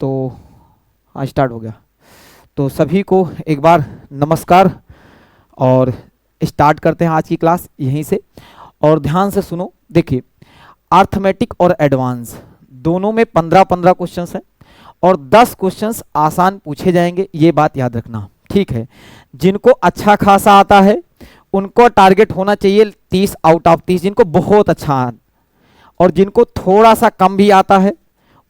तो हाँ स्टार्ट हो गया। तो सभी को एक बार नमस्कार और स्टार्ट करते हैं आज की क्लास यहीं से। और ध्यान से सुनो, देखिए अर्थमेटिक और एडवांस दोनों में 15-15 क्वेश्चंस हैं और 10 क्वेश्चंस आसान पूछे जाएंगे, ये बात याद रखना, ठीक है। जिनको अच्छा खासा आता है उनको टारगेट होना चाहिए 30 आउट ऑफ 30, जिनको बहुत अच्छा, और जिनको थोड़ा सा कम भी आता है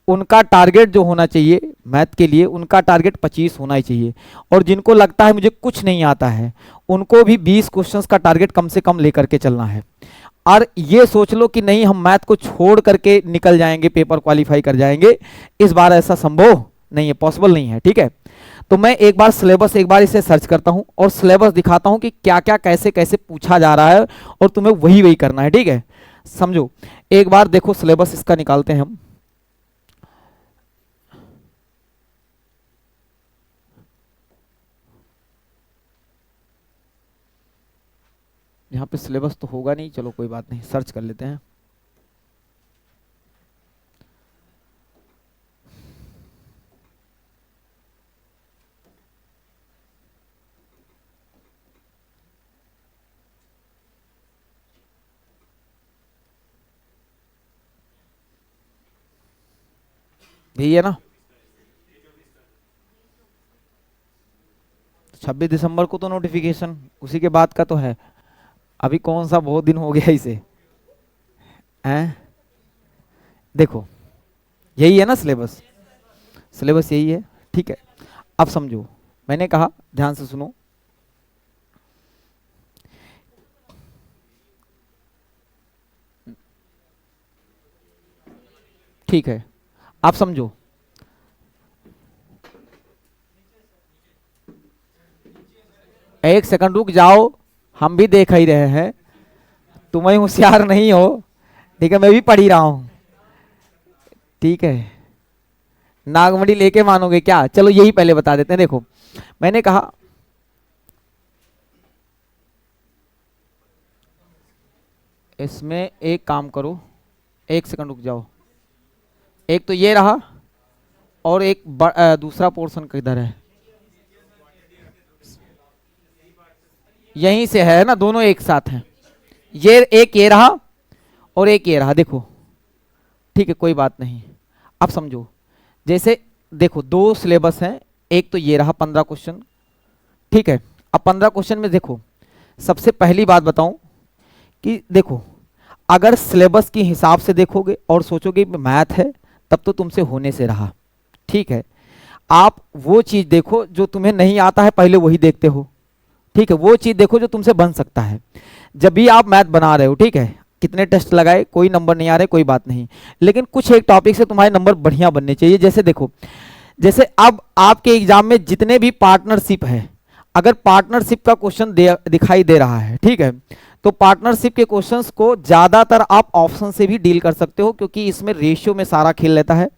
उनका टारगेट जो होना चाहिए मैथ के लिए, उनका टारगेट 25 होना ही चाहिए। और जिनको लगता है मुझे कुछ नहीं आता है उनको भी 20 क्वेश्चंस का टारगेट कम से कम लेकर के चलना है। और ये सोच लो कि नहीं हम मैथ को छोड़ करके निकल जाएंगे, पेपर क्वालिफाई कर जाएंगे, इस बार ऐसा संभव नहीं है, पॉसिबल नहीं है, ठीक है। तो मैं एक बार सिलेबस एक बार इसे सर्च करता हूं और सिलेबस दिखाता हूं कि क्या क्या कैसे कैसे पूछा जा रहा है और तुम्हें वही वही करना है, ठीक है। समझो, एक बार देखो सिलेबस इसका निकालते हैं हम। यहाँ पे सिलेबस तो होगा नहीं, चलो कोई बात नहीं, सर्च कर लेते हैं। यही है ना, 26 दिसंबर को तो नोटिफिकेशन, उसी के बाद का तो है। अभी कौन सा बहुत दिन हो गया इसे, हैं? देखो यही है ना सिलेबस, सिलेबस यही है, ठीक है। अब समझो, मैंने कहा ध्यान से सुनो, ठीक है। आप समझो, एक सेकंड रुक जाओ, हम भी देख ही रहे हैं, तुम ही होशियार नहीं हो, ठीक है, मैं भी पढ़ ही रहा हूं, ठीक है। नागमणि लेके मानोगे क्या? चलो यही पहले बता देते हैं। देखो मैंने कहा इसमें एक काम करो, एक सेकंड रुक जाओ, एक तो ये रहा और एक दूसरा पोर्शन किधर है, यहीं से है ना, दोनों एक साथ हैं। ये एक ये रहा और एक ये रहा, देखो, ठीक है, कोई बात नहीं। अब समझो, जैसे देखो दो सिलेबस हैं, एक तो ये रहा 15 क्वेश्चन, ठीक है। अब 15 क्वेश्चन में देखो, सबसे पहली बात बताऊं कि देखो अगर सिलेबस के हिसाब से देखोगे और सोचोगे मैथ है तब तो तुमसे होने से रहा, ठीक है। आप वो चीज देखो जो तुम्हें नहीं आता है, पहले वही देखते हो, ठीक है। वो चीज देखो जो तुमसे बन सकता है। जब भी आप मैथ बना रहे हो, ठीक है, कितने टेस्ट लगाए, कोई नंबर नहीं आ रहे, कोई बात नहीं, लेकिन कुछ एक टॉपिक से तुम्हारे नंबर बढ़िया बनने चाहिए। जैसे देखो, जैसे अब आपके एग्जाम में जितने भी पार्टनरशिप है, अगर पार्टनरशिप का क्वेश्चन दिखाई दे रहा है, ठीक है, तो पार्टनरशिप के क्वेश्चंस को ज्यादातर आप ऑप्शन से भी डील कर सकते हो, क्योंकि इसमें रेशियो में सारा खेल रहता है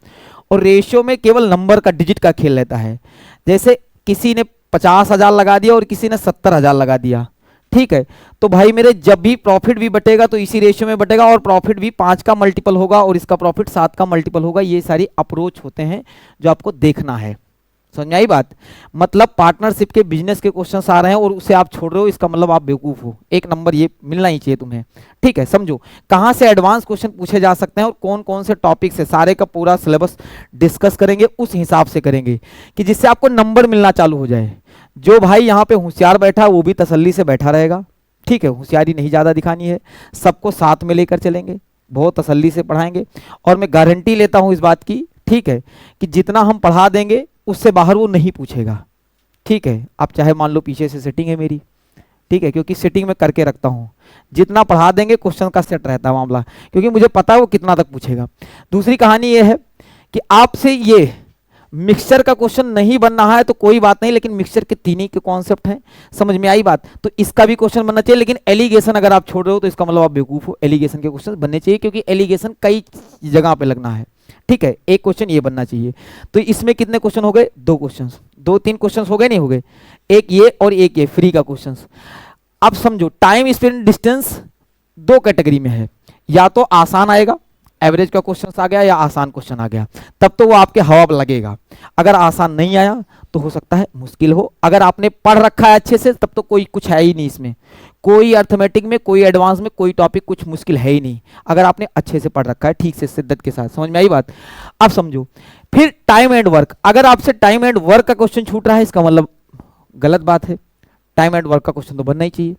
और रेशियो में केवल नंबर का, डिजिट का खेल रहता है। जैसे किसी ने 50,000 लगा दिया और किसी ने 70,000 लगा दिया, ठीक है, तो भाई मेरे जब भी प्रॉफिट भी बटेगा तो इसी रेशियो में बटेगा, और प्रॉफिट भी 5 का मल्टीपल होगा और इसका प्रॉफिट 7 का मल्टीपल होगा। ये सारी अप्रोच होते हैं जो आपको देखना है, समझ में आई बात? मतलब पार्टनरशिप के बिजनेस के क्वेश्चंस आ रहे हैं और उसे आप छोड़ रहे हो, इसका मतलब आप बेवकूफ हो। एक नंबर ये मिलना ही चाहिए तुम्हें, ठीक है। समझो कहां से एडवांस क्वेश्चन पूछे जा सकते हैं और कौन कौन से टॉपिक से, सारे का पूरा सिलेबस डिस्कस करेंगे, उस हिसाब से करेंगे कि जिससे आपको नंबर मिलना चालू हो जाए। जो भाई यहाँ पे होशियार बैठा है वो भी तसल्ली से बैठा रहेगा, ठीक है, होशियारी नहीं ज्यादा दिखानी है, सबको साथ में लेकर चलेंगे, बहुत तसल्ली से पढ़ाएंगे। और मैं गारंटी लेता हूं इस बात की, ठीक है, कि जितना हम पढ़ा देंगे उससे बाहर वो नहीं पूछेगा, ठीक है। आप चाहे मान लो पीछे से सेटिंग है मेरी, ठीक है, क्योंकि सेटिंग में करके रखता हूं, जितना पढ़ा देंगे क्वेश्चन का सेट रहता है मामला, क्योंकि मुझे पता है वो कितना तक पूछेगा। दूसरी कहानी ये है कि आपसे ये मिक्सचर का क्वेश्चन नहीं बनना है तो कोई बात नहीं, लेकिन मिक्सचर के तीन ही के कॉन्सेप्ट हैं, समझ में आई बात? तो इसका भी क्वेश्चन बनना चाहिए, लेकिन एलिगेशन अगर आप छोड़ रहे हो तो इसका मतलब आप बेवकूफ हो। एलिगेशन के क्वेश्चन बनने चाहिए, क्योंकि एलिगेशन कई जगह पे लगना है, ठीक है। एक क्वेश्चन ये बनना चाहिए। तो इसमें कितने क्वेश्चन हो गए? 2 क्वेश्चन, 2-3 क्वेश्चन हो गए, नहीं हो गए? एक ये और एक ये फ्री का क्वेश्चन। अब समझो टाइम, स्पीड, डिस्टेंस 2 कैटेगरी में है, या तो आसान आएगा एवरेज का क्वेश्चन आ गया या आसान क्वेश्चन आ गया, तब तो वो आपके हवा पर लगेगा। अगर आसान नहीं आया तो हो सकता है मुश्किल हो। अगर आपने पढ़ रखा है अच्छे से तब तो कोई कुछ है ही नहीं इसमें, कोई अर्थमेटिक में, कोई एडवांस में, कोई टॉपिक कुछ मुश्किल है ही नहीं, अगर आपने अच्छे से पढ़ रखा है ठीक से शिद्दत के साथ। समझ में आई बात? अब समझो फिर टाइम एंड वर्क। अगर आपसे टाइम एंड वर्क का क्वेश्चन छूट रहा है इसका मतलब गलत बात है, टाइम एंड वर्क का क्वेश्चन तो बनना ही चाहिए।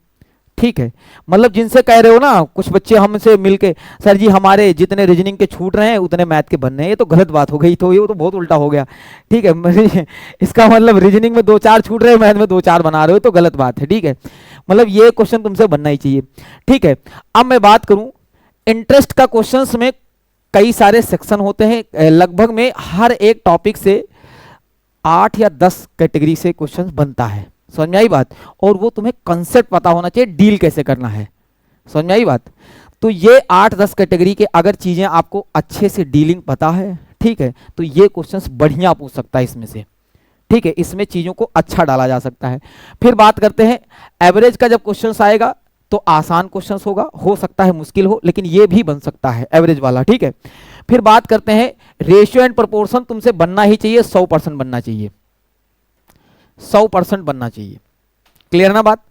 ठीक है, मतलब जिनसे कह रहे हो ना कुछ बच्चे हमसे मिलके, सर जी हमारे जितने रीजनिंग के छूट रहे हैं उतने मैथ के बनने हैं, ये तो गलत बात हो गई, तो ये तो बहुत उल्टा हो गया। ठीक है इसका मतलब रीजनिंग में 2-4 छूट रहे हैं, मैथ में 2-4 बना रहे हो, तो गलत बात है। ठीक है, मतलब ये क्वेश्चन तुमसे बनना ही चाहिए। ठीक है, अब मैं बात करूं इंटरेस्ट का, क्वेश्चंस में कई सारे सेक्शन होते हैं, लगभग में हर एक टॉपिक से 8 या 10 कैटेगरी से क्वेश्चन बनता है। समझ में आई बात? और वो तुम्हें कंसेप्ट पता होना चाहिए, डील कैसे करना है। समझ में आई बात? तो ये 8-10 कैटेगरी के अगर चीजें आपको अच्छे से डीलिंग पता है, ठीक है, तो ये क्वेश्चंस बढ़िया पूछ सकता है इसमें से। ठीक है, इसमें चीजों को अच्छा डाला जा सकता है। फिर बात करते हैं एवरेज का, जब क्वेश्चंस आएगा तो आसान क्वेश्चंस होगा, हो सकता है मुश्किल हो, लेकिन ये भी बन सकता है एवरेज वाला। ठीक है, फिर बात करते हैं रेशियो एंड प्रोपोर्शन, तुमसे बनना ही चाहिए, 100% बनना चाहिए, 100% बनना चाहिए। क्लियर ना बात?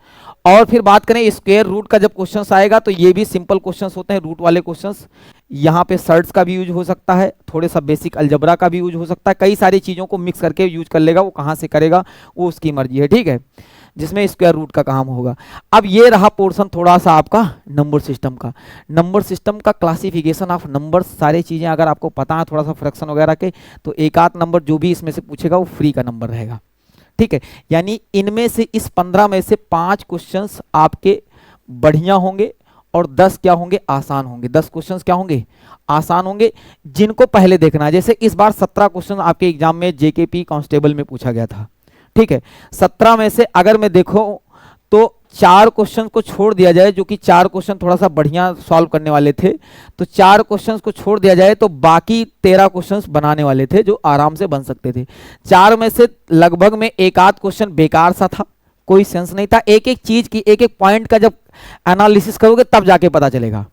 और फिर बात करें स्क्वायर रूट का, जब क्वेश्चंस आएगा तो ये भी सिंपल क्वेश्चंस होते हैं, रूट वाले क्वेश्चंस। यहाँ पे सर्ट्स का भी यूज हो सकता है, थोड़े सा बेसिक अलजबरा का भी यूज हो सकता है, कई सारी चीज़ों को मिक्स करके यूज कर लेगा, वो कहाँ से करेगा वो उसकी मर्जी है। ठीक है, जिसमें स्क्वायर रूट का काम होगा। अब ये रहा पोर्शन थोड़ा सा आपका नंबर सिस्टम का। नंबर सिस्टम का क्लासिफिकेशन ऑफ नंबर, सारी चीज़ें अगर आपको पता है थोड़ा सा फ्रैक्शन वगैरह के, तो एक आध नंबर जो भी इसमें से पूछेगा वो फ्री का नंबर रहेगा। ठीक है, यानी इनमें से इस 15 में से 5 क्वेश्चंस आपके बढ़िया होंगे और 10 क्या होंगे, आसान होंगे। 10 क्वेश्चंस क्या होंगे, आसान होंगे, जिनको पहले देखना है। जैसे इस बार 17 क्वेश्चन आपके एग्जाम में जेकेपी कांस्टेबल में पूछा गया था। ठीक है, 17 में से अगर मैं देखो तो 4 क्वेश्चन को छोड़ दिया जाए, जो कि 4 क्वेश्चन थोड़ा सा बढ़िया सॉल्व करने वाले थे, तो 4 क्वेश्चन को छोड़ दिया जाए तो बाकी 13 क्वेश्चन बनाने वाले थे जो आराम से बन सकते थे। 4 में से लगभग में एक आध क्वेश्चन बेकार सा था, कोई सेंस नहीं था। एक एक चीज की, एक एक पॉइंट का जब एनालिसिस करोगे तब जाके पता चलेगा।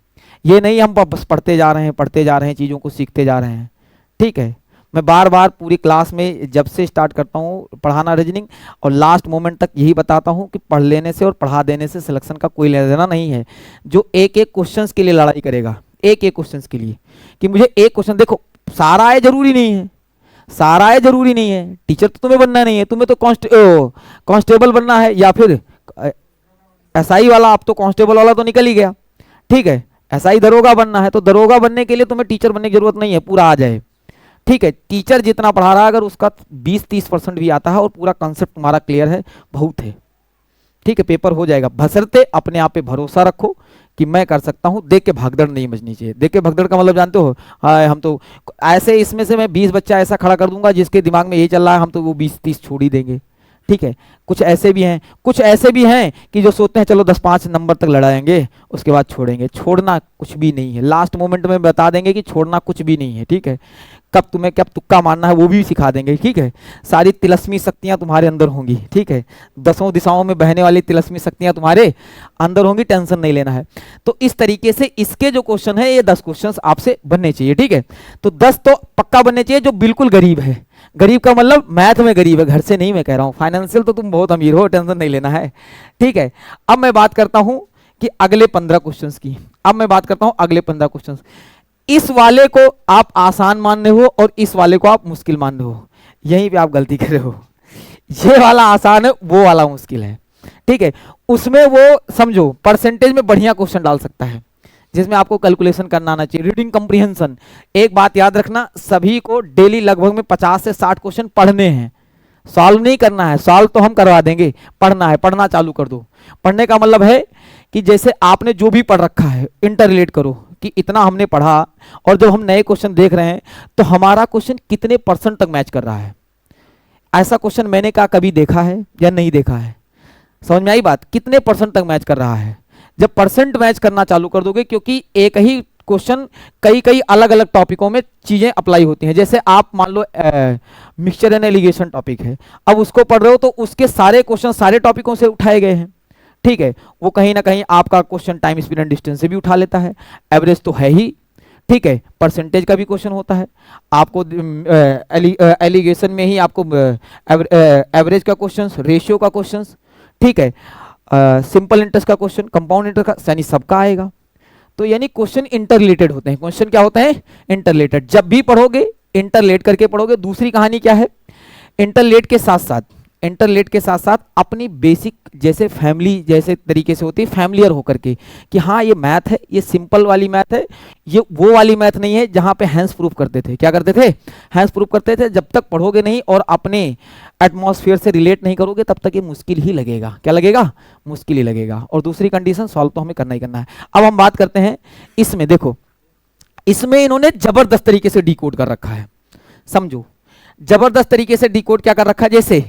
ये नहीं हम बस पढ़ते जा रहे हैं, चीज़ों को सीखते जा रहे हैं। ठीक है, मैं बार बार पूरी क्लास में जब से स्टार्ट करता हूँ पढ़ाना रीजनिंग, और लास्ट मोमेंट तक यही बताता हूँ कि पढ़ लेने से और पढ़ा देने से सिलेक्शन का कोई लेना देना नहीं है। जो एक एक क्वेश्चंस के लिए लड़ाई करेगा, एक एक क्वेश्चंस के लिए, कि मुझे एक क्वेश्चन, देखो सारा आए जरूरी नहीं है, सारा आए जरूरी नहीं है। टीचर तो तुम्हें बनना नहीं है, तुम्हें तो कांस्टेबल बनना है, या फिर एसआई वाला, आप तो कांस्टेबल वाला तो निकल ही गया। ठीक है, एसआई दरोगा बनना है, तो दरोगा बनने के लिए तुम्हें टीचर बनने की जरूरत नहीं है, पूरा आ जाए। ठीक है, टीचर जितना पढ़ा रहा है अगर उसका 20-30% भी आता है और पूरा कॉन्सेप्ट तुम्हारा क्लियर है, बहुत है। ठीक है, पेपर हो जाएगा, बशर्ते अपने आप पे भरोसा रखो कि मैं कर सकता हूं। देख के भागदड़ नहीं बजनी चाहिए। देख के भागदड़ का मतलब जानते हो, हाँ हम तो ऐसे, इसमें से मैं 20 बच्चा ऐसा खड़ा कर दूंगा जिसके दिमाग में यही चल रहा है, हम तो वो 20-30 छोड़ ही देंगे। ठीक है, कुछ ऐसे भी हैं, कुछ ऐसे भी हैं कि जो सोचते हैं चलो 10-5 नंबर तक लड़ाएंगे उसके बाद छोड़ेंगे। छोड़ना कुछ भी नहीं है, लास्ट मोमेंट में बता देंगे कि छोड़ना कुछ भी नहीं है। ठीक है, कब तुम्हें कब तुक्का मारना है वो भी सिखा देंगे। ठीक है, सारी तिलस्मी शक्तियां तुम्हारे अंदर होंगी। ठीक है, 10 दिशाओं में बहने वाली तिलस्मी शक्तियां तुम्हारे अंदर होंगी, टेंशन नहीं लेना है। तो इस तरीके से इसके जो क्वेश्चन है, ये 10 क्वेश्चन आपसे बनने चाहिए। ठीक है, तो 10 तो पक्का बनने चाहिए जो बिल्कुल गरीब है। गरीब का मतलब मैथ में गरीब है, घर से नहीं मैं कह रहा हूं, फाइनेंशियल तो तुम बहुत अमीर हो, टेंशन नहीं लेना है। ठीक है, अब मैं बात करता हूं कि अगले 15 क्वेश्चंस की। अब मैं बात करता हूं अगले 15 क्वेश्चंस। इस वाले को आप आसान मान रहे हो और इस वाले को आप मुश्किल मान रहे हो, यहीं पे आप गलती कर रहे हो। ये वाला आसान है, वो वाला मुश्किल है। ठीक है, उसमें वो समझो परसेंटेज में बढ़िया क्वेश्चन डाल सकता है, जिसमें आपको कैलकुलेशन करना आना चाहिए। रीडिंग कंप्रीहेंशन, एक बात याद रखना, सभी को डेली लगभग में 50 से 60 क्वेश्चन पढ़ने हैं, सॉल्व नहीं करना है। सॉल्व तो हम करवा देंगे, पढ़ना है, पढ़ना चालू कर दो। पढ़ने का मतलब है कि जैसे आपने जो भी पढ़ रखा है इंटर रिलेट करो कि इतना हमने पढ़ा, और जब हम नए क्वेश्चन देख रहे हैं तो हमारा क्वेश्चन कितने % तक मैच कर रहा है। ऐसा क्वेश्चन मैंने क्या कभी देखा है या नहीं देखा है? समझ में आई बात? कितने % तक मैच कर रहा है। जब परसेंट मैच करना चालू कर दोगे, क्योंकि एक ही क्वेश्चन कई कई अलग अलग टॉपिकों में चीजें अप्लाई होती हैं। जैसे आप मान लो मिक्सचर एंड एलिगेशन टॉपिक है, अब उसको पढ़ रहे हो तो उसके सारे क्वेश्चन सारे टॉपिकों से उठाए गए हैं। ठीक है, वो कहीं ना कहीं आपका question time speed and distance से भी उठा लेता है, एवरेज तो है ही। ठीक है, परसेंटेज का भी क्वेश्चन होता है आपको, एलिगेशन में ही आपको एवरेज का क्वेश्चन, रेशियो का क्वेश्चन, ठीक है, सिंपल इंटरेस्ट का क्वेश्चन, कंपाउंड इंटरेस्ट का, यानी सबका आएगा। तो यानी क्वेश्चन इंटररिलेटेड होते हैं। क्वेश्चन क्या होते हैं? इंटररिलेटेड। जब भी पढ़ोगे इंटरलेट करके पढ़ोगे। दूसरी कहानी क्या है? इंटरलेट के साथ साथ, इंटरलेट के साथ साथ अपनी बेसिक जैसे फैमिली जैसे तरीके से होती है, फैमिलियर होकर के कि हाँ ये मैथ है, ये सिंपल वाली मैथ है, ये वो वाली मैथ नहीं है जहाँ पे हैंस प्रूफ करते थे। क्या करते थे? हैंस प्रूफ करते थे। जब तक पढ़ोगे नहीं और अपने एटमॉस्फेयर से रिलेट नहीं करोगे तब तक ये मुश्किल ही लगेगा। क्या लगेगा? मुश्किल ही लगेगा। और दूसरी कंडीशन, सॉल्व तो हमें करना ही करना है। अब हम बात करते हैं इसमें। देखो इसमें इन्होंने जबरदस्त तरीके से डिकोड कर रखा है, समझो जबरदस्त तरीके से डिकोड क्या कर रखा है। जैसे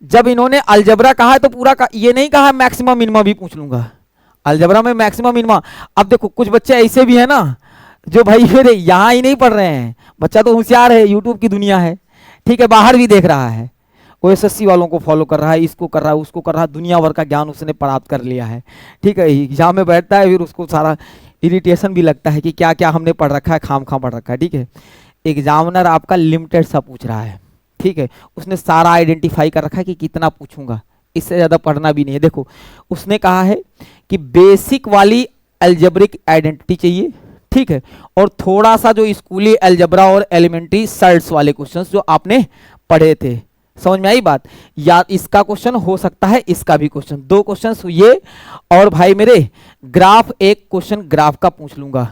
जब इन्होंने अलजबरा कहा है तो पूरा ये नहीं कहा मैक्सिमम मिनिमम भी पूछ लूंगा, अलजबरा में मैक्सिमम मिनिमम। अब देखो कुछ बच्चे ऐसे भी है ना जो भाई फिर यहाँ ही नहीं पढ़ रहे हैं, बच्चा तो होशियार है, यूट्यूब की दुनिया है, ठीक है, बाहर भी देख रहा है, वो एसएससी वालों को फॉलो कर रहा है, इसको कर रहा है, उसको कर रहा है, दुनिया भर का ज्ञान उसने प्राप्त कर लिया है, ठीक है। एग्जाम में बैठता है फिर उसको सारा इरिटेशन भी लगता है कि क्या क्या हमने पढ़ रखा है, खाम खाम पढ़ रखा है, ठीक है। एग्जामिनर आपका लिमिटेड सा पूछ रहा है, ठीक है, उसने सारा आइडेंटिफाई कर रखा है कि कितना पूछूंगा, इससे ज़्यादा पढ़ना भी नहीं है। देखो उसने कहा है कि बेसिक वाली अलजेब्रिक आइडेंटिटी चाहिए, ठीक है, और थोड़ा सा जो स्कूली अलजबरा और एलिमेंट्री सर्ट्स वाले क्वेश्चंस जो आपने पढ़े थे। समझ में आई बात? या इसका क्वेश्चन हो सकता है, इसका भी क्वेश्चन, दो क्वेश्चंस हुए। और भाई मेरे ग्राफ, एक क्वेश्चन ग्राफ का पूछ लूंगा,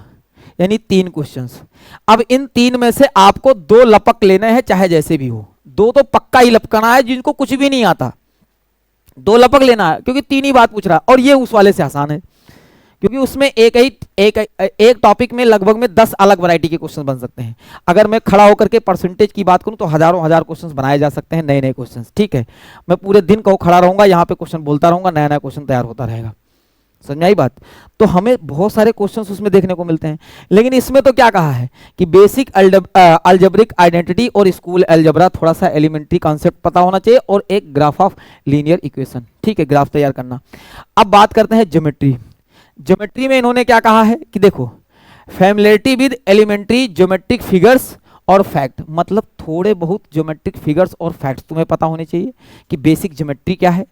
यानी 3 क्वेश्चंस। अब इन 3 में से आपको 2 लपक लेने हैं, चाहे जैसे भी हो, 2 तो पक्का ही लपकना है, जिनको कुछ भी नहीं आता 2 लपक लेना है, क्योंकि 3 ही बात पूछ रहा है। और ये उस वाले से आसान है, क्योंकि उसमें एक टॉपिक में लगभग में 10 अलग वैरायटी के क्वेश्चन बन सकते हैं। अगर मैं खड़ा होकर के परसेंटेज की बात करूं तो हजारों हजार क्वेश्चन बनाए जा सकते हैं, नए नए क्वेश्चन, ठीक है। मैं पूरे दिन को खड़ा रहूंगा यहाँ पे, क्वेश्चन बोलता रहूंगा, नया नया क्वेश्चन तैयार होता रहेगा। समझ में आई बात? तो हमें बहुत सारे क्वेश्चंस उसमें देखने को मिलते हैं। लेकिन इसमें तो क्या कहा है कि बेसिक अलजेब्रिक आइडेंटिटी और स्कूल अलजेब्रा, थोड़ा सा एलिमेंट्री कॉन्सेप्ट पता होना चाहिए, और एक ग्राफ ऑफ लीनियर इक्वेशन, ठीक है, ग्राफ तैयार करना। अब बात करते हैं ज्योमेट्री। ज्योमेट्री में इन्होंने क्या कहा है कि देखो familiarity with elementary geometric figures और फैक्ट, मतलब थोड़े बहुत ज्योमेट्रिक फिगर्स और फैक्ट्स तुम्हें पता होने चाहिए कि बेसिक ज्योमेट्री क्या है।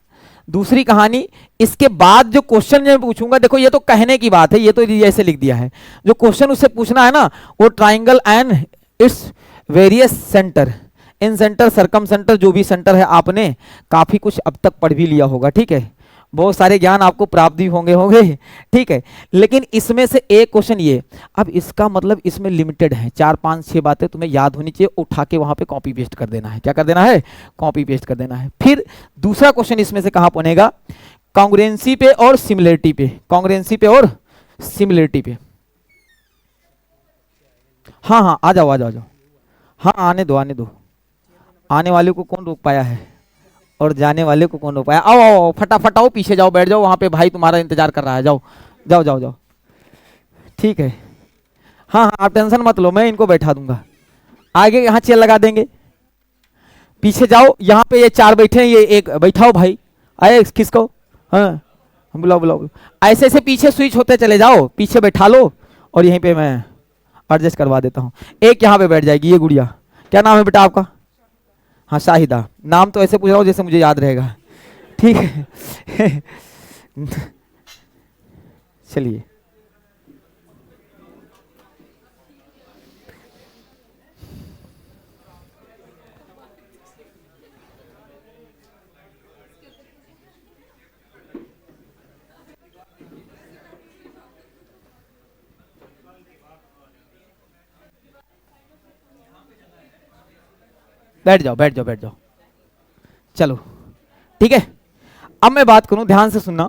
दूसरी कहानी, इसके बाद जो क्वेश्चन मैं पूछूंगा, देखो ये तो कहने की बात है, ये तो ऐसे लिख दिया है, जो क्वेश्चन उससे पूछना है ना, वो triangle and its various centre, incentre, circumcentre, जो भी सेंटर है, आपने काफी कुछ अब तक पढ़ भी लिया होगा, ठीक है, बहुत सारे ज्ञान आपको प्राप्त भी होंगे, ठीक है। लेकिन इसमें से एक क्वेश्चन ये, अब इसका मतलब इसमें लिमिटेड है, 4 5 6 बातें तुम्हें याद होनी चाहिए, उठा के वहां पे कॉपी पेस्ट कर देना है। क्या कर देना है? कॉपी पेस्ट कर देना है। फिर दूसरा क्वेश्चन इसमें से कहां बनेगा? कॉन्ग्रुएंसी पे और सिमिलरिटी पे, कॉन्ग्रुएंसी पे और सिमिलरिटी पे। हाँ हाँ आ जाओ आ जाओ आ जाओ, हाँ आने दो आने दो, आने वाले को कौन रोक पाया है और जाने वाले को कौन रोक पाया। आओ आओ फटाफट आओ, पीछे जाओ, बैठ जाओ, वहां पे भाई तुम्हारा इंतजार कर रहा है, जाओ जाओ जाओ जाओ, ठीक है। हाँ हाँ आप टेंशन मत लो, मैं इनको बैठा दूंगा, आगे यहाँ चेयर लगा देंगे, पीछे जाओ, यहाँ पे ये 4 बैठे हैं, ये एक बैठाओ भाई, आए किसको, हाँ बुलाओ बुलाओ, ऐसे ऐसे पीछे स्विच होते चले जाओ, पीछे बैठा लो, और यहीं पे मैं एडजस्ट करवा देता हूँ। एक यहाँ पे बैठ जाएगी, ये गुड़िया, क्या नाम है बेटा आपका? हाँ शाहिदा, नाम तो ऐसे पूछ रहा हूँ जैसे मुझे याद रहेगा, ठीक है। चलिए बैठ जाओ बैठ जाओ बैठ जाओ, चलो ठीक है। अब मैं बात करूं, ध्यान से सुनना,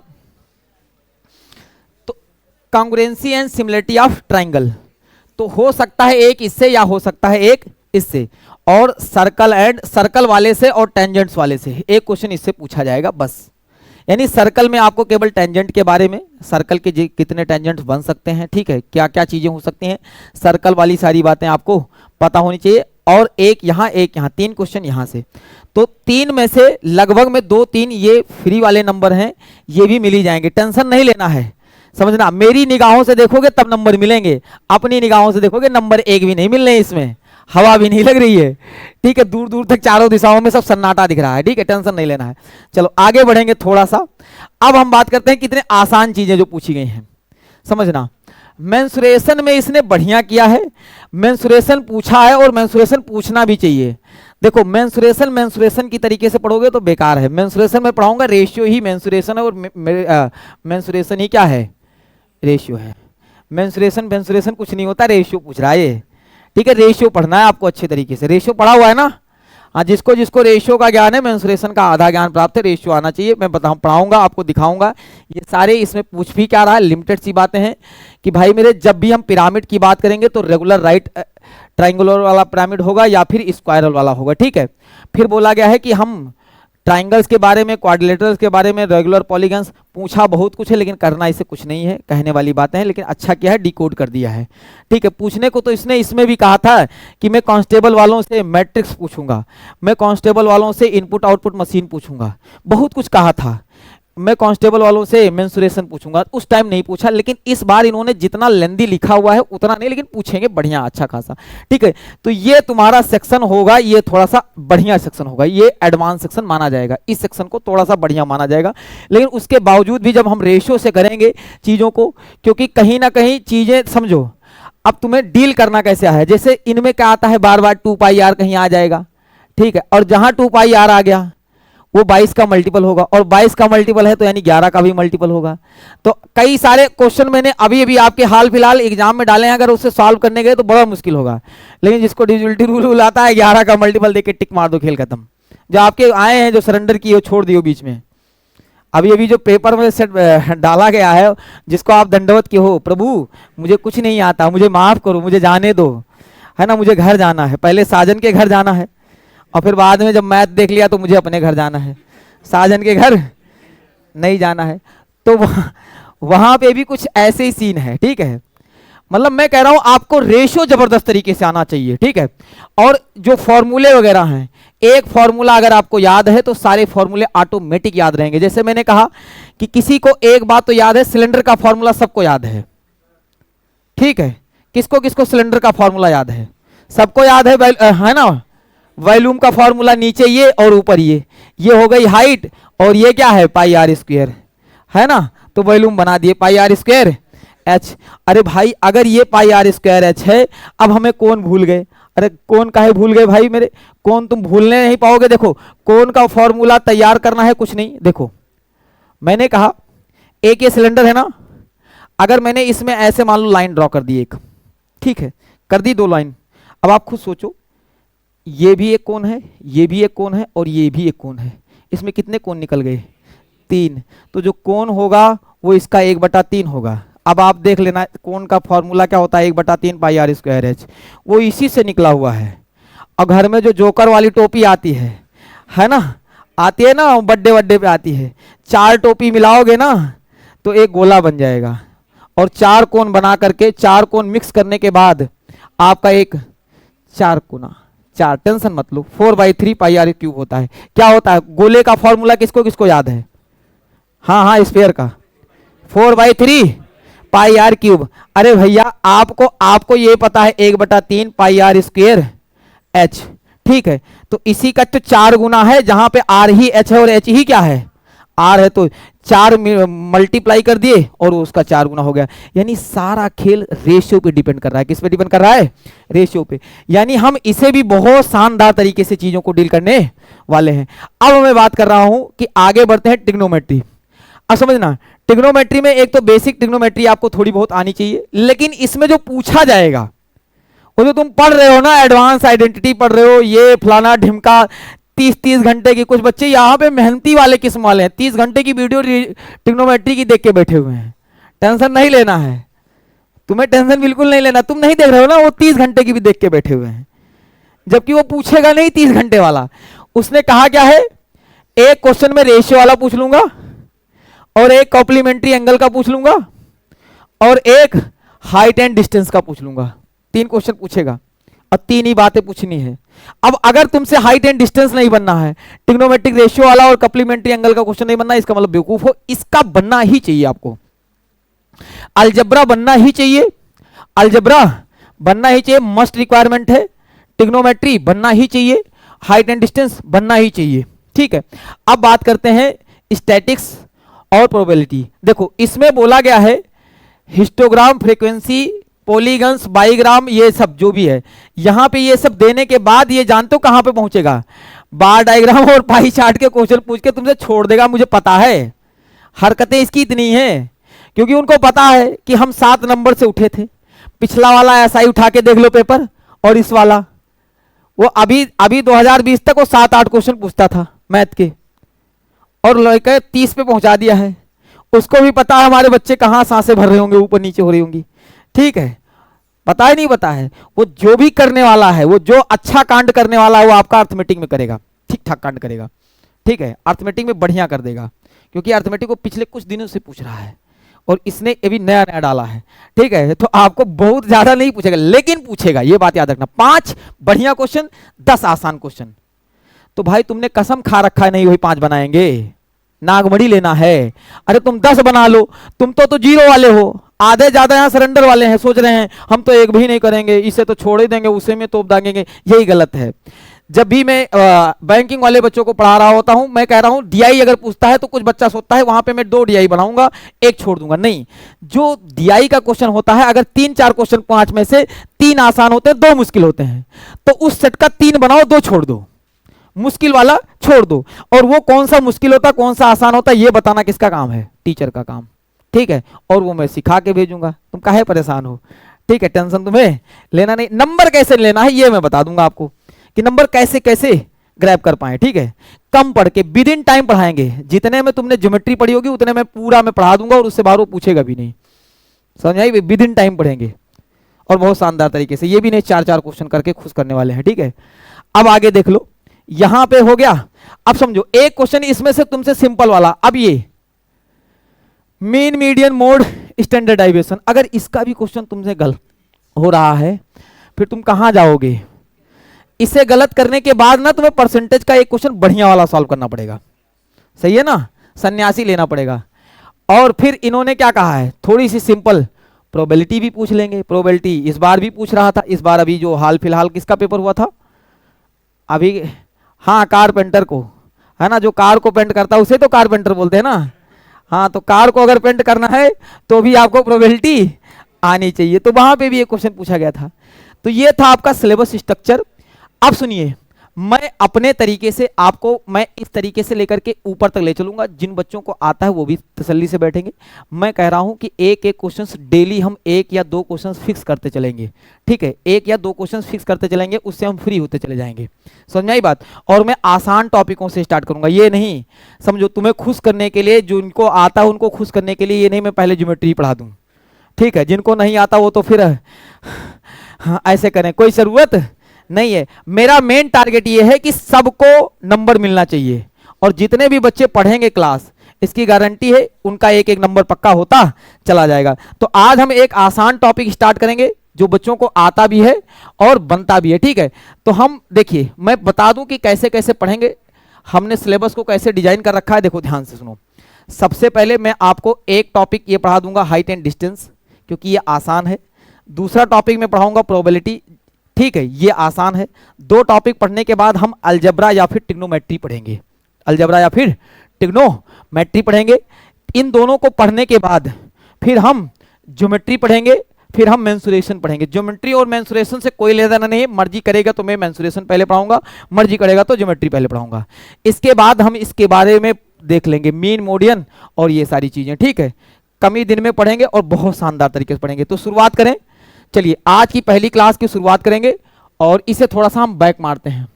तो congruency and similarity of triangle, तो हो सकता है एक इससे या हो सकता है एक इससे, और सर्कल एंड सर्कल वाले से और टेंजेंट्स वाले से एक क्वेश्चन इससे पूछा जाएगा बस। यानी सर्कल में आपको केवल टेंजेंट के बारे में, सर्कल के कितने टेंजेंट्स बन सकते हैं, ठीक है, क्या क्या चीजें हो सकती हैं, सर्कल वाली सारी बातें आपको पता होनी चाहिए। और एक यहाँ 3 क्वेश्चन यहाँ से, तो 3 में से लगभग में 2 3 ये फ्री वाले नंबर हैं, ये भी मिल ही जाएंगे, टेंशन नहीं लेना है। समझना, मेरी निगाहों से देखोगे तब नंबर मिलेंगे, अपनी निगाहों से देखोगे नंबर एक भी नहीं मिल रहे, इसमें हवा भी नहीं लग रही है, ठीक है। दूर दूर तक चारों दिशाओं में सब सन्नाटा दिख रहा है, ठीक है, टेंशन नहीं लेना है। चलो आगे बढ़ेंगे थोड़ा सा। अब हम बात करते हैं कितने आसान चीजें जो पूछी गई हैं, समझना। मेंसुरेशन में इसने बढ़िया किया है, मेंसुरेशन पूछा है और मेंसुरेशन पूछना भी चाहिए। देखो मेंसुरेशन की तरीके से पढ़ोगे तो बेकार है। मेंसुरेशन में पढ़ाऊंगा, रेशियो ही मेंसुरेशन है, और मेंसुरेशन ही क्या है, रेशियो है। मेंसुरेशन कुछ नहीं होता, रेशियो पूछ रहा है ये, ठीक है। रेशियो पढ़ना है आपको अच्छे तरीके से, रेशियो पढ़ा हुआ है ना, हाँ। जिसको जिसको रेशियो का ज्ञान है, मेंसुरेशन का आधा ज्ञान प्राप्त है, रेशियो आना चाहिए। मैं पढ़ाऊंगा आपको, दिखाऊंगा। ये सारे इसमें पूछ भी क्या रहा है, लिमिटेड सी बातें हैं कि भाई मेरे, जब भी हम पिरामिड की बात करेंगे तो रेगुलर राइट ट्राइंगुलर वाला पिरामिड होगा या फिर स्क्वायरल वाला होगा, ठीक है। फिर बोला गया है कि हम ट्राइंगल्स के बारे में, क्वाड्रिलेटरल्स के बारे में, रेगुलर पॉलीगन्स, पूछा बहुत कुछ है लेकिन करना इसे कुछ नहीं है, कहने वाली बातें हैं, लेकिन अच्छा किया है, डिकोड कर दिया है, ठीक है। पूछने को तो इसने इसमें भी कहा था कि मैं कांस्टेबल वालों से मैट्रिक्स पूछूंगा, मैं कांस्टेबल वालों से इनपुट आउटपुट मशीन पूछूंगा, बहुत कुछ कहा था। मैं कांस्टेबल वालों से मेंसुरेशन पूछूंगा, उस टाइम नहीं पूछा, लेकिन इस बार इन्होंने जितना लेंदी लिखा हुआ है उतना नहीं, लेकिन पूछेंगे बढ़िया अच्छा खासा, ठीक है। तो ये तुम्हारा सेक्शन होगा, ये थोड़ा सा बढ़िया सेक्शन होगा, ये एडवांस सेक्शन माना जाएगा, इस सेक्शन को थोड़ा सा बढ़िया माना जाएगा। लेकिन उसके बावजूद भी जब हम रेशियो से करेंगे चीजों को, क्योंकि कहीं ना कहीं चीजें समझो, अब तुम्हें डील करना कैसे है, जैसे इनमें क्या आता है, बार बार 2πr कहीं आ जाएगा, ठीक है, और जहां 2πr आ गया वो 22 का मल्टीपल होगा, और 22 का मल्टीपल है तो यानी 11 का भी मल्टीपल होगा। तो कई सारे क्वेश्चन मैंने अभी अभी आपके हाल फिलहाल एग्जाम में डाले हैं, अगर उससे सॉल्व करने गए तो बड़ा मुश्किल होगा। लेकिन जिसको डिविजिबिलिटी रूल आता है, 11 का मल्टीपल देके टिक मार दो, खेल खत्म। जो आपके आए हैं, जो सरेंडर किए, छोड़ दियो बीच में। अभी अभी जो पेपर में सेट डाला गया है, जिसको आप दंडवत के हो, प्रभु मुझे कुछ नहीं आता, मुझे माफ करो, मुझे जाने दो, है ना, मुझे घर जाना है, पहले साजन के घर जाना है, और फिर बाद में जब मैथ देख लिया तो मुझे अपने घर जाना है, साजन के घर नहीं जाना है। तो वहां पे भी कुछ ऐसे ही सीन है, ठीक है। मतलब मैं कह रहा हूं आपको रेशियो जबरदस्त तरीके से आना चाहिए, ठीक है। और जो फॉर्मूले वगैरह हैं, एक फॉर्मूला अगर आपको याद है तो सारे फॉर्मूले ऑटोमेटिक याद रहेंगे। जैसे मैंने कहा कि किसी को एक बात तो याद है, सिलेंडर का फॉर्मूला सबको याद है, ठीक है। किसको किसको सिलेंडर का फॉर्मूला याद है, सबको याद है ना। वॉल्यूम का फॉर्मूला नीचे ये और ऊपर ये हो गई हाइट, और ये क्या है, पाई आर स्क्वायर, है ना। तो वॉल्यूम बना दिए पाई आर स्क्वायर एच। अरे भाई अगर ये पाई आर स्क्वायर एच है, अब हमें कौन भूल गए, अरे कौन काहे भूल गए भाई मेरे, कौन तुम भूलने नहीं पाओगे। देखो कौन का फॉर्मूला तैयार करना है, कुछ नहीं। देखो मैंने कहा एक ये सिलेंडर है ना, अगर मैंने इसमें ऐसे मान लो लाइन ड्रॉ कर दी एक, ठीक है, कर दी 2 लाइन। अब आप खुद सोचो, ये भी एक कोण है, ये भी एक कोण है, और ये भी एक कोण है, इसमें कितने कोण निकल गए, 3। तो जो कोण होगा वो इसका 1/3 होगा। अब आप देख लेना कोण का फॉर्मूला क्या होता है, 1/3 पाई आर स्क्वायर एच, वो इसी से निकला हुआ है। और घर में जो जोकर वाली टोपी आती है ना, आती है ना, बर्थडे वड्डे पे आती है, 4 टोपी मिलाओगे ना तो एक गोला बन जाएगा, और 4 कोण बना करके, 4 कोण मिक्स करने के बाद आपका एक 4 गुना 4, टेंशन मत लो, 4/3 पाई आर क्यूब होता है। क्या होता है गोले का फॉर्मूला, किसको किसको याद है, हाँ स्फीयर का 4/3 पाई आर क्यूब। अरे भैया आपको ये पता है 1/3 पाई आर स्क्वायर एच, ठीक है। तो इसी का तो 4 गुना है, जहां पे आर ही एच है और एच ही क्या है, आर है, तो 4 मल्टीप्लाई कर दिए और उसका 4 गुना हो गया। यानी सारा खेल रेशियो पे डिपेंड कर रहा है, किस पे डिपेंड कर रहा है, रेशियो पे। यानी हम इसे भी बहुत शानदार तरीके से चीजों को डील करने वाले हैं। अब मैं बात कर रहा हूं कि आगे बढ़ते हैं ट्रिग्नोमेट्री। अब समझना, ट्रिग्नोमेट्री में एक तो बेसिक ट्रिग्नोमेट्री आपको थोड़ी बहुत आनी चाहिए, लेकिन इसमें जो पूछा जाएगा वो जो तुम पढ़ रहे हो ना, एडवांस आइडेंटिटी पढ़ रहे हो, ये फलाना ढिमका, 30 घंटे की, कुछ बच्चे यहाँ पे मेहनती वाले किस्म वाले हैं, 30 घंटे की वीडियो ट्रिग्नोमेट्री की देख के बैठे हुए हैं। टेंशन नहीं लेना है, तुम्हें टेंशन बिल्कुल नहीं लेना, तुम नहीं देख रहे हो ना, वो 30 घंटे की भी देख के बैठे हुए हैं, जबकि वो पूछेगा नहीं 30 घंटे वाला। उसने कहा क्या है, एक क्वेश्चन में रेशियो वाला पूछ लूंगा, और एक कॉम्प्लीमेंट्री एंगल का पूछ लूंगा, और एक हाइट एंड डिस्टेंस का पूछ लूंगा। 3 क्वेश्चन पूछेगा और 3 ही बातें पूछनी है। अब अगर तुमसे हाइट एंड डिस्टेंस नहीं बनना है, ट्रिग्नोमेट्रिक रेशियो वाला और कॉम्प्लीमेंट्री एंगल का क्वेश्चन नहीं बनना, इसका मतलब बेवकूफ हो, इसका बनना ही चाहिए आपको। अलजबरा बनना ही चाहिए, अलजबरा बनना ही चाहिए, मस्ट रिक्वायरमेंट है। ट्रिग्नोमेट्री बनना ही चाहिए, हाइट एंड डिस्टेंस बनना ही चाहिए। ठीक है, अब बात करते हैं स्टैटिक्स और प्रोबेबिलिटी। देखो इसमें बोला गया है हिस्टोग्राम, फ्रीक्वेंसी, पॉलीगन्स, बाईग्राम, ये सब जो भी है यहां पे, ये सब देने के बाद ये जानते हो कहां पे पहुंचेगा, बार डायग्राम और पाई चार्ट के क्वेश्चन पूछ के तुमसे छोड़ देगा। मुझे पता है हरकतें इसकी इतनी हैं, क्योंकि उनको पता है कि हम 7 नंबर से उठे थे। पिछला वाला ऐसा ही उठा के देख लो पेपर, और इस वाला वो अभी अभी 2020 तक वो 7-8 क्वेश्चन पूछता था मैथ के, और लड़के 30 पे पहुंचा दिया है। उसको भी पता है हमारे बच्चे कहाँ सांसें भर रहे होंगे, ऊपर नीचे हो रही होंगी। ठीक है, पता ही नहीं पता है। वो जो भी करने वाला है, वो जो अच्छा कांड करने वाला है, वो आपका अर्थमेटिक में करेगा, ठीक ठाक कांड करेगा। ठीक है, अर्थमेटिक में बढ़िया कर देगा, क्योंकि अर्थमेटिक को पिछले कुछ दिनों से पूछ रहा है और इसने अभी नया नया डाला है। ठीक है, तो आपको बहुत ज्यादा नहीं पूछेगा, लेकिन पूछेगा, ये बात याद रखना। 5 बढ़िया क्वेश्चन, 10 आसान क्वेश्चन। तो भाई तुमने कसम खा रखा है नहीं वही 5 बनाएंगे, नागमणि लेना है। अरे तुम 10 बना लो, तुम तो जीरो वाले हो, आधे ज्यादा यहाँ सरेंडर वाले हैं, सोच रहे हैं हम तो एक भी नहीं करेंगे, इसे तो छोड़ ही देंगे, उसे में तोप दागेंगे। यही गलत है। जब भी मैं बैंकिंग वाले बच्चों को पढ़ा रहा होता हूं, मैं कह रहा हूं डीआई अगर पूछता है तो कुछ बच्चा सोचता है वहां पे मैं 2 डीआई बनाऊंगा, एक छोड़ दूंगा। नहीं, जो डीआई का क्वेश्चन होता है, अगर 3-4 क्वेश्चन 5 में से 3 आसान होते हैं, 2 मुश्किल होते हैं, तो उस सेट का 3 बनाओ, 2 छोड़ दो, मुश्किल वाला छोड़ दो। और वो कौन सा मुश्किल होता, कौन सा आसान होता, ये बताना किसका काम है, टीचर का काम। ठीक है, और वो मैं सिखा के भेजूंगा, तुम काहे परेशान हो। ठीक है, टेंशन तुम्हें लेना नहीं। नंबर कैसे लेना है ये मैं बता दूंगा आपको, कि नंबर कैसे कैसे ग्रैब कर पाए। ठीक है, कम पढ़ के विद इन टाइम पढ़ाएंगे। जितने में तुमने ज्योमेट्री पढ़ी होगी उतने में पूरा मैं पढ़ा दूंगा, और उससे बाहर वो पूछेगा भी नहीं। समझ आई, विद इन टाइम पढ़ेंगे और बहुत शानदार तरीके से। ये भी नहीं 4-4 क्वेश्चन करके खुश करने वाले हैं। ठीक है, अब आगे देख लो, यहां पे हो गया। अब समझो एक क्वेश्चन इसमें से तुमसे सिंपल वाला, अब ये मीन मीडियन मोड स्टैंडर्डाइजेशन, अगर इसका भी क्वेश्चन तुमसे गलत हो रहा है, फिर तुम कहां जाओगे। इसे गलत करने के बाद ना तुम्हें परसेंटेज का एक क्वेश्चन बढ़िया वाला सॉल्व करना पड़ेगा। सही है ना, सन्यासी लेना पड़ेगा। और फिर इन्होंने क्या कहा है, थोड़ी सी सिंपल प्रोबेबिलिटी भी पूछ लेंगे। प्रोबेबिलिटी इस बार भी पूछ रहा था, इस बार अभी जो हाल फिलहाल किसका पेपर हुआ था अभी, हाँ कारपेंटर को, है ना, जो कार को पेंट करता है उसे तो कारपेंटर बोलते हैं ना। हाँ, तो कार को अगर पेंट करना है तो भी आपको प्रोबेबिलिटी आनी चाहिए। तो वहां पे भी एक क्वेश्चन पूछा गया था। तो ये था आपका सिलेबस स्ट्रक्चर। अब सुनिए, मैं अपने तरीके से आपको, मैं इस तरीके से लेकर के ऊपर तक ले चलूंगा। जिन बच्चों को आता है वो भी तसल्ली से बैठेंगे। मैं कह रहा हूं कि एक एक क्वेश्चंस डेली हम 1 या 2 क्वेश्चंस फिक्स करते चलेंगे। ठीक है, 1 या 2 क्वेश्चंस फिक्स करते चलेंगे, उससे हम फ्री होते चले जाएंगे। समझ में आई बात। और मैं आसान टॉपिकों से स्टार्ट करूंगा, ये नहीं समझो तुम्हें खुश करने के लिए, जिनको आता है उनको खुश करने के लिए, ये नहीं मैं पहले ज्योमेट्री पढ़ा दूं। ठीक है, जिनको नहीं आता वो तो फिर हाँ, ऐसे करें, कोई जरूरत नहीं है। मेरा मेन टारगेट ये है कि सबको नंबर मिलना चाहिए, और जितने भी बच्चे पढ़ेंगे क्लास, इसकी गारंटी है उनका एक एक नंबर पक्का होता चला जाएगा। तो आज हम एक आसान टॉपिक स्टार्ट करेंगे जो बच्चों को आता भी है और बनता भी है। ठीक है, तो हम देखिए, मैं बता दूं कि कैसे कैसे पढ़ेंगे, हमने सिलेबस को कैसे डिजाइन कर रखा है। देखो ध्यान से सुनो, सबसे पहले मैं आपको एक टॉपिक ये पढ़ा दूंगा, हाइट एंड डिस्टेंस, क्योंकि ये आसान है। दूसरा टॉपिक मैं पढ़ाऊंगा प्रोबेबिलिटी, ठीक है, ये आसान है। 2 टॉपिक पढ़ने के बाद हम अलजेब्रा या फिर ट्रिग्नोमेट्री पढ़ेंगे, अलजेब्रा या फिर ट्रिग्नोमेट्री पढ़ेंगे। इन दोनों को पढ़ने के बाद फिर हम ज्योमेट्री पढ़ेंगे, फिर हम मेंसुरेशन पढ़ेंगे। ज्योमेट्री और मेंसुरेशन से कोई लेना नहीं है, मर्जी करेगा तो मैं मेंसुरेशन पहले पढ़ाऊंगा, मर्जी करेगा तो ज्योमेट्री पहले पढ़ाऊंगा। इसके बाद हम इसके बारे में देख लेंगे, मीन मोडियन और ये सारी चीजें। ठीक है, कम ही दिन में पढ़ेंगे और बहुत शानदार तरीके से पढ़ेंगे। तो शुरुआत करें, चलिए आज की पहली क्लास की शुरुआत करेंगे, और इसे थोड़ा सा हम बैक मारते हैं।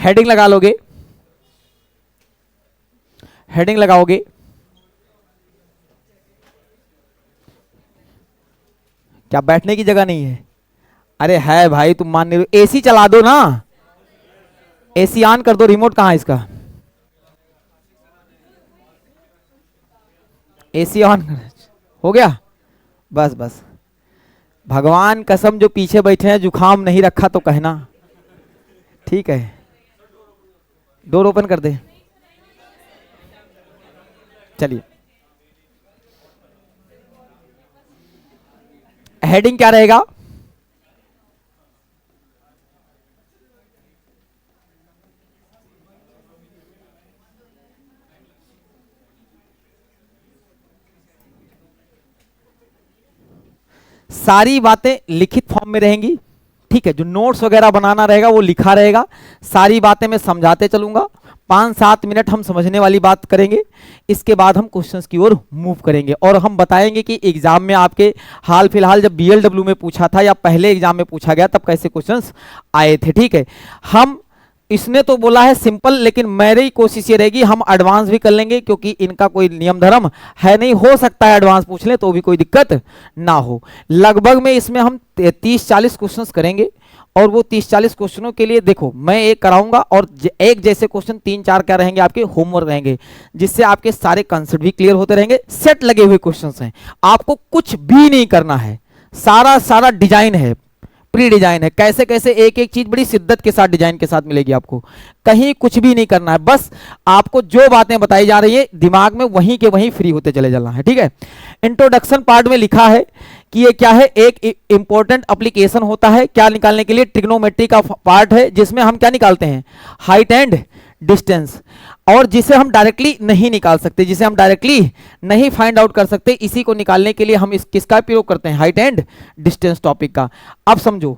हेडिंग लगा लोगे, हेडिंग लगाओगे, क्या बैठने की जगह नहीं है? अरे है भाई, तुम मान नहीं रहे हो। एसी चला दो ना, एसी ऑन कर दो। रिमोट कहाँ है इसका? एसी ऑन हो गया? बस बस, भगवान कसम जो पीछे बैठे हैं जुखाम नहीं रखा तो कहना, ठीक है। डोर ओपन कर दे, चलिए। हेडिंग क्या रहेगा? सारी बातें लिखित फॉर्म में रहेंगी, ठीक है। जो नोट्स वगैरह बनाना रहेगा वो लिखा रहेगा। सारी बातें मैं समझाते चलूंगा, 5-7 मिनट हम समझने वाली बात करेंगे। इसके बाद हम क्वेश्चंस की ओर मूव करेंगे और हम बताएंगे कि एग्जाम में आपके हाल फिलहाल जब बीएलडब्ल्यू में पूछा था या पहले एग्जाम में पूछा गया तब कैसे क्वेश्चंस आए थे, ठीक है। हम इसने तो बोला है सिंपल, लेकिन मेरी कोशिश ये रहेगी हम एडवांस भी कर लेंगे, क्योंकि इनका कोई नियम धर्म है नहीं। हो सकता है एडवांस पूछ लें तो भी कोई दिक्कत ना हो। लगभग में इसमें हम 30-40 क्वेश्चंस करेंगे और वो 30-40 क्वेश्चनों के लिए देखो मैं एक कराऊंगा और एक जैसे क्वेश्चन 3-4 क्या रहेंगे आपके होमवर्क रहेंगे, जिससे आपके सारे कंसेप्ट भी क्लियर होते रहेंगे। सेट लगे हुए क्वेश्चंस हैं, आपको कुछ भी नहीं करना है, सारा सारा डिजाइन है, प्री डिजाइन है। कैसे कैसे एक एक चीज बड़ी शिद्दत के साथ डिजाइन के साथ मिलेगी आपको, कहीं कुछ भी नहीं करना है। बस आपको जो बातें बताई जा रही है दिमाग में वहीं के वहीं फ्री होते चले जाना है, ठीक है। इंट्रोडक्शन पार्ट में लिखा है कि ये क्या है, एक इंपॉर्टेंट एप्लीकेशन होता है क्या निकालने के लिए, ट्रिग्नोमेट्री का पार्ट है जिसमें हम क्या निकालते हैं, हाइट एंड डिस्टेंस, और जिसे हम डायरेक्टली नहीं निकाल सकते, जिसे हम डायरेक्टली नहीं फाइंड आउट कर सकते, इसी को निकालने के लिए हम इस किसका प्रयोग करते हैं, हाइट एंड डिस्टेंस टॉपिक का। अब समझो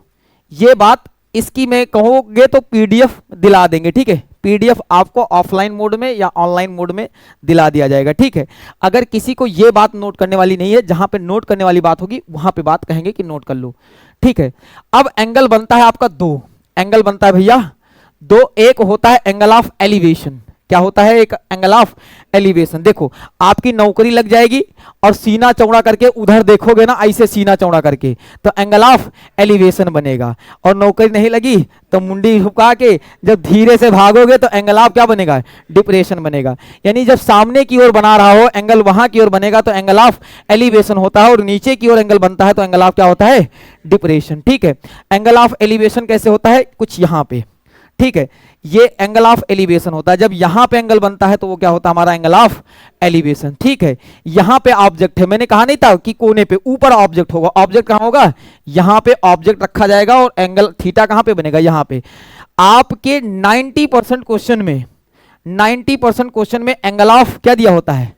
ये बात, इसकी मैं कहोगे तो पीडीएफ दिला देंगे, ठीक है। पीडीएफ आपको ऑफलाइन मोड में या ऑनलाइन मोड में दिला दिया जाएगा, ठीक है। अगर किसी को यह बात नोट करने वाली नहीं है, जहां पे नोट करने वाली बात होगी वहां पे बात कहेंगे कि नोट कर लो, ठीक है। अब एंगल बनता है आपका दो, एंगल बनता है भैया दो। एक होता है एंगल ऑफ एलिवेशन, क्या होता है, एक एंगल ऑफ एलिवेशन। देखो आपकी नौकरी लग जाएगी और सीना चौड़ा करके उधर देखोगे ना, ऐसे सीना चौड़ा करके, तो एंगल ऑफ एलिवेशन बनेगा। और नौकरी नहीं लगी तो मुंडी झुका के जब धीरे से भागोगे तो एंगल ऑफ क्या बनेगा, डिप्रेशन बनेगा। यानी जब सामने की ओर बना रहा हो एंगल वहां की ओर बनेगा तो एंगल ऑफ एलिवेशन होता है, और नीचे की ओर एंगल बनता है तो एंगल ऑफ क्या होता है, डिप्रेशन, ठीक है। एंगल ऑफ एलिवेशन कैसे होता है, कुछ यहां पे, ठीक है। ये एंगल ऑफ एलिवेशन होता है, जब यहां पे एंगल बनता है तो वो क्या होता है, हमारा एंगल ऑफ एलिवेशन, ठीक है। यहां पे ऑब्जेक्ट है, मैंने कहा नहीं था कि कोने पे ऊपर ऑब्जेक्ट होगा, ऑब्जेक्ट कहां होगा, यहां पे ऑब्जेक्ट रखा जाएगा और एंगल थीटा कहां पे बनेगा, यहां पे। आपके 90% क्वेश्चन में, 90% क्वेश्चन में एंगल ऑफ क्या दिया होता है,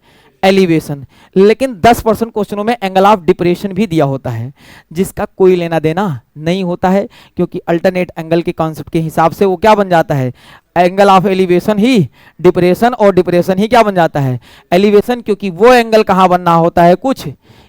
एलिवेशन, लेकिन 10% क्वेश्चनों में एंगल ऑफ डिप्रेशन भी दिया होता है, जिसका कोई लेना देना नहीं होता है, क्योंकि अल्टरनेट एंगल के कॉन्सेप्ट के हिसाब से वो क्या बन जाता है, angle of elevation he depression, और डिप्रेशन ही क्या बन जाता है, एलिवेशन। क्योंकि वो एंगल कहां बनना होता है, कुछ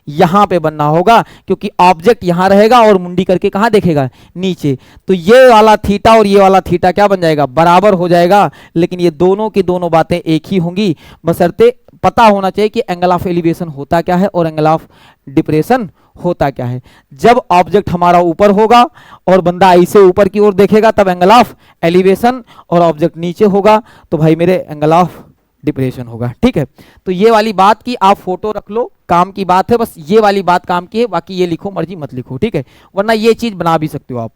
यहां पे बनना होगा, क्योंकि ऑब्जेक्ट यहां रहेगा और मुंडी करके कहां देखेगा, नीचे। तो ये वाला थीटा और ये वाला थीटा क्या बन जाएगा, बराबर हो जाएगा। लेकिन ये दोनों की दोनों बातें एक ही होंगी, बशर्ते पता होना चाहिए कि एंगल ऑफ एलिवेशन होता क्या है और एंगल ऑफ डिप्रेशन होता क्या है। जब ऑब्जेक्ट हमारा ऊपर होगा और बंदा ऐसे ऊपर की ओर देखेगा तब एंगल ऑफ एलिवेशन, और ऑब्जेक्ट नीचे होगा तो भाई मेरे एंगल ऑफ डिप्रेशन होगा, ठीक है। तो ये वाली बात की आप फोटो रख लो, काम की बात है, बस ये वाली बात काम की है, बाकी ये लिखो मर्जी मत लिखो, ठीक है। वरना ये चीज बना भी सकते हो आप,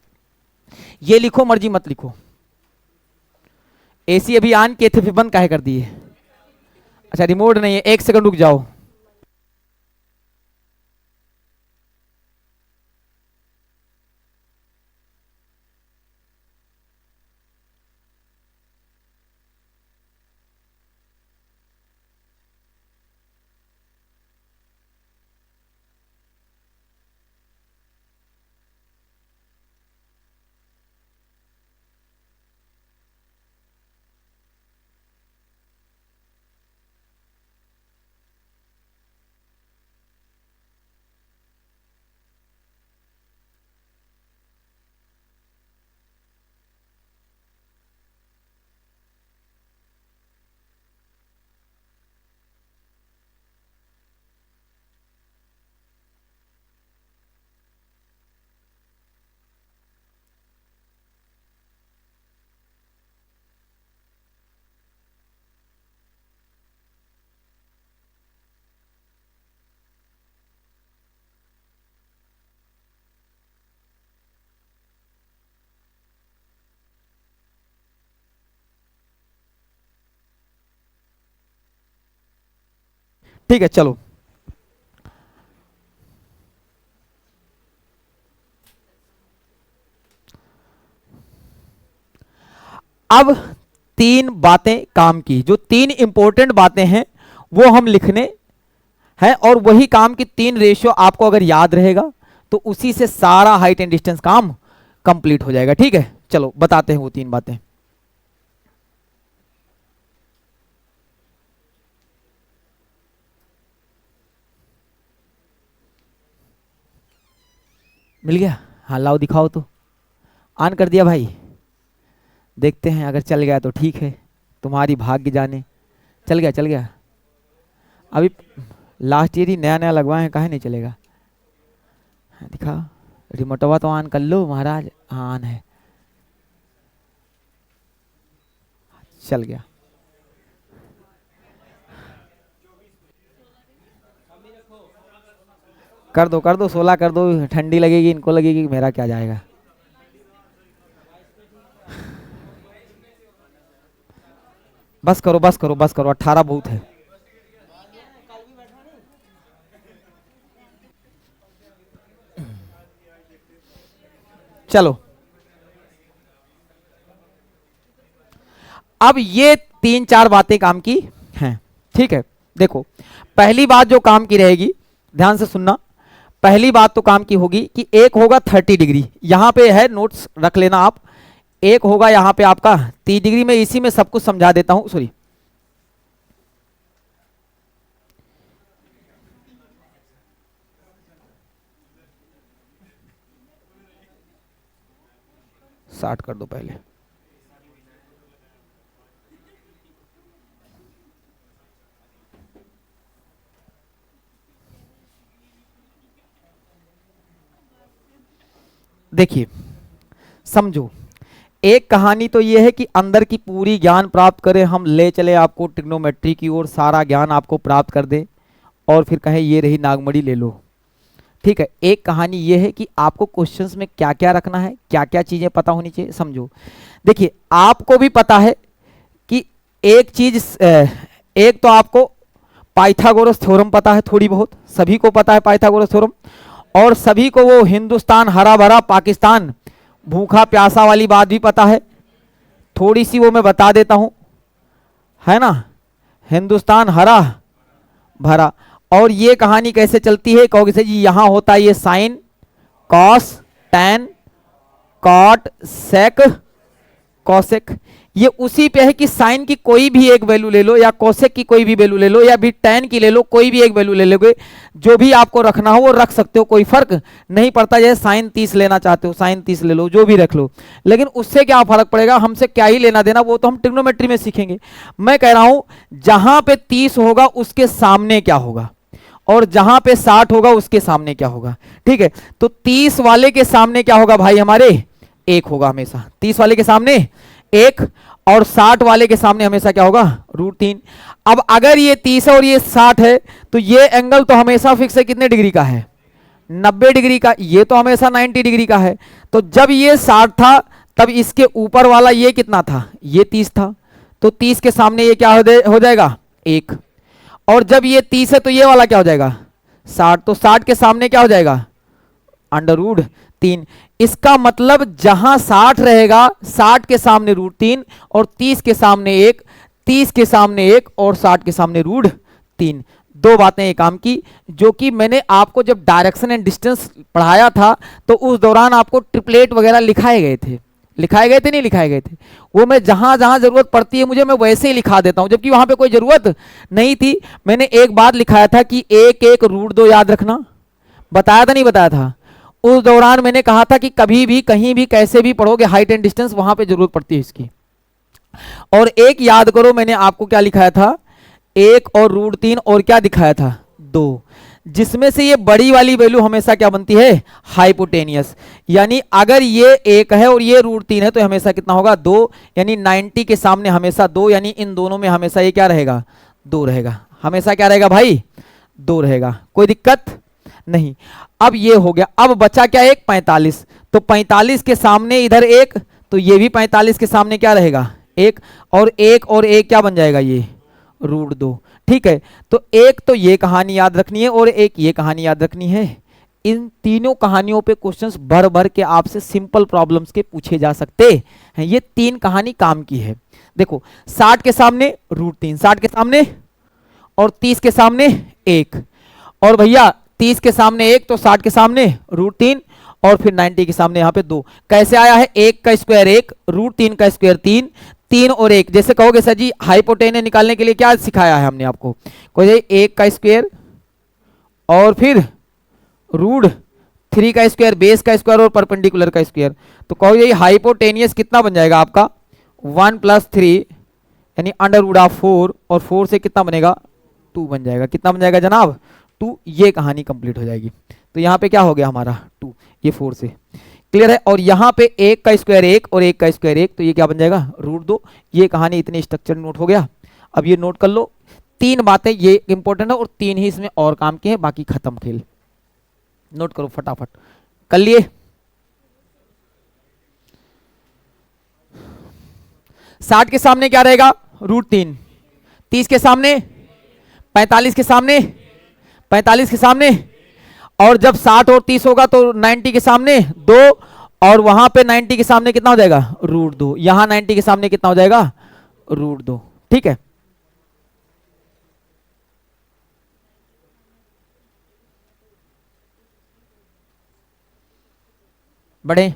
ये लिखो मर्जी मत लिखो। एसी अभी ऑन किए थे फिर बंद काहे कर दिए, अच्छा रिमोट नहीं है, 1 सेकंड रुक जाओ। ठीक है चलो, अब तीन बातें काम की, जो तीन इंपॉर्टेंट बातें हैं वो हम लिखने हैं, और वही काम की तीन रेशियो आपको अगर याद रहेगा तो उसी से सारा हाइट एंड डिस्टेंस काम कंप्लीट हो जाएगा। ठीक है चलो बताते हैं वो तीन बातें। मिल गया? हाँ लाओ दिखाओ तो, ऑन कर दिया भाई, देखते हैं अगर चल गया तो ठीक है, तुम्हारी भाग्य जाने। चल गया चल गया, अभी लास्ट ईयर ही नया नया लगवाए हैं, काहे नहीं चलेगा। हाँ, दिखा रिमोटवा तो ऑन कर लो महाराज। हाँ ऑन है, चल गया। कर दो 16 कर दो, ठंडी लगेगी इनको लगेगी, मेरा क्या जाएगा। बस करो बस करो बस करो, 18 बहुत है। चलो अब ये तीन चार बातें काम की हैं। ठीक है देखो, पहली बात जो काम की रहेगी, ध्यान से सुनना, पहली बात तो काम की होगी कि एक होगा 30 डिग्री, यहां पे है नोट्स रख लेना आप। एक होगा यहां पे आपका 30 डिग्री, में इसी में सब कुछ समझा देता हूं, सॉरी। साठ कर दो पहले। देखिए समझो, एक कहानी तो यह है कि अंदर की पूरी ज्ञान प्राप्त करें हम, ले चले आपको ट्रिग्नोमेट्री की ओर, सारा ज्ञान आपको प्राप्त कर दे और फिर कहें ये रही नागमणि ले लो। ठीक है, एक कहानी ये है कि आपको क्वेश्चंस में क्या क्या रखना है, क्या क्या चीजें पता होनी चाहिए। समझो देखिए, आपको भी पता है कि एक चीज, एक तो आपको पाइथागोरस थ्योरम पता है, थोड़ी बहुत सभी को पता है पाइथागोरस थ्योरम, और सभी को वो हिंदुस्तान हरा भरा पाकिस्तान भूखा प्यासा वाली बात भी पता है, थोड़ी सी वो मैं बता देता हूं, है ना। हिंदुस्तान हरा भरा, और ये कहानी कैसे चलती है, कहोगे से जी यहां होता है ये sine cos tan cot sec cosec, ये उसी पे है कि साइन की कोई भी एक वैल्यू ले लो या कोसेक की कोई भी वैल्यू ले लो या भी टैन की ले लो, कोई भी एक वैल्यू ले लोगे, जो भी आपको रखना हो वो रख सकते हो, कोई फर्क नहीं पड़ता। जैसे साइन 30 लेना चाहते हो साइन 30 ले लो, जो भी रख लो, लेकिन उससे क्या फर्क पड़ेगा, हमसे क्या ही लेना देना, वो तो हम ट्रिग्नोमेट्री में सीखेंगे। मैं कह रहा हूं जहां पे 30 होगा उसके सामने क्या होगा, और जहां पे 60 होगा उसके सामने क्या होगा। ठीक है, तो 30 वाले के सामने क्या होगा भाई, हमारे 1 होगा हमेशा, 30 वाले के सामने 1, और 60 वाले के सामने हमेशा क्या होगा, √3। अब अगर ये 30 है और ये 60 है, तो ये एंगल तो हमेशा फिक्स है, कितने डिग्री का है, 90 डिग्री का, ये तो हमेशा 90 डिग्री का है। तो जब ये 60 था तब इसके ऊपर वाला ये कितना था, ये 30 था, तो 30 के सामने ये क्या हो जाएगा, 1, और जब ये 30 है तो ये वाला क्या हो जाएगा, 60, तो 60 के सामने क्या हो जाएगा, √3। इसका मतलब जहां 60 रहेगा, 60 के सामने √3 और 30 के सामने 1, 30 के सामने 1 और 60 के सामने √3। दो बातें ये काम की, जो कि मैंने आपको जब डायरेक्शन एंड डिस्टेंस पढ़ाया था तो उस दौरान आपको ट्रिपलेट वगैरह लिखाए गए थे, नहीं लिखाए गए थे, वो मैं जहां जहां जरूरत पड़ती है मुझे, मैं वैसे ही लिखा देता हूं, जबकि वहां पे कोई जरूरत नहीं थी। मैंने एक बात लिखाया था कि 1 1 √2 याद रखना, बताया था नहीं बताया था। उस दौरान मैंने कहा था कि कभी भी कहीं भी कैसे भी पढ़ोगे हाइट एंड डिस्टेंस, वहां पे जरूरत पड़ती है इसकी। और एक याद करो, मैंने आपको क्या लिखाया था, 1 और √3 और क्या दिखाया था, 2, जिसमें से ये बड़ी वाली वैल्यू हमेशा क्या बनती है, हाइपोटेनियस। यानी अगर ये 1 है और ये √3 है तो हमेशा कितना होगा, 2, यानी 90 के सामने हमेशा 2, यानी इन दोनों में हमेशा ये क्या रहेगा, 2 रहेगा, हमेशा क्या रहेगा भाई, 2 रहेगा, कोई दिक्कत नहीं। अब ये हो गया, अब बचा क्या, एक 45, तो 45 के सामने इधर 1, तो ये भी 45 के सामने क्या रहेगा, 1, और 1 और 1 क्या बन जाएगा, ये √2। ठीक है, तो एक तो ये कहानी याद रखनी है और एक ये कहानी याद रखनी है। इन तीनों कहानियों पे क्वेश्चंस भर भर के आपसे सिंपल प्रॉब्लम्स के पूछे जा सकते हैं। ये तीन कहानी काम की है। देखो 60 के सामने √3, 60 के सामने और 30 के सामने 1, और भैया 30 के सामने 1 तो 60 के सामने √3 और फिर 90 के सामने यहाँ पे 2। कैसे आया है? 1 का स्क्वायर 1, √3 का स्क्वायर 3, 3 और 1। जैसे कहोगे सर जी हाइपोटेनस निकालने के लिए क्या सिखाया है हमने आपको? कोई 1 का स्क्वायर और फिर √3 का स्क्वायर, बेस का स्क्वायर और परपेंडिकुलर का स्क्वायर। तो कहो ये हाइपोटेनियस कितना बन जाएगा आपका? 1 + 3 यानी √4, और 4 से कितना बनेगा? 2 बन जाएगा। कितना बन जाएगा जनाब? 2। ये कहानी कंप्लीट हो जाएगी। तो यहाँ पे क्या हो गया हमारा? 2, ये 4 से क्लियर है। और यहाँ पे 1 का स्क्वायर 1 और 1 का स्क्वायर 1, तो ये क्या बन जाएगा? √2। ये कहानी इतनी स्ट्रक्चर नोट हो गया। अब ये नोट कर लो, 3 बातें ये इंपॉर्टेंट है और 3 ही इसमें और काम के हैं, बाकी खत्म खेल। नोट करो फटाफट, कर लिए? 60 के सामने क्या रहेगा? √3। 30 के सामने, 45 के सामने, 45 के सामने, और जब 60 और 30 होगा तो 90 के सामने 2, और वहां पे 90 के सामने कितना हो जाएगा? √2। यहां 90 के सामने कितना हो जाएगा? √2। ठीक है, बढ़े।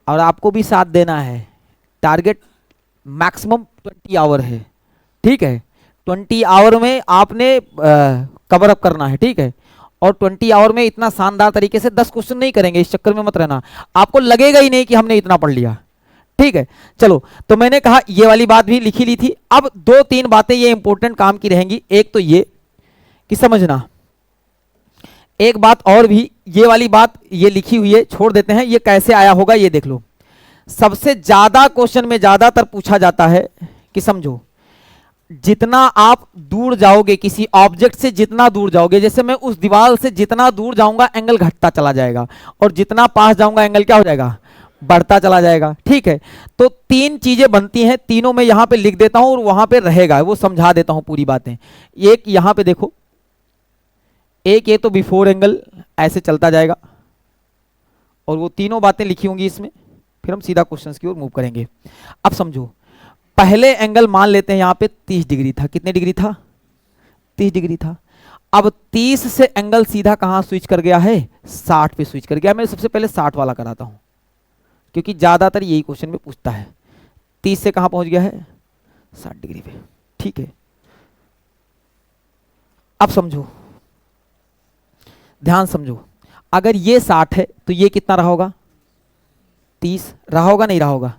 और आपको भी साथ देना है। टारगेट मैक्सिमम 20 आवर है, ठीक है। 20 आवर में आपने कवर अप करना है, ठीक है। और 20 आवर में इतना शानदार तरीके से 10 क्वेश्चन नहीं करेंगे, इस चक्कर में मत रहना। आपको लगेगा ही नहीं कि हमने इतना पढ़ लिया, ठीक है। चलो, तो मैंने कहा ये वाली बात भी लिखी ली थी। अब 2-3 बातें ये इंपॉर्टेंट काम की रहेंगी। एक तो ये कि समझना, एक बात और भी, ये वाली बात ये लिखी हुई है, छोड़ देते हैं। ये कैसे आया होगा ये देख लो। सबसे ज्यादा क्वेश्चन में ज्यादातर पूछा जाता है कि समझो, जितना आप दूर जाओगे किसी ऑब्जेक्ट से, जितना दूर जाओगे, जैसे मैं उस दीवार से जितना दूर जाऊंगा एंगल घटता चला जाएगा, और जितना पास जाऊंगा एंगल क्या हो जाएगा? बढ़ता चला जाएगा, ठीक है। तो 3 चीजें बनती हैं, तीनों मैं यहां पे लिख देता हूं और वहां पे रहेगा, वो समझा देता हूं पूरी बातें। एक यहां पे देखो, एक ये तो बिफोर एंगल ऐसे चलता जाएगा, और वो तीनों बातें लिखी होंगी इसमें। फिर हम सीधा क्वेश्चंस की ओर मूव करेंगे। अब समझो, पहले एंगल मान लेते हैं यहां पे 30 डिग्री था। कितने डिग्री था? 30 डिग्री था। अब 30 से एंगल सीधा कहां स्विच कर गया है? 60 पे स्विच कर गया। मैं सबसे पहले 60 वाला कराता हूं, क्योंकि ज्यादातर यही क्वेश्चन में पूछता है। 30 से कहां पहुंच गया है? 60 डिग्री पे, ठीक है। अब समझो, ध्यान समझो, अगर ये 60 है तो ये कितना रहा होगा? 30 रहा होगा, नहीं रहा होगा?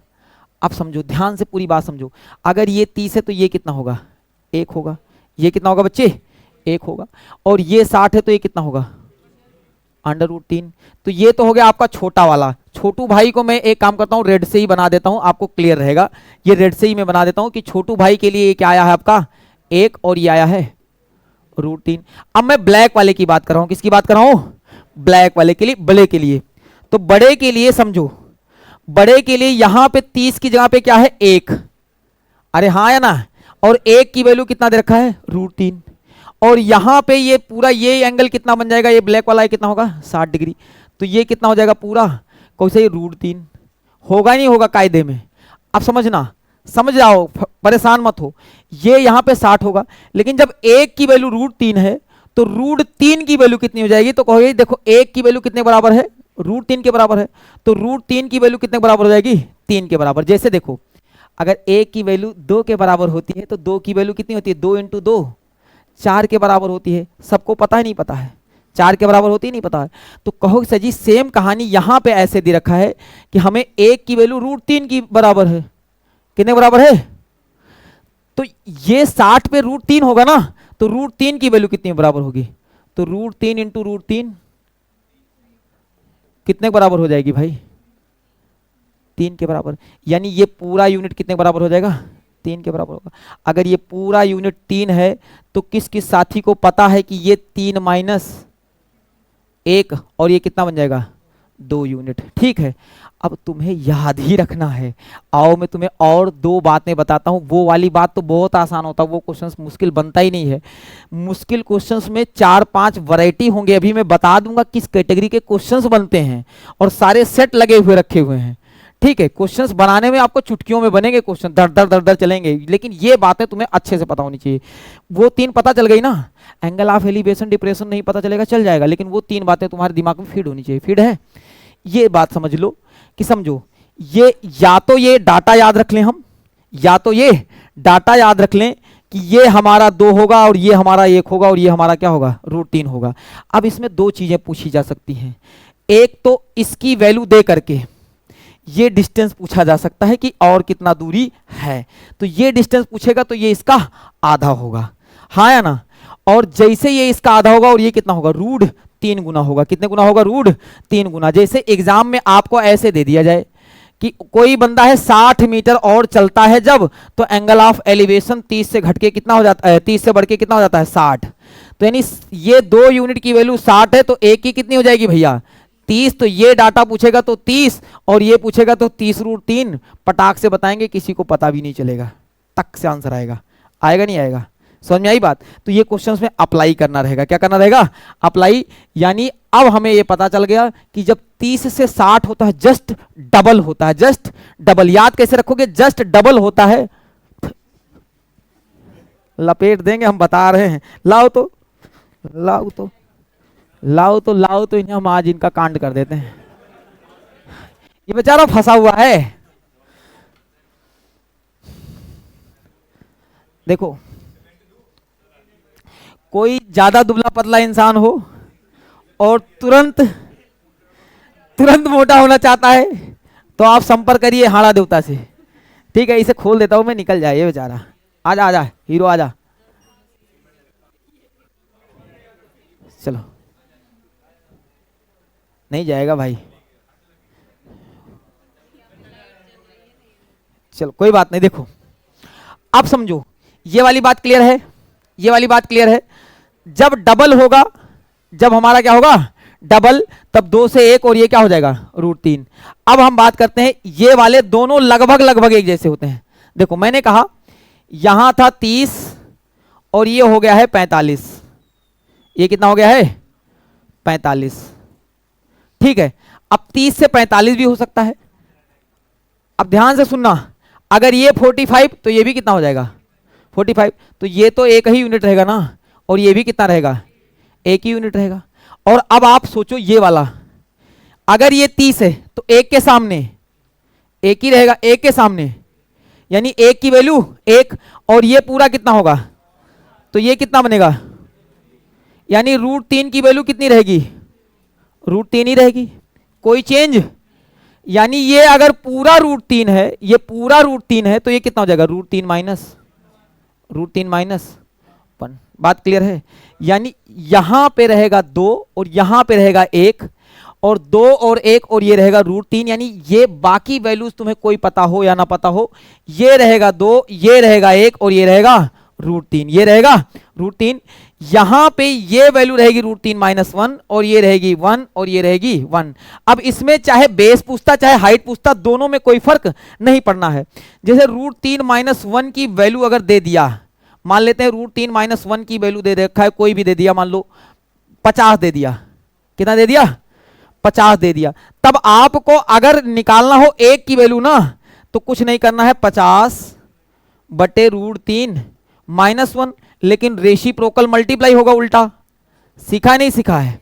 अब समझो, ध्यान से पूरी बात समझो। अगर ये 30 है तो ये कितना होगा? 1 होगा। ये कितना होगा बच्चे? 1 होगा। और ये 60 है तो ये कितना होगा? √3। तो ये तो हो गया आपका छोटा वाला। छोटू भाई को मैं एक काम करता हूं, रेड से ही बना देता हूं, आपको क्लियर रहेगा। ये रेड से ही मैं बना देता हूं कि छोटू भाई के लिए ये क्या आया है आपका? 1, और ये आया है √3। अब मैं ब्लैक वाले की बात कर रहा हूं। किसकी बात कर रहा हूं? ब्लैक वाले के लिए, बड़े के लिए। तो बड़े के लिए समझो, बड़े के लिए यहां पे 30 की जगह पे क्या है? 1। अरे हाँ या ना? और 1 की वैल्यू कितना दे रखा है? √3। और यहां पे ये पूरा ये एंगल कितना बन जाएगा? ये ब्लैक वाला कितना होगा? 60 डिग्री। तो ये कितना हो जाएगा पूरा? कौन सा? ये √3 होगा, नहीं होगा कायदे में? अब समझना, समझ जाओ, परेशान मत हो। ये यहां पे 60 होगा, लेकिन जब 1 की वैल्यू √3 है तो √3 की वैल्यू कितनी हो जाएगी? तो कहोगे देखो 1 की वैल्यू कितने बराबर है? √3 के बराबर है। तो √3 की वैल्यू कितने बराबर हो जाएगी? 3 के बराबर। जैसे देखो, अगर 1 की वैल्यू 2 के बराबर होती है तो 2 की वैल्यू कितनी होती है? 2 × 2 4 के बराबर होती है। सबको पता है, नहीं पता है? 4 के बराबर होती है, नहीं पता है? तो कहो सर जी सेम कहानी यहां पे ऐसे दे रखा है कि हमें 1 की वैल्यू √3 की बराबर है। कितने बराबर है? तो ये 60 पे √3 होगा ना, तो √3 की वैल्यू कितनी बराबर होगी? तो √3 × √3 कितने बराबर हो जाएगी भाई? 3 के बराबर। यानी ये पूरा यूनिट कितने बराबर हो जाएगा? 3 के बराबर होगा। अगर ये पूरा यूनिट 3 है तो किस किस साथी को पता है कि ये 3 - 1 और ये कितना बन जाएगा? 2 यूनिट, ठीक है। अब तुम्हें याद ही रखना है। आओ मैं तुम्हें और दो बातें बताता हूँ। वो वाली बात तो बहुत आसान होता है, वो क्वेश्चंस मुश्किल बनता ही नहीं है। मुश्किल क्वेश्चंस में 4-5 वैरायटी होंगे, अभी मैं बता दूंगा किस कैटेगरी के क्वेश्चंस बनते हैं, और सारे सेट लगे हुए रखे हुए हैं। ठीक है, क्वेश्चंस बनाने में आपको चुटकियों में बनेंगे क्वेश्चन, दर दर दर दर चलेंगे, लेकिन ये बातें तुम्हें अच्छे से पता होनी चाहिए। वो 3 पता चल गई ना, एंगल ऑफ एलिवेशन, डिप्रेशन नहीं पता चलेगा चल जाएगा, लेकिन वो 3 बातें तुम्हारे दिमाग में फीड होनी चाहिए। फीड है, ये बात समझ लो कि समझो, ये या तो ये डाटा याद रख लें हम, या तो ये डाटा याद रख लें कि ये हमारा 2 होगा और ये हमारा 1 होगा और ये हमारा क्या होगा, √3 होगा। अब इसमें 2 चीजें पूछी जा सकती हैं। एक तो इसकी वैल्यू दे करके ये डिस्टेंस पूछा जा सकता है कि और कितना दूरी है, तो ये डिस्टेंस पूछेगा तो ये इसका आधा होगा, हाँ या ना। और जैसे ये इसका आधा होगा और ये कितना होगा, √3 गुना होगा। कितने गुना होगा, √3 गुना। जैसे एग्जाम में आपको ऐसे दे दिया जाए कि कोई बंदा है 60 मीटर और चलता है जब, तो एंगल ऑफ एलिवेशन 30 से घट के कितना हो जाता है, 30 से बढ़ के कितना हो जाता है, 60। तो यानी ये 2 यूनिट की वैल्यू 60 है, तो एक की कितनी हो जाएगी भैया, 30। तो ये डाटा पूछेगा तो 30 और ये पूछेगा तो 30√3। पटाख से बताएंगे, किसी को पता भी नहीं चलेगा, तक से आंसर आएगा। आएगा नहीं आएगा, समझ में आई बात। तो ये क्वेश्चंस में अप्लाई करना रहेगा, क्या करना रहेगा, अप्लाई। यानी अब हमें ये पता चल गया कि जब 30 से 60 होता है जस्ट डबल होता है, जस्ट डबल। याद कैसे रखोगे, जस्ट डबल होता है, लपेट देंगे हम, बता रहे हैं। लाओ तो लाओ तो लाओ तो लाओ तो इन्हें हम आज इनका कांड कर देते हैं। ये बेचारा फंसा हुआ है। देखो, कोई ज्यादा दुबला पतला इंसान हो और तुरंत मोटा होना चाहता है तो आप संपर्क करिए हाड़ा देवता से। ठीक है, इसे खोल देता हूं मैं, निकल जाए ये बेचारा। आजा आजा हीरो आजा, चलो। नहीं जाएगा भाई, चलो कोई बात नहीं। देखो अब समझो, ये वाली बात क्लियर है, ये वाली बात क्लियर है। जब डबल होगा, जब हमारा क्या होगा, डबल, तब 2 से 1 और ये क्या हो जाएगा, √3। अब हम बात करते हैं, ये वाले दोनों लगभग एक जैसे होते हैं। देखो मैंने कहा यहां था 30 और ये हो गया है 45, ये कितना हो गया है, 45। ठीक है, अब 30 से 45 भी हो सकता है। अब ध्यान से सुनना, अगर ये 45 तो ये भी कितना हो जाएगा, 45। तो ये तो एक ही यूनिट रहेगा ना, और ये भी कितना रहेगा, एक ही यूनिट रहेगा। और अब आप सोचो ये वाला, अगर ये 30 है तो एक के सामने एक ही रहेगा, एक के सामने, यानी एक की वैल्यू 1, और ये पूरा कितना होगा, तो ये कितना बनेगा, यानी √3 की वैल्यू कितनी रहेगी, √3 ही रहेगी, कोई चेंज। यानी ये अगर पूरा √3 है, ये पूरा √3 है, तो ये कितना हो जाएगा, √3 माइनस 1। बात क्लियर है। यानी यहां पे रहेगा 2 और यहां पे रहेगा 1, और 2 और 1 और ये रहेगा √3। यानी ये बाकी वैल्यूज तुम्हें कोई पता हो या ना पता हो, ये रहेगा 2, ये रहेगा 1 और ये रहेगा √3, ये रहेगा √3। यहां पे ये वैल्यू रहेगी √3 माइनस 1 और ये रहेगी 1 और ये रहेगी 1। अब इसमें चाहे बेस पूछता चाहे हाइट पूछता, दोनों में कोई फर्क नहीं पड़ना है। जैसे √3 माइनस 1 की वैल्यू अगर दे दिया, मान लेते हैं √3 माइनस 1 की वैल्यू दे रखा है, कोई भी दे दिया, मान लो 50 दे दिया, कितना दे दिया, 50 दे दिया। तब आपको अगर निकालना हो 1 की वैल्यू ना, तो कुछ नहीं करना है, 50 बटे √3 माइनस 1, लेकिन रेसिप्रोकल मल्टीप्लाई होगा उल्टा, सीखा नहीं सीखा है,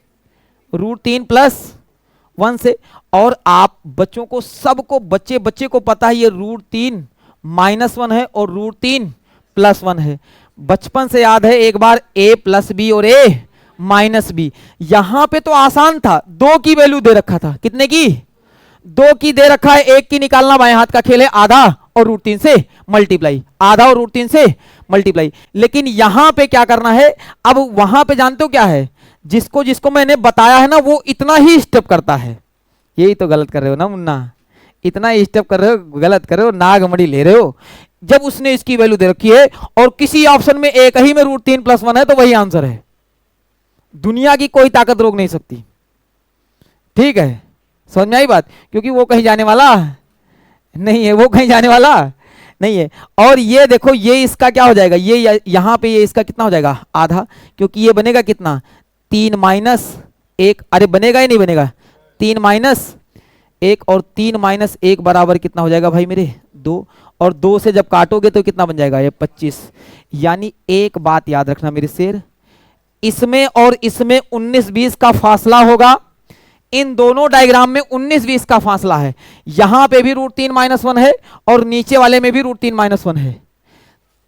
√3 प्लस 1 से। और आप बच्चों को, सबको, बच्चे को पता है ये √3 माइनस 1 है और √3 प्लस 1 है। बचपन से याद है, एक बार a प्लस बी और a माइनस बी। यहां पे तो आसान था, 2 की वैल्यू दे रखा था, कितने की, 2 की दे रखा है, 1 की निकालना बाएं हाथ का खेल है, आधा और √3 से मल्टीप्लाई, आधा और √3 से मल्टीप्लाई। लेकिन यहां पे क्या करना है, अब वहां पे जानते हो क्या है, जिसको जिसको मैंने बताया है ना, वो इतना ही स्टेप करता है। यही तो गलत कर रहे हो ना मुन्ना, इतना स्टेप कर रहे हो, गलत कर रहे हो, नागमणि ले रहे हो। जब उसने इसकी वैल्यू दे रखी है और किसी ऑप्शन में एक ही में √3 प्लस 1 है, तो वही आंसर है, दुनिया की कोई ताकत रोक नहीं सकती। ठीक है, समझ में आई बात, क्योंकि वो कहीं जाने वाला नहीं है, वो कहीं जाने वाला नहीं है। और ये देखो, ये इसका क्या हो जाएगा, ये यहाँ पे ये इसका कितना हो जाएगा, आधा, क्योंकि ये बनेगा कितना, 3 माइनस 1, अरे बनेगा ही नहीं बनेगा, 3 माइनस 1, और 3 माइनस 1 बराबर कितना हो जाएगा भाई मेरे, 2, और 2 से जब काटोगे तो कितना बन जाएगा, ये 25। यानी एक बात याद रखना मेरे शेर, इसमें और इसमें 19-20 का फासला होगा, इन दोनों डायग्राम में 19-20 का फासला है। यहां पे भी √3-1 है और नीचे वाले में भी √3-1 है।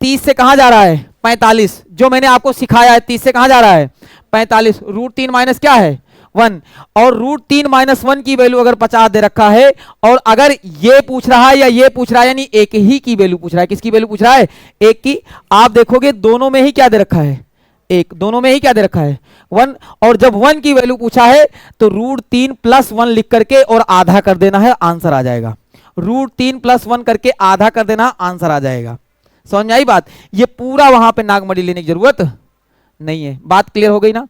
30 से कहां जा रहा है, 45, जो मैंने आपको सिखाया है 30 से कहां जा रहा है, 45, √3 माइनस क्या है, 1, और √3-1 की वैल्यू अगर 50 दे रखा है, और अगर ये पूछ रहा है या ये पूछ रहा है, यानी एक ही की वैल्यू पूछ रहा है, किसकी वैल्यू पूछ रहा है, एक की, आप देखोगे दोनों में ही क्या दे रखा है, एक, दोनों में ही क्या दे रखा है, 1, और जब 1 की वैल्यू पूछा है तो √3 + 1 लिख करके और आधा कर देना है, आंसर आ जाएगा। √3 + 1 करके आधा कर देना, आंसर आ जाएगा। समझ में आई बात, ये पूरा वहां पे नागमढ़ी लेने की जरूरत नहीं है। बात क्लियर हो गई ना।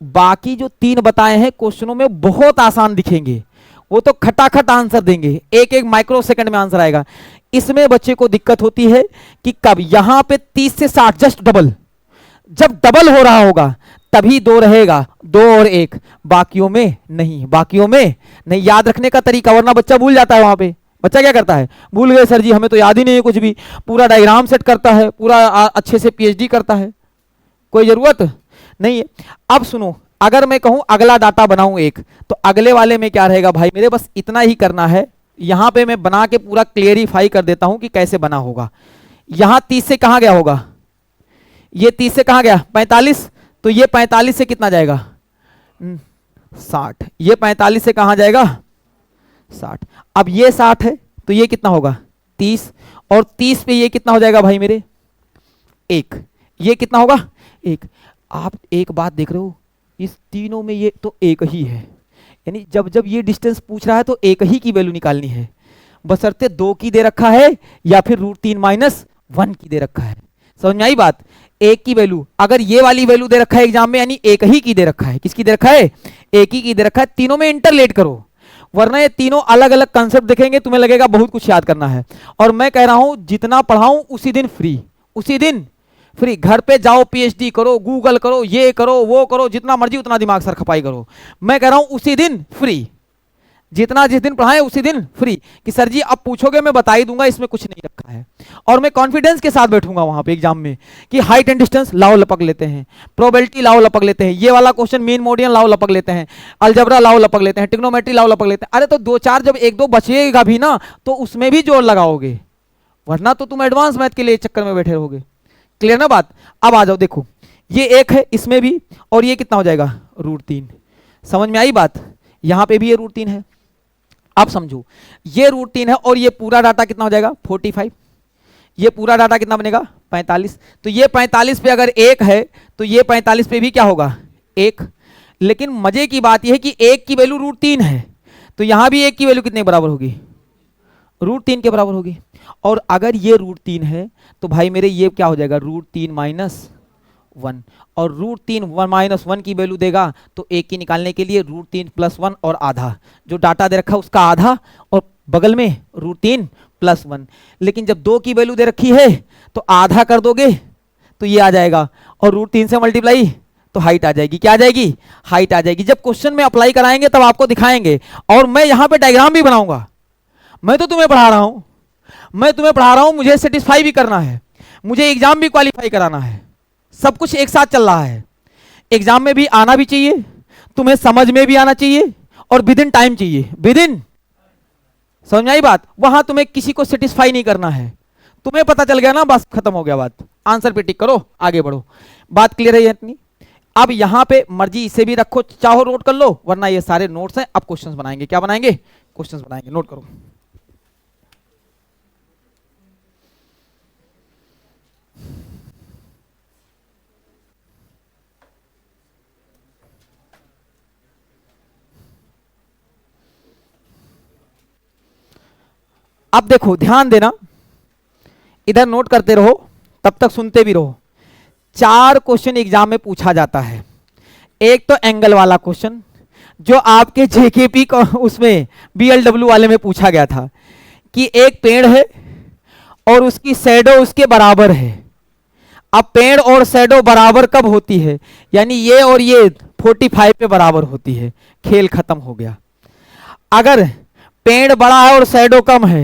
बाकी जो 3 बताए हैं क्वेश्चनों में बहुत आसान दिखेंगे, वो तो खटाखट आंसर देंगे, एक एक माइक्रो सेकंड में आंसर आएगा। इसमें बच्चे को दिक्कत होती है कि कब, यहां पे 30 से 60 जस्ट डबल, जब डबल हो रहा होगा तभी 2 रहेगा, 2 और 1, बाकियों में नहीं, बाकियों में नहीं। याद रखने का तरीका, वरना बच्चा भूल जाता है। वहां पे बच्चा क्या करता है, भूल गए सर जी, हमें तो याद ही नहीं है कुछ भी, पूरा डायग्राम सेट करता है, पूरा अच्छे से पीएचडी करता है, कोई जरूरत नहीं है। अब सुनो, अगर मैं कहूं अगला डाटा बनाऊं एक, तो अगले वाले में क्या रहेगा भाई मेरे, बस इतना ही करना है। यहां पे मैं बना के पूरा क्लियरिफाई कर देता हूं कि कैसे बना होगा। यहां 30 से कहां गया होगा, ये 30 से कहां गया, 45, तो ये 45 से कितना जाएगा, 60, ये 45 से कहां जाएगा, 60। अब ये 60 है तो ये कितना होगा, 30, और 30 पे ये कितना हो जाएगा भाई मेरे, 1, ये कितना होगा, 1। आप एक बात देख रहे हो, इस तीनों में ये तो एक ही है, यानी जब जब ये डिस्टेंस पूछ रहा है तो एक ही की वैल्यू निकालनी है, बशर्ते 2 की दे रखा है या फिर √3-1 की दे रखा है। समझ में आई बात, एक की वैल्यू, अगर ये वाली वैल्यू दे रखा है एग्जाम में, यानी एक ही की दे रखा है, किसकी दे रखा है, एक ही की दे रखा है। तीनों में इंटरलेट करो, वरना ये तीनों अलग अलग कंसेप्ट दिखेंगे, तुम्हें लगेगा बहुत कुछ याद करना है। और मैं कह रहा हूं जितना पढ़ाऊं उसी दिन फ्री, उसी दिन फ्री। घर पे जाओ, पीएचडी करो, गूगल करो, ये करो वो करो, जितना मर्जी उतना दिमाग सर खपाई करो, मैं कह रहा हूं उसी दिन फ्री, जितना जिस दिन पढ़ाएं उसी दिन फ्री। कि सर जी अब पूछोगे मैं बता ही दूंगा, इसमें कुछ नहीं रखा है, और मैं कॉन्फिडेंस के साथ बैठूंगा वहां पे एग्जाम में कि हाइट एंड डिस्टेंस लाओ लपक लेते हैं, प्रोबेबिलिटी लाओ लपक लेते हैं, ये वाला क्वेश्चन मीन मोडियन लाओ लपक लेते हैं, अलजबरा लाओ लपक लेते हैं, ट्रिग्नोमेट्री लाओ लपक लेते हैं। अरे तो 2-4 जब 1-2 बचेगा भी ना तो उसमें भी जोर लगाओगे, वरना तो तुम एडवांस मैथ के लिए चक्कर में बैठे रहोगे। क्लियर ना बात। अब आ जाओ, देखो ये 1 है इसमें भी, और ये कितना हो जाएगा, √3। समझ में आई बात, यहां पे भी ये √3 है। आप समझो, ये √3 है और ये पूरा डाटा कितना हो जाएगा, 45, ये पूरा डाटा कितना बनेगा, 45। तो ये 45 पे अगर 1 है तो ये 45 पे भी क्या होगा, 1। लेकिन मजे की बात यह है कि 1 की वैल्यू √3 है, तो यहां भी 1 की वैल्यू कितने बराबर होगी, √3 के बराबर होगी। और अगर ये √3 है तो भाई मेरे ये क्या हो जाएगा, √3-1, और √3-1 की वैल्यू देगा तो 1 की निकालने के लिए √3 + 1 और आधा, जो डाटा दे रखा है उसका आधा, और बगल में √3 + 1। लेकिन जब 2 की वैल्यू दे रखी है तो आधा कर दोगे तो ये आ जाएगा, और √3 से मल्टीप्लाई तो हाइट आ जाएगी, क्या आ जाएगी, हाइट आ जाएगी। जब क्वेश्चन में अप्लाई कराएंगे तब आपको दिखाएंगे, और मैं यहां पे डायग्राम भी बनाऊंगा। मैं तो तुम्हें पढ़ा रहा हूं, मैं तुम्हें पढ़ा रहा हूं, मुझे सेटिस्फाई भी करना है, मुझे एग्जाम भी क्वालिफाई कराना है, सब कुछ एक साथ चल रहा है। एग्जाम में भी आना भी चाहिए, तुम्हें समझ में भी आना चाहिए, और विद इन टाइम चाहिए, विद इन, समझ में आई बात। वहां तुम्हें किसी को सेटिस्फाई नहीं करना है, तुम्हें पता चल गया ना, बस खत्म हो गया बात, आंसर पे टिक करो, आगे बढ़ो। बात क्लियर है इतनी। अब यहां पे मर्जी इसे भी रखो, चाहो नोट कर लो, वरना ये सारे नोट्स हैं। अब क्वेश्चंस बनाएंगे, क्या बनाएंगे, क्वेश्चंस बनाएंगे, नोट करो। अब देखो ध्यान देना, इधर नोट करते रहो, तब तक सुनते भी रहो। 4 क्वेश्चन एग्जाम में पूछा जाता है। एक तो एंगल वाला क्वेश्चन, जो आपके जेकेपी को उसमें बीएलडब्ल्यू वाले में पूछा गया था कि एक पेड़ है और उसकी शैडो उसके बराबर है। अब पेड़ और शैडो बराबर कब होती है, यानी ये और ये 45 पे बराबर होती है। खेल खत्म हो गया। अगर पेड़ बड़ा है और शैडो कम है,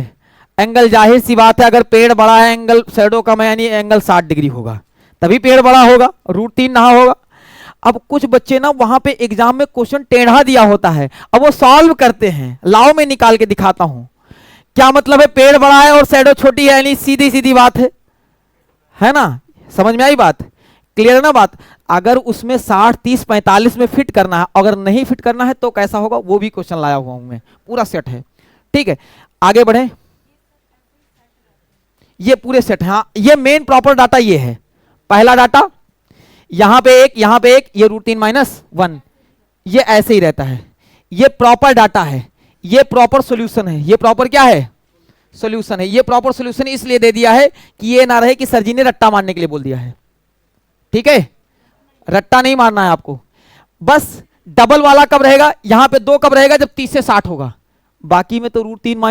एंगल जाहिर सी बात है, अगर पेड़ बड़ा है एंगल शैडो कम है, यानी एंगल 60 डिग्री होगा, तभी पेड़ बड़ा होगा, √3 ना होगा। अब कुछ बच्चे ना वहां पे एग्जाम में क्वेश्चन टेढ़ा दिया होता है, अब वो सॉल्व करते हैं। लाओ मैं निकाल के दिखाता हूं क्या मतलब है। पेड़ बड़ा है और शैडो छोटी है, यानी सीधी सीधी बात है ना। समझ में आई बात, क्लियर है ना बात। अगर उसमें 60 30 45 में फिट करना है, अगर नहीं फिट करना है तो कैसा होगा, वो भी क्वेश्चन लाया हुआ हूं मैं, पूरा सेट है। ठीक है, आगे बढ़े। ये पूरे सेट है। हाँ, ये मेन प्रॉपर डाटा ये है। पहला डाटा यहां पे एक, यहां पे एक, ये √3 - 1, ये ऐसे ही रहता है। ये प्रॉपर डाटा है, ये प्रॉपर सॉल्यूशन है। ये प्रॉपर क्या है, सॉल्यूशन है। ये प्रॉपर सॉल्यूशन इसलिए दे दिया है कि ये ना रहे कि सर जी ने रट्टा मारने के लिए बोल दिया है। ठीक है, रट्टा नहीं मारना है आपको। बस डबल वाला कब रहेगा, यहां पे 2 कब रहेगा, जब 30 से 60 होगा। बाकी में तो √3 -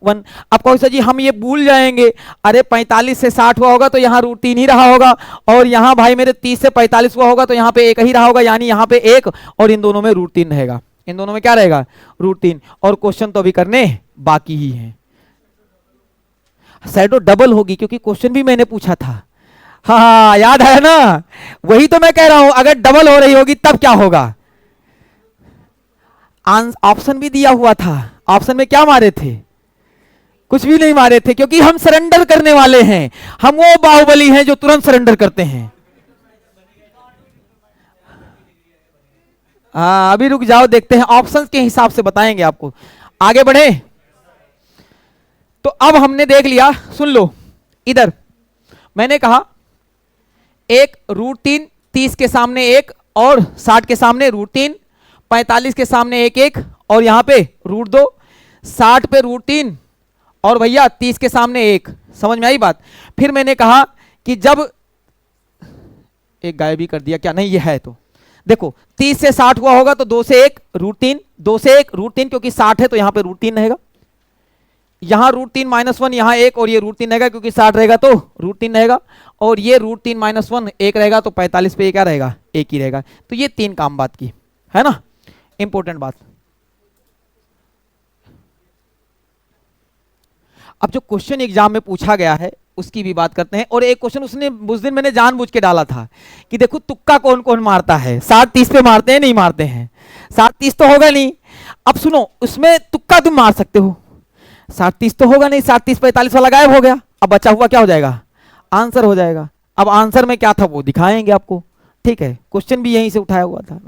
1। अब कहो सर जी हम ये भूल जाएंगे, अरे 45 से 60 हुआ होगा तो यहाँ √3 ही रहा होगा, और यहाँ भाई मेरे 30 से 45 हुआ होगा तो यहाँ पे 1 ही रहा होगा, यानी यहाँ पे 1 और इन दोनों में √3 रहेगा। इन दोनों में क्या रहेगा, √3। और क्वेश्चन तो अभी करने बाकी ही है। शैडो डबल होगी क्योंकि क्वेश्चन भी मैंने पूछा था। हाँ याद है ना, वही तो मैं कह रहा हूं, अगर डबल हो रही होगी तब क्या होगा। ऑप्शन भी दिया हुआ था, ऑप्शन में क्या मारे थे, कुछ भी नहीं मारे थे, क्योंकि हम सरेंडर करने वाले हैं। हम वो बाहुबली हैं जो तुरंत सरेंडर करते हैं। हाँ अभी रुक जाओ, देखते हैं ऑप्शंस के हिसाब से बताएंगे आपको। आगे बढ़े। तो अब हमने देख लिया, सुन लो इधर मैंने कहा एक √3, 30 के सामने 1 और 60 के सामने √3, 45 के सामने 1 1 और यहां पे √2, 60 पे √3 और भैया 30 के सामने 1। समझ में आई बात। फिर मैंने कहा कि जब एक गायब भी कर दिया क्या, नहीं ये है, तो देखो 30 से 60 हुआ होगा तो 2 से 1 √3, 2 से 1 √3, क्योंकि 60 है तो यहां पे √3 रहेगा। यहां √3 - 1 यहां 1 और ये √3 रहेगा, क्योंकि 60 रहेगा तो √3 रहेगा, और ये √3 - 1 1 रहेगा, तो 45 पे क्या रहेगा, 1 ही रहेगा। तो ये 3 काम बात की है ना, इंपॉर्टेंट बात। अब जो क्वेश्चन एग्जाम में पूछा गया है उसकी भी बात करते हैं। और एक क्वेश्चन उसने उस दिन मैंने जानबूझ के डाला था कि देखो तुक्का कौन कौन मारता है, 60 30 पे मारते हैं नहीं मारते हैं, 60 30 तो होगा नहीं। अब सुनो, उसमें तुक्का तुम मार सकते हो, 60 30 तो होगा नहीं, 60 30 45 वाला गायब हो गया, अब बचा हुआ क्या हो जाएगा, आंसर हो जाएगा। अब आंसर में क्या था वो दिखाएंगे आपको। ठीक है, क्वेश्चन भी यहीं से उठाया हुआ था,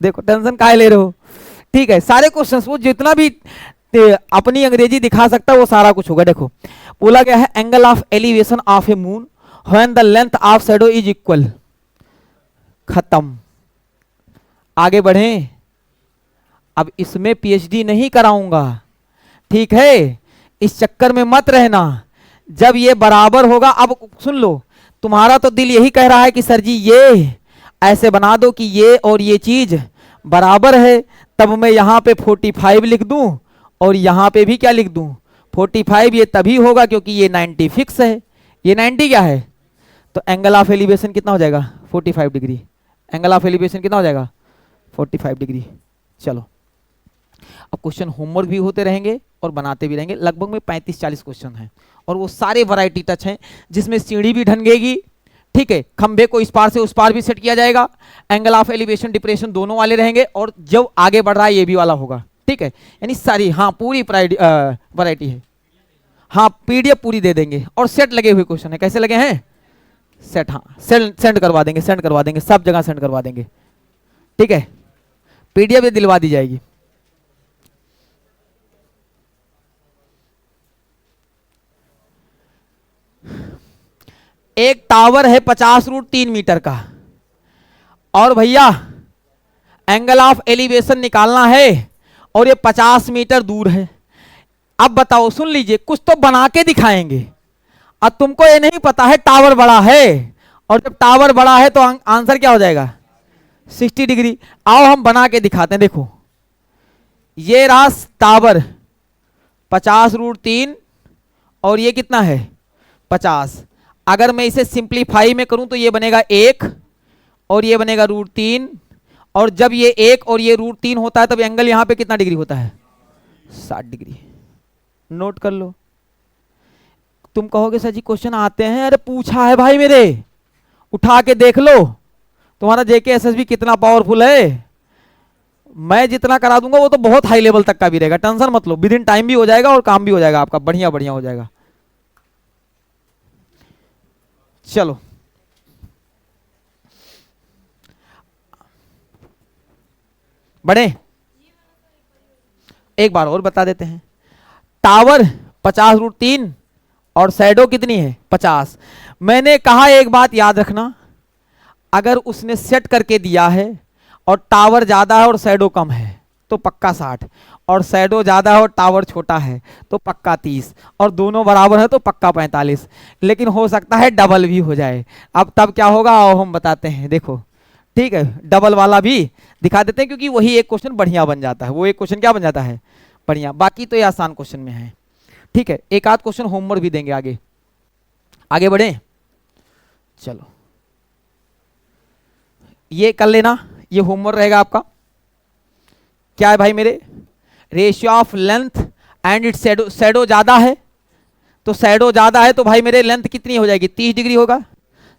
देखो टेंशन काहे ले रहे हो। ठीक है, सारे क्वेश्चन वो जितना भी अपनी अंग्रेजी दिखा सकता है वो सारा कुछ होगा। देखो बोला गया है angle of elevation of A moon when the length of shadow is equal. खत्म, आगे बढ़ें। अब इसमें पीएचडी नहीं कराऊंगा, ठीक है, इस चक्कर में मत रहना। जब ये बराबर होगा, अब सुन लो, तुम्हारा तो दिल यही कह रहा है कि सर जी ये ऐसे बना दो कि ये और ये चीज बराबर है, तब मैं यहां पे 45 लिख दूं और यहां पे भी क्या लिख दूं 45। ये तभी होगा क्योंकि ये 90 फिक्स है, ये 90 क्या है, तो एंगल ऑफ एलिवेशन कितना हो जाएगा 45 डिग्री। एंगल ऑफ एलिवेशन कितना हो जाएगा 45 डिग्री। चलो अब क्वेश्चन होमवर्क भी होते रहेंगे और बनाते भी रहेंगे। लगभग में 35-40 क्वेश्चन हैं और वो सारे वैरायटी टच हैं, जिसमें सीढ़ी भी ढंगेगी, ठीक है, खंबे को इस पार से उस पार भी सेट किया जाएगा, एंगल ऑफ एलिवेशन डिप्रेशन दोनों वाले रहेंगे, और जो आगे बढ़ रहा है ये भी वाला होगा। ठीक है, यानी सारी, हाँ पूरी वैरायटी है। हाँ पीडीएफ पूरी दे देंगे, और सेट लगे हुए क्वेश्चन है। कैसे लगे हैं, सेट, हाँ सेंड करवा देंगे, सेंड करवा देंगे, सब जगह सेंड करवा देंगे। ठीक है, पीडीएफ दिलवा दी जाएगी। एक टावर है 50√3 मीटर का, और भैया एंगल ऑफ एलिवेशन निकालना है और ये 50 मीटर दूर है। अब बताओ, सुन लीजिए, कुछ तो बना के दिखाएंगे। अब तुमको ये नहीं पता है टावर बड़ा है, और जब टावर बड़ा है तो आंसर क्या हो जाएगा 60 डिग्री। आओ हम बना के दिखाते हैं। देखो ये रहा टावर 50√3 और ये कितना है 50। अगर मैं इसे सिंप्लीफाई में करूं तो ये बनेगा 1 और ये बनेगा √3। और जब ये 1 और ये √3 होता है तब एंगल यहां पे कितना डिग्री होता है 60 डिग्री। नोट कर लो। तुम कहोगे सर जी क्वेश्चन आते हैं, अरे पूछा है भाई मेरे, उठा के देख लो। तुम्हारा जेके एसएसबी कितना पावरफुल है, मैं जितना करा दूंगा वो तो बहुत हाई लेवल तक का भी रहेगा, टेंशन मत लो, विद इन टाइम भी हो जाएगा और काम भी हो जाएगा आपका, बढ़िया बढ़िया हो जाएगा। चलो बढ़े, एक बार और बता देते हैं। टावर 50√3 और शैडो कितनी है 50। मैंने कहा एक बात याद रखना, अगर उसने सेट करके दिया है और टावर ज्यादा है और शैडो कम है तो पक्का 60, और शैडो ज्यादा है और टावर छोटा है तो पक्का 30, और दोनों बराबर है तो पक्का 45। लेकिन हो सकता है डबल भी हो जाए। अब तब क्या होगा और हम बताते हैं, देखो ठीक है, डबल वाला भी दिखा देते हैं क्योंकि वही एक क्वेश्चन बढ़िया बन जाता है, वो एक क्वेश्चन क्या बन जाता है बढ़िया। बाकी तो ये आसान क्वेश्चन में है। ठीक है, एक आध क्वेश्चन होमवर्क भी देंगे आगे, आगे बढ़े। चलो ये कर लेना, ये होमवर्क रहेगा आपका। क्या है भाई मेरे, ratio of length and it shadow, shadow ज्यादा है तो शैडो ज्यादा है तो भाई मेरे लेंथ कितनी हो जाएगी 30 डिग्री होगा,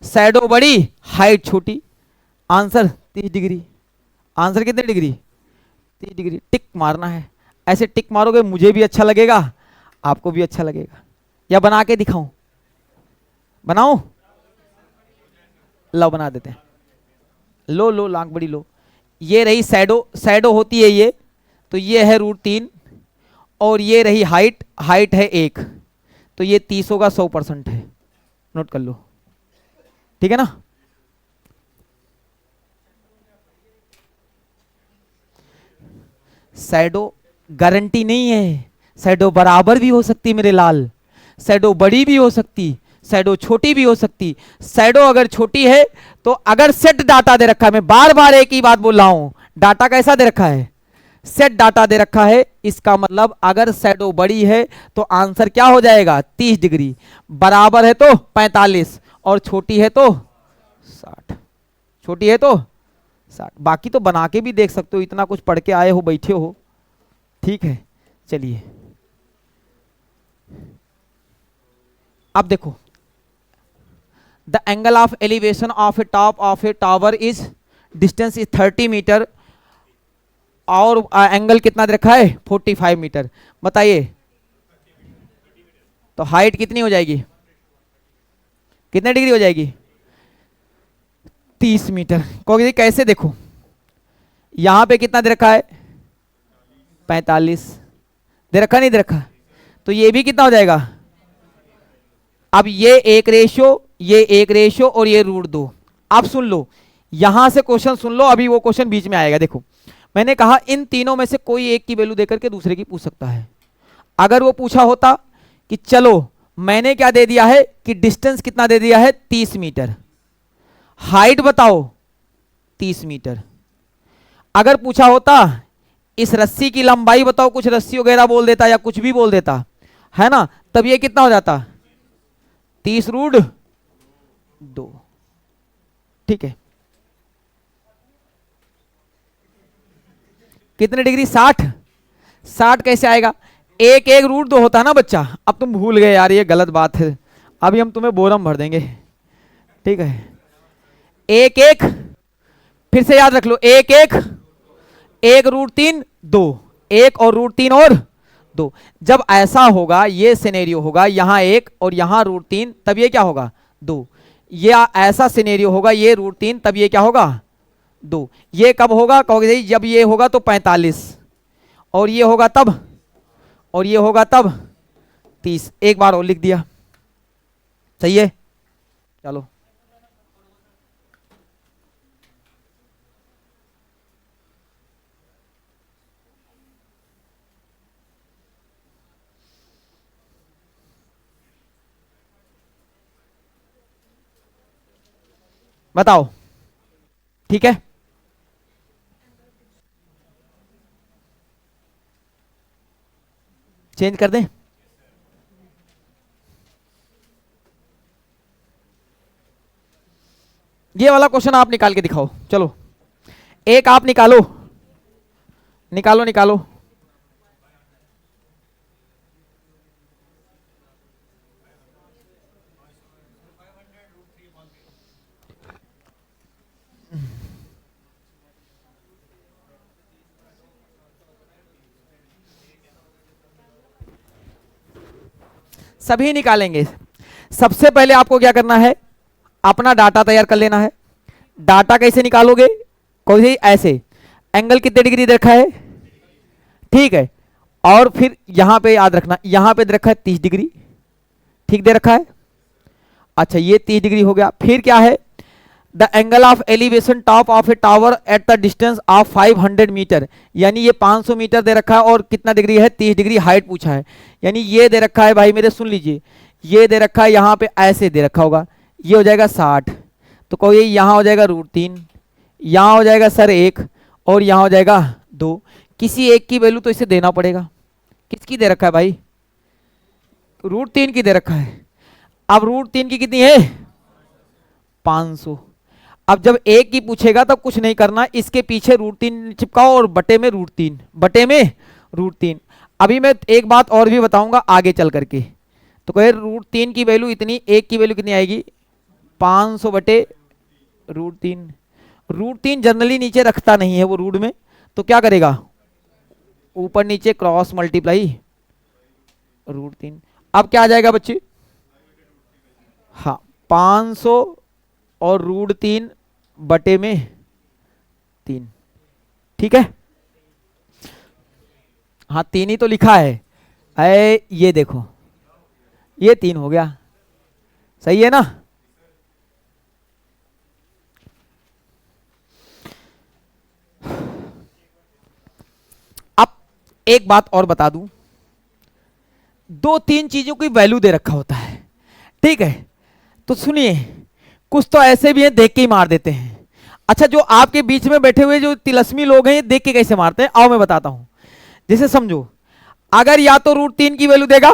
शैडो बड़ी हाइट छोटी, आंसर 30 डिग्री। आंसर कितने डिग्री 30 डिग्री। टिक मारना है, ऐसे टिक मारोगे मुझे भी अच्छा लगेगा आपको भी अच्छा लगेगा। या बना के दिखाऊं, बनाऊं, लो बना देते हैं, लो लो लांग बड़ी लो। ये रही शैडो, शैडो होती है ये, तो ये है √3 और ये रही हाइट, हाइट है 1 तो ये 30 होगा, 100% है। नोट कर लो, ठीक है ना। शैडो गारंटी नहीं है, शैडो बराबर भी हो सकती मेरे लाल, शैडो बड़ी भी हो सकती, शैडो छोटी भी हो सकती। शैडो अगर छोटी है तो अगर सेट डाटा दे रखा है, मैं बार बार एक ही बात बोल रहा हूं, डाटा कैसा दे रखा है सेट डाटा दे रखा है, इसका मतलब अगर शैडो बड़ी है तो आंसर क्या हो जाएगा 30 डिग्री, बराबर है तो 45 और छोटी है तो 60, छोटी है तो 60। बाकी तो बना के भी देख सकते हो, इतना कुछ पढ़ के आए हो बैठे हो, ठीक है। चलिए अब देखो, the angle of elevation of a top of a tower is, distance is 30 metre और एंगल कितना दे रखा है 45 मीटर। बताइए तो हाइट कितनी हो जाएगी, कितने डिग्री हो जाएगी 30 मीटर। कहोगे कैसे, देखो यहां पे कितना दे रखा है 45 दे रखा, नहीं दे रखा, तो ये भी कितना हो जाएगा। अब ये एक रेशियो, ये एक रेशियो और ये √2। आप सुन लो, यहां से क्वेश्चन सुन लो, अभी वो क्वेश्चन बीच में आएगा। देखो मैंने कहा इन तीनों में से कोई एक की वैल्यू देकर के दूसरे की पूछ सकता है। अगर वो पूछा होता कि चलो मैंने क्या दे दिया है कि डिस्टेंस कितना दे दिया है 30 मीटर, हाइट बताओ 30 मीटर। अगर पूछा होता इस रस्सी की लंबाई बताओ, कुछ रस्सी वगैरह बोल देता या कुछ भी बोल देता है ना, तब ये कितना हो जाता 30√2। ठीक है, कितने डिग्री 60, 60 कैसे आएगा, एक एक √2 होता है ना बच्चा। अब तुम भूल गए यार, ये गलत बात है, अभी हम तुम्हें बोरम भर देंगे। ठीक है, एक एक फिर से याद रख लो, एक एक, एक √3 2, एक और √3 और 2। जब ऐसा होगा, ये सिनेरियो होगा यहां एक और यहां √3, तब ये क्या होगा 2। ये ऐसा सिनेरियो होगा, ये √3 तब ये क्या होगा 2। ये कब होगा कहोगे, जब ये होगा तो 45 और ये होगा तब, और ये होगा तब 30। एक बार और लिख दिया, सही है। चलो बताओ, ठीक है। चेंज कर दें? ये वाला क्वेश्चन आप निकाल के दिखाओ, चलो एक आप निकालो, निकालो निकालो। सभी निकालेंगे। सबसे पहले आपको क्या करना है, अपना डाटा तैयार कर लेना है। डाटा कैसे निकालोगे, कोई ऐसे एंगल कितने डिग्री दे रखा है, ठीक है, और फिर यहां पे याद रखना, यहां पे दे रखा है 30 डिग्री, ठीक दे रखा है। अच्छा ये 30 डिग्री हो गया। फिर क्या है, the angle of elevation top of a tower at the distance of 500 metre, यानी ये 500 मीटर दे रखा है और कितना डिग्री है, 30 डिग्री हाइट पूछा है। यानी ये दे रखा है भाई मेरे, सुन लीजिए, ये दे रखा है यहाँ पे ऐसे दे रखा होगा, ये हो जाएगा 60, तो कोई यहाँ हो जाएगा √3, यहाँ हो जाएगा सर 1 और यहाँ हो जाएगा 2। किसी एक की वैल्यू तो इसे देना पड़ेगा। किसकी दे रखा है भाई, √3 की दे रखा है। अब √3 की कितनी है, 500। अब जब एक की पूछेगा तब कुछ नहीं करना, इसके पीछे √3 चिपकाओ और बटे में √3, बटे में √3। अभी मैं एक बात और भी बताऊंगा आगे चल करके। तो कहे √3 की वैल्यू इतनी, एक की वैल्यू कितनी आएगी, 500 बटे √3। √3 जनरली नीचे रखता नहीं है वो रूट में, तो क्या करेगा, ऊपर नीचे क्रॉस मल्टीप्लाई √3। अब क्या आ जाएगा बच्चे, हाँ 500 और √3 बटे में 3, ठीक है। हाँ 3 ही तो लिखा है, ये देखो ये 3 हो गया, सही है ना। अब एक बात और बता दूं, 2-3 चीजों की वैल्यू दे रखा होता है, ठीक है। तो सुनिए, कुछ तो ऐसे भी हैं देख के ही मार देते हैं। अच्छा जो आपके बीच में बैठे हुए जो तिलस्मी लोग हैं, ये देख के कैसे मारते हैं, आओ मैं बताता हूं। जैसे समझो, अगर या तो √3 की वैल्यू देगा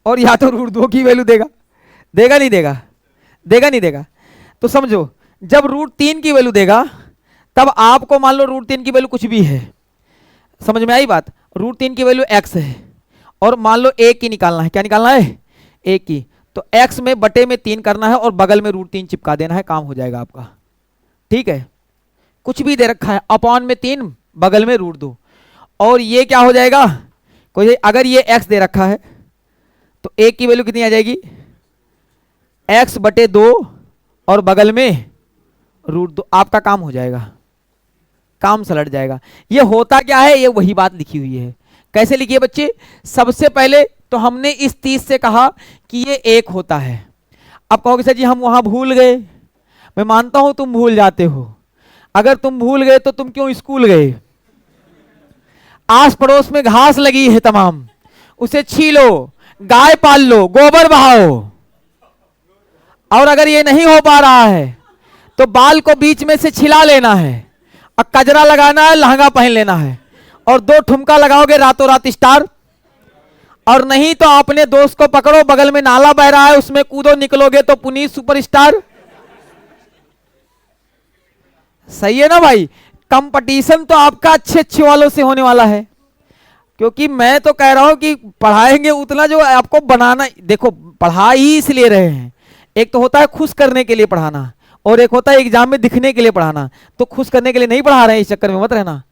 और या तो √2 की वैल्यू देगा, देगा नहीं देगा, देगा नहीं देगा। तो समझो जब √3 की वैल्यू देगा तब आपको मान लो √3 की वैल्यू कुछ भी है, समझ में आई बात, √3 की वैल्यू x है और मान लो एक की निकालना है, क्या निकालना है, एक की, तो x में बटे में 3 करना है और बगल में √3 चिपका देना है, काम हो जाएगा आपका, ठीक है। कुछ भी दे रखा है, अपॉन में 3 बगल में √2, और ये क्या हो जाएगा, कोई अगर ये x दे रखा है तो एक की वैल्यू कितनी आ जाएगी, x बटे 2 और बगल में √2, आपका काम हो जाएगा, काम सलट जाएगा। ये होता क्या है, ये वही बात लिखी हुई है। कैसे लिखिए बच्चे, सबसे पहले तो हमने इस 30 से कहा कि ये 1 होता है। अब कहोगे सर जी हम वहां भूल गए, मैं मानता हूं तुम भूल जाते हो, अगर तुम भूल गए तो तुम क्यों स्कूल गए, आस पड़ोस में घास लगी है तमाम, उसे छीलो, गाय पाल लो, गोबर बहाओ, और अगर ये नहीं हो पा रहा है तो बाल को बीच में से छिला लेना है और कजरा लगाना है, लहंगा पहन लेना है और 2 ठुमका लगाओगे रातों रात स्टार। और नहीं तो अपने दोस्त को पकड़ो, बगल में नाला बह रहा है उसमें कूदो, निकलोगे तो पुनीत सुपरस्टार। सही है ना भाई, कंपटीशन तो आपका अच्छे अच्छे वालों से होने वाला है, क्योंकि मैं तो कह रहा हूं कि पढ़ाएंगे उतना जो आपको बनाना, देखो पढ़ा ही इसलिए रहे हैं, एक तो होता है खुश करने के लिए पढ़ाना और एक होता है एग्जाम में दिखने के लिए पढ़ाना। तो खुश करने के लिए नहीं पढ़ा रहे हैं, इस चक्कर में मत रहना,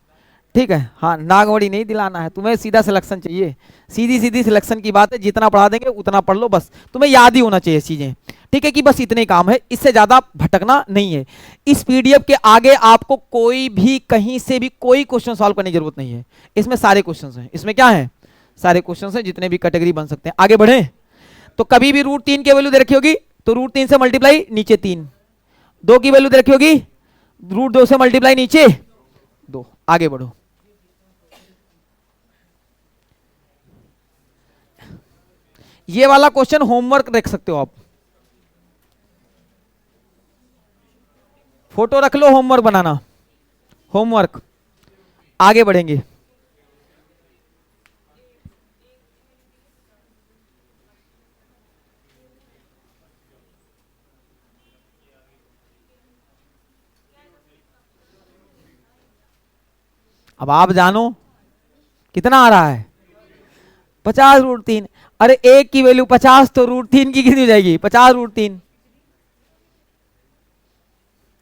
ठीक है। हाँ नागवड़ी नहीं दिलाना है तुम्हें, सीधा सिलेक्शन चाहिए, सीधी सीधी सिलेक्शन की बात है, जितना पढ़ा देंगे उतना पढ़ लो, बस तुम्हें याद ही होना चाहिए चीजें, ठीक है कि बस इतने काम है, इससे ज्यादा भटकना नहीं है। इस पीडीएफ के आगे आपको कोई भी कहीं से भी कोई क्वेश्चन सॉल्व करने की जरूरत नहीं है, इसमें सारे क्वेश्चन हैं, इसमें क्या है, सारे क्वेश्चन हैं, जितने भी कैटेगरी बन सकते हैं। आगे बढ़े तो कभी भी √3 की वैल्यू दे रखी होगी तो √3 से मल्टीप्लाई नीचे 3, 2 की वैल्यू दे रखी होगी √2 से मल्टीप्लाई नीचे 2। आगे बढ़ो, ये वाला क्वेश्चन होमवर्क रख सकते हो आप, फोटो रख लो, होमवर्क बनाना, होमवर्क। आगे बढ़ेंगे, अब आप जानो कितना आ रहा है, 50√3। अरे एक की वैल्यू 50 तो √3 की कितनी हो जाएगी, 50√3।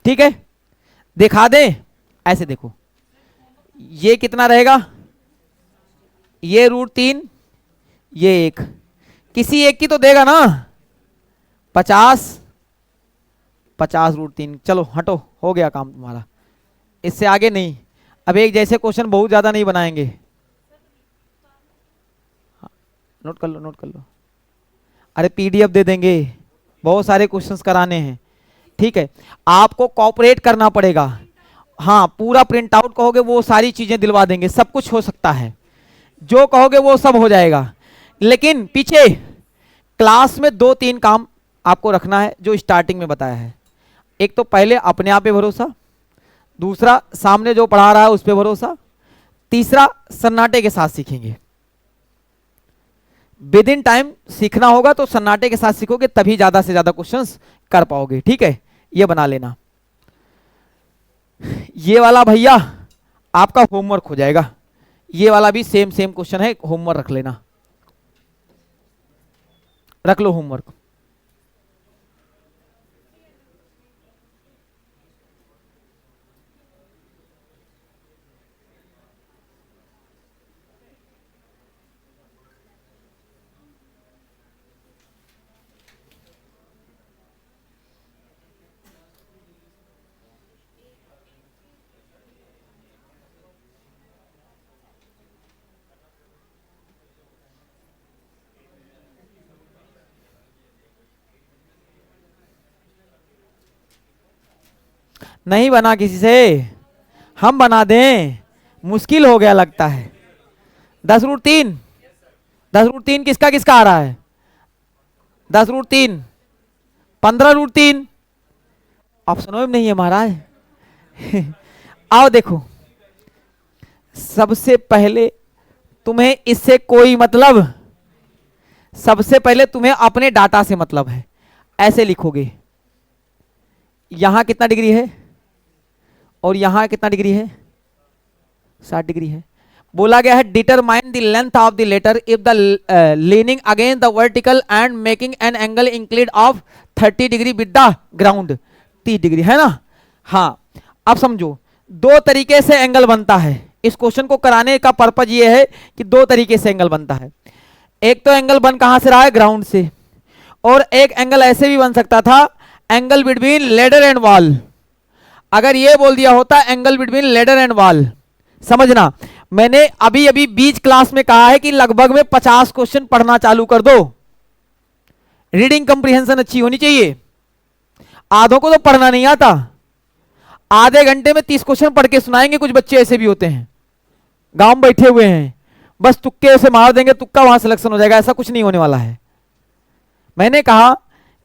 ठीक है, दिखा दें ऐसे, देखो ये कितना रहेगा, ये √3, ये एक, किसी एक की तो देगा ना, 50, 50√3। चलो हटो, हो गया काम तुम्हारा, इससे आगे नहीं। अब एक जैसे क्वेश्चन बहुत ज्यादा नहीं बनाएंगे, नोट कर लो, नोट कर लो। अरे पीडीएफ दे देंगे, बहुत सारे क्वेश्चंस कराने हैं। ठीक है, आपको कॉपरेट करना पड़ेगा। हाँ, पूरा प्रिंट आउट कहोगे वो सारी चीजें दिलवा देंगे, सब कुछ हो सकता है, जो कहोगे वो सब हो जाएगा। लेकिन पीछे क्लास में 2-3 काम आपको रखना है जो स्टार्टिंग में बताया है। एक तो पहले अपने आप पे भरोसा, दूसरा सामने जो पढ़ा रहा है उस पे भरोसा, तीसरा सन्नाटे के साथ सीखेंगे। विद इन टाइम सीखना होगा तो सन्नाटे के साथ सीखोगे, तभी ज्यादा से ज्यादा क्वेश्चंस कर पाओगे। ठीक है, ये बना लेना। ये वाला भैया आपका होमवर्क हो जाएगा, ये वाला भी सेम सेम क्वेश्चन है, होमवर्क रख लेना, रख लो होमवर्क। नहीं बना किसी से, हम बना दें, मुश्किल हो गया लगता है। 10√3, 10√3 किसका किसका आ रहा है, 10√3, 15√3, ऑप्शनों में नहीं है महाराज। आओ देखो, सबसे पहले तुम्हें इससे कोई मतलब, सबसे पहले तुम्हें अपने डाटा से मतलब है। ऐसे लिखोगे, यहां कितना डिग्री है और यहां कितना डिग्री है, 60 डिग्री है। बोला गया है determine the length of the ladder if the leaning against the vertical and making an angle inclined of 30 degree with the ground, 30 degree है ना। हाँ, अब समझो, दो तरीके से एंगल बनता है। इस क्वेश्चन को कराने का पर्पज ये है कि दो तरीके से एंगल बनता है। एक तो एंगल बन कहां से रहा है, ग्राउंड से, और एक एंगल ऐसे भी बन सकता था, angle between ladder and wall. अगर ये बोल दिया होता angle between ladder and wall, समझना, मैंने अभी अभी बीच क्लास में कहा है कि लगभग में 50 क्वेश्चन पढ़ना चालू कर दो। रीडिंग कंप्रीहेंशन अच्छी होनी चाहिए। आधों को तो पढ़ना नहीं आता, आधे घंटे में 30 क्वेश्चन पढ़ के सुनाएंगे। कुछ बच्चे ऐसे भी होते हैं, गांव में बैठे हुए हैं, बस तुक्के से मार देंगे, तुक्का वहां सिलेक्शन हो जाएगा। ऐसा कुछ नहीं होने वाला है। मैंने कहा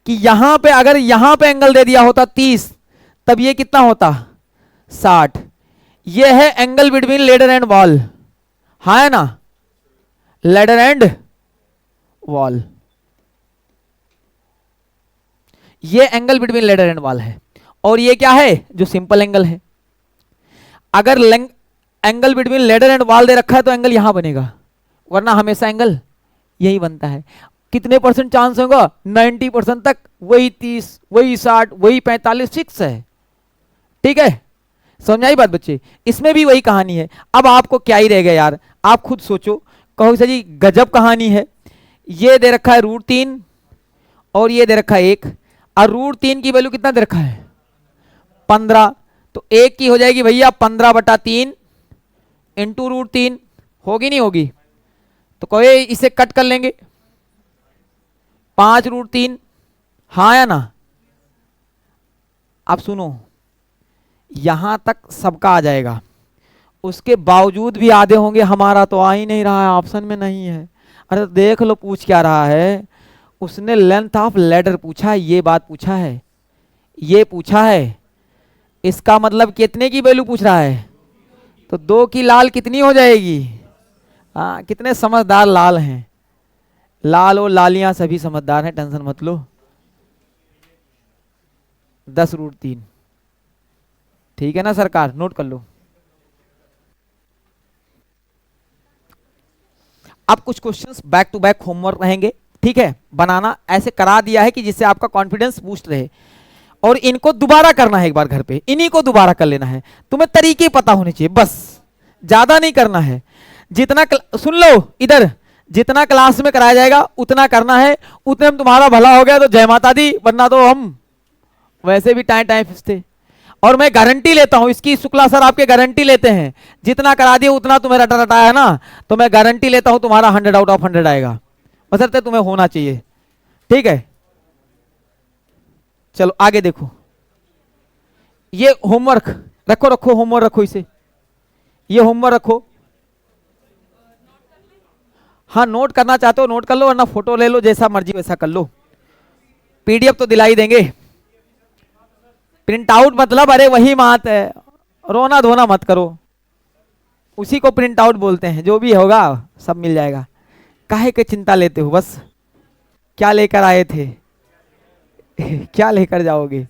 कि यहां पे अगर यहां पे एंगल दे दिया होता 30, तब ये कितना होता, 60। ये है angle between ladder and wall, हाँ है ना, लेडर एंड वॉल, ये angle between ladder and wall है। और ये क्या है, जो सिंपल एंगल है। अगर angle between ladder and wall दे रखा है तो एंगल यहां बनेगा, वरना हमेशा एंगल यही बनता है। कितने परसेंट चांस होगा, 90% तक। वही 30, वही 60, वही 45 फिक्स है। ठीक है, समझ आई बात बच्चे। इसमें भी वही कहानी है। अब आपको क्या ही रह गया यार, आप खुद सोचो, कहो सर जी गजब कहानी है। ये दे रखा है √3 और ये दे रखा है 1, और √3 की वैल्यू कितना दे रखा है, 15। तो 1 की हो जाएगी भैया 15/3 इंटू √3, होगी नहीं होगी, तो कहो इसे कट कर लेंगे, 5√3, हाँ या ना। अब सुनो, यहां तक सबका आ जाएगा, उसके बावजूद भी आधे होंगे हमारा तो आ ही नहीं रहा है, ऑप्शन में नहीं है। अरे देख लो पूछ क्या रहा है, उसने लेंथ ऑफ लेडर पूछा है, ये बात पूछा है, ये पूछा है। इसका मतलब कितने की वैल्यू पूछ रहा है, तो 2 की लाल कितनी हो जाएगी। हाँ, कितने समझदार लाल हैं, लाल और लालियां सभी समझदार हैं, टेंशन मत लो। 10√3, ठीक है ना सरकार, नोट कर लो। अब कुछ questions back to back homework रहेंगे, ठीक है, बनाना ऐसे करा दिया है कि जिससे आपका कॉन्फिडेंस बूस्ट रहे, और इनको दोबारा करना है एक बार घर पे, इन्हीं को दोबारा कर लेना है। तुम्हें तरीके पता होने चाहिए, बस ज्यादा नहीं करना है। जितना सुन लो इधर, जितना क्लास में कराया जाएगा उतना करना है, उतने में तुम्हारा भला हो गया तो जय माता दी, वरना तो हम वैसे भी टाइम टाइम थे। और मैं गारंटी लेता हूं इसकी, शुक्ला सर आपके गारंटी लेते हैं, जितना करा दिए उतना तुम्हें रटा रटाया है ना, तो मैं गारंटी लेता हूं तुम्हारा 100 आउट ऑफ 100 आएगा, बशर्ते तुम्हें होना चाहिए, ठीक है। चलो आगे देखो, ये होमवर्क रखो, रखो होमवर्क रखो, इसे ये होमवर्क रखो। हाँ नोट करना चाहते हो नोट कर लो, वरना फोटो ले लो, जैसा मर्जी वैसा कर लो, पीडीएफ तो दिला ही देंगे। प्रिंट आउट मतलब अरे वही बात है, रोना धोना मत करो, उसी को प्रिंट आउट बोलते हैं, जो भी होगा सब मिल जाएगा, काहे के चिंता लेते हो, बस क्या लेकर आए थे क्या लेकर जाओगे,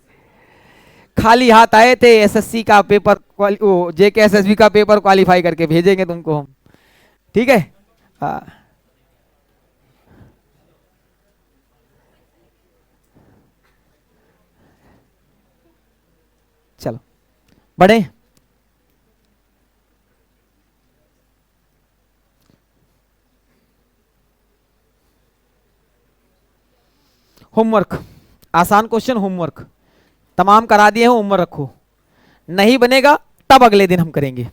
खाली हाथ आए थे, एसएससी का पेपर वो जेके एसएसबी का पेपर क्वालिफाई करके भेजेंगे तुमको हम, ठीक है। हाँ चलो बढ़े, होमवर्क, आसान क्वेश्चन होमवर्क तमाम करा दिए हैं, होमवर्क रखो, नहीं बनेगा तब अगले दिन हम करेंगे।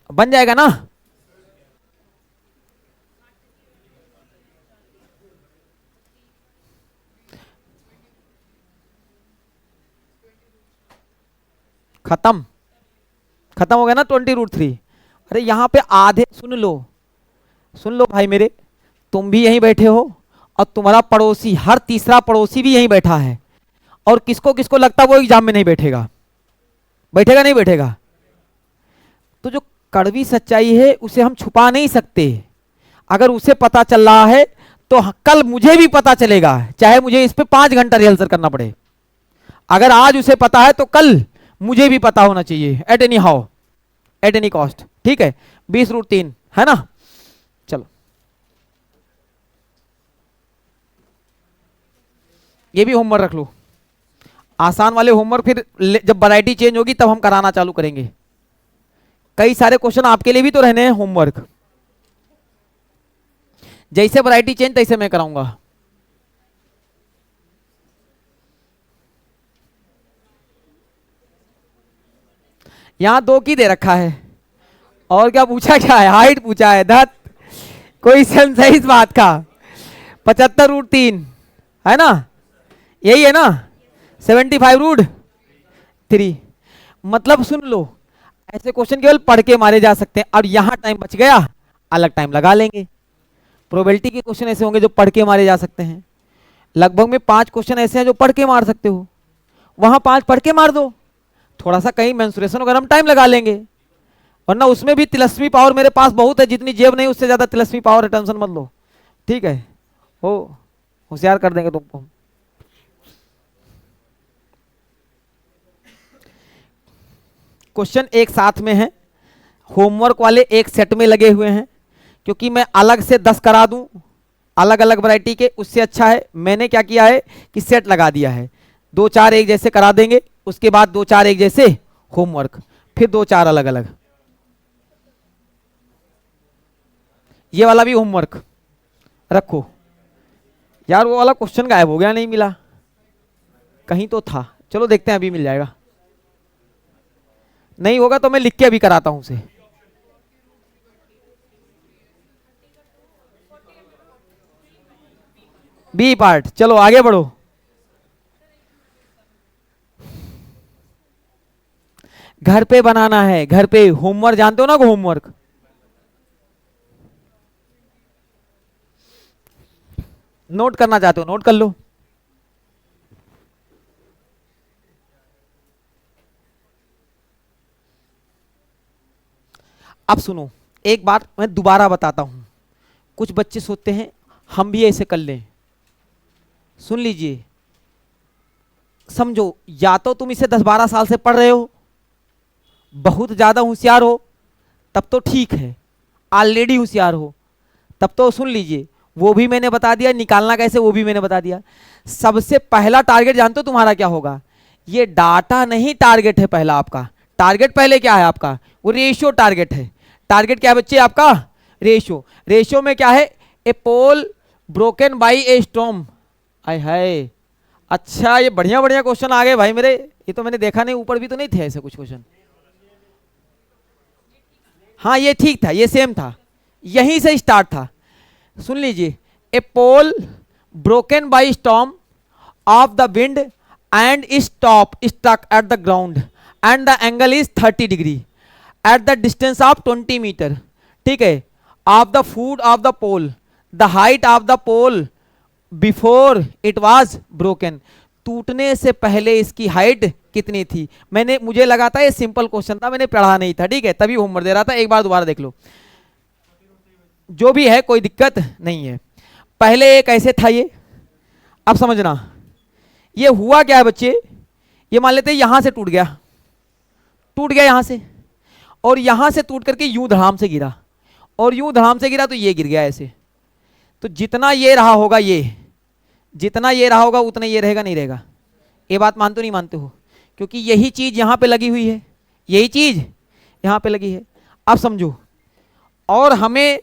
बन जाएगा ना, खत्म, खत्म हो गया ना 20√3। अरे यहाँ पे आधे सुन लो भाई मेरे, तुम भी यहीं बैठे हो और तुम्हारा पड़ोसी, हर तीसरा पड़ोसी भी यहीं बैठा है, और किसको किसको लगता है वो एग्जाम में नहीं बैठेगा, बैठेगा नहीं बैठेगा, तो जो कड़वी सच्चाई है उसे हम छुपा नहीं सकते, अगर उसे पता चल रहा है तो कल मुझे भी पता चलेगा, चाहे मुझे इस पे 5 घंटा रिहर्सल करना पड़े, अगर आज उसे पता है तो कल मुझे भी पता होना चाहिए, at any how, at any cost, ठीक है। 20√3 है ना, चलो ये भी होमवर्क रख लो, आसान वाले होमवर्क फिर जब वैरायटी चेंज होगी तब हम कराना चालू करेंगे, कई सारे क्वेश्चन आपके लिए भी तो रहने हैं होमवर्क, जैसे वैरायटी चेंज तैसे मैं कराऊंगा। यहां 2 की दे रखा है, और क्या पूछा, क्या है, हाइट पूछा है, धत कोई सेंस है इस बात का, 75√3 है ना, यही है ना, 75√3, मतलब सुन लो, ऐसे क्वेश्चन केवल पढ़ के मारे जा सकते हैं, और यहां टाइम बच गया, अलग टाइम लगा लेंगे, प्रोबेबिलिटी के क्वेश्चन ऐसे होंगे जो पढ़ के मारे जा सकते हैं, लगभग में 5 क्वेश्चन ऐसे हैं जो पढ़ के मार सकते हो, वहां 5 पढ़ के मार दो, थोड़ा सा कहीं मेंसुरेशन वगैरह हम टाइम लगा लेंगे, वरना उसमें भी तिलस्मी पावर मेरे पास बहुत है, जितनी जेब नहीं उससे ज्यादा तिलस्मी पावर है, टेंशन मत लो, ठीक है, हो होशियार कर देंगे तुमको। क्वेश्चन एक साथ में है, होमवर्क वाले एक सेट में लगे हुए हैं, क्योंकि मैं अलग से 10 करा दूं अलग अलग वैरायटी के, उससे अच्छा है मैंने क्या किया है कि सेट लगा दिया है, 2-4 एक जैसे करा देंगे, उसके बाद 2-4 एक जैसे होमवर्क, फिर 2-4 अलग अलग, ये वाला भी होमवर्क रखो। यार वो वाला क्वेश्चन गायब हो गया, नहीं मिला, कहीं तो था, चलो देखते हैं अभी मिल जाएगा, नहीं होगा तो मैं लिख के अभी कराता हूं उसे। बी पार्ट, चलो आगे बढ़ो, घर पे बनाना है, घर पे होमवर्क जानते हो ना, होमवर्क नोट करना चाहते हो नोट कर लो, अब सुनो, एक बात मैं दोबारा बताता हूं, कुछ बच्चे सोचते हैं हम भी ऐसे कर लें। सुन लीजिए, समझो, या तो तुम इसे 10-12 साल से पढ़ रहे हो, बहुत ज्यादा होशियार हो, तब तो ठीक है, ऑलरेडी होशियार हो तब तो सुन लीजिए, वो भी मैंने बता दिया, निकालना कैसे वो भी मैंने बता दिया। सबसे पहला टारगेट जानते हो तुम्हारा क्या होगा? ये डाटा नहीं टारगेट है पहला आपका। टारगेट पहले क्या है आपका? वो रेशियो टारगेट है। टारगेट क्या है बच्चे आपका? रेशियो। रेशियो में क्या है? ए pole broken by A storm. आय हाय, अच्छा ये बढ़िया बढ़िया क्वेश्चन आ गए भाई मेरे, ये तो मैंने देखा नहीं, ऊपर भी तो नहीं थे ऐसे कुछ क्वेश्चन। हाँ ये ठीक था, ये सेम था, यहीं से स्टार्ट था। सुन लीजिए, a pole broken by storm of the wind and stop stuck at the ground and the angle is 30 degree at the distance of 20 metre. ठीक है, of the foot of the pole, the height of the pole before it was broken. टूटने से पहले इसकी height कितनी थी? मुझे लगा था ये सिंपल क्वेश्चन था, मैंने पढ़ा नहीं था, ठीक है, तभी होमवर्क दे रहा था, एक बार दोबारा देख लो, जो भी है कोई दिक्कत नहीं है। पहले एक ऐसे था ये, अब समझना ये हुआ क्या है बच्चे, ये मान लेते हैं यहां से टूट गया यहां से, और यहां से टूट करके यूं धड़ाम से गिरा, और यूं धड़ाम से गिरा तो ये गिर गया ऐसे। तो जितना ये रहा होगा, जितना ये रहा होगा उतना ये रहेगा, नहीं रहेगा। ये बात मानते नहीं मानते हो? क्योंकि यही चीज यहां पे लगी हुई है, यही चीज यहां पे लगी है। अब समझो, और हमें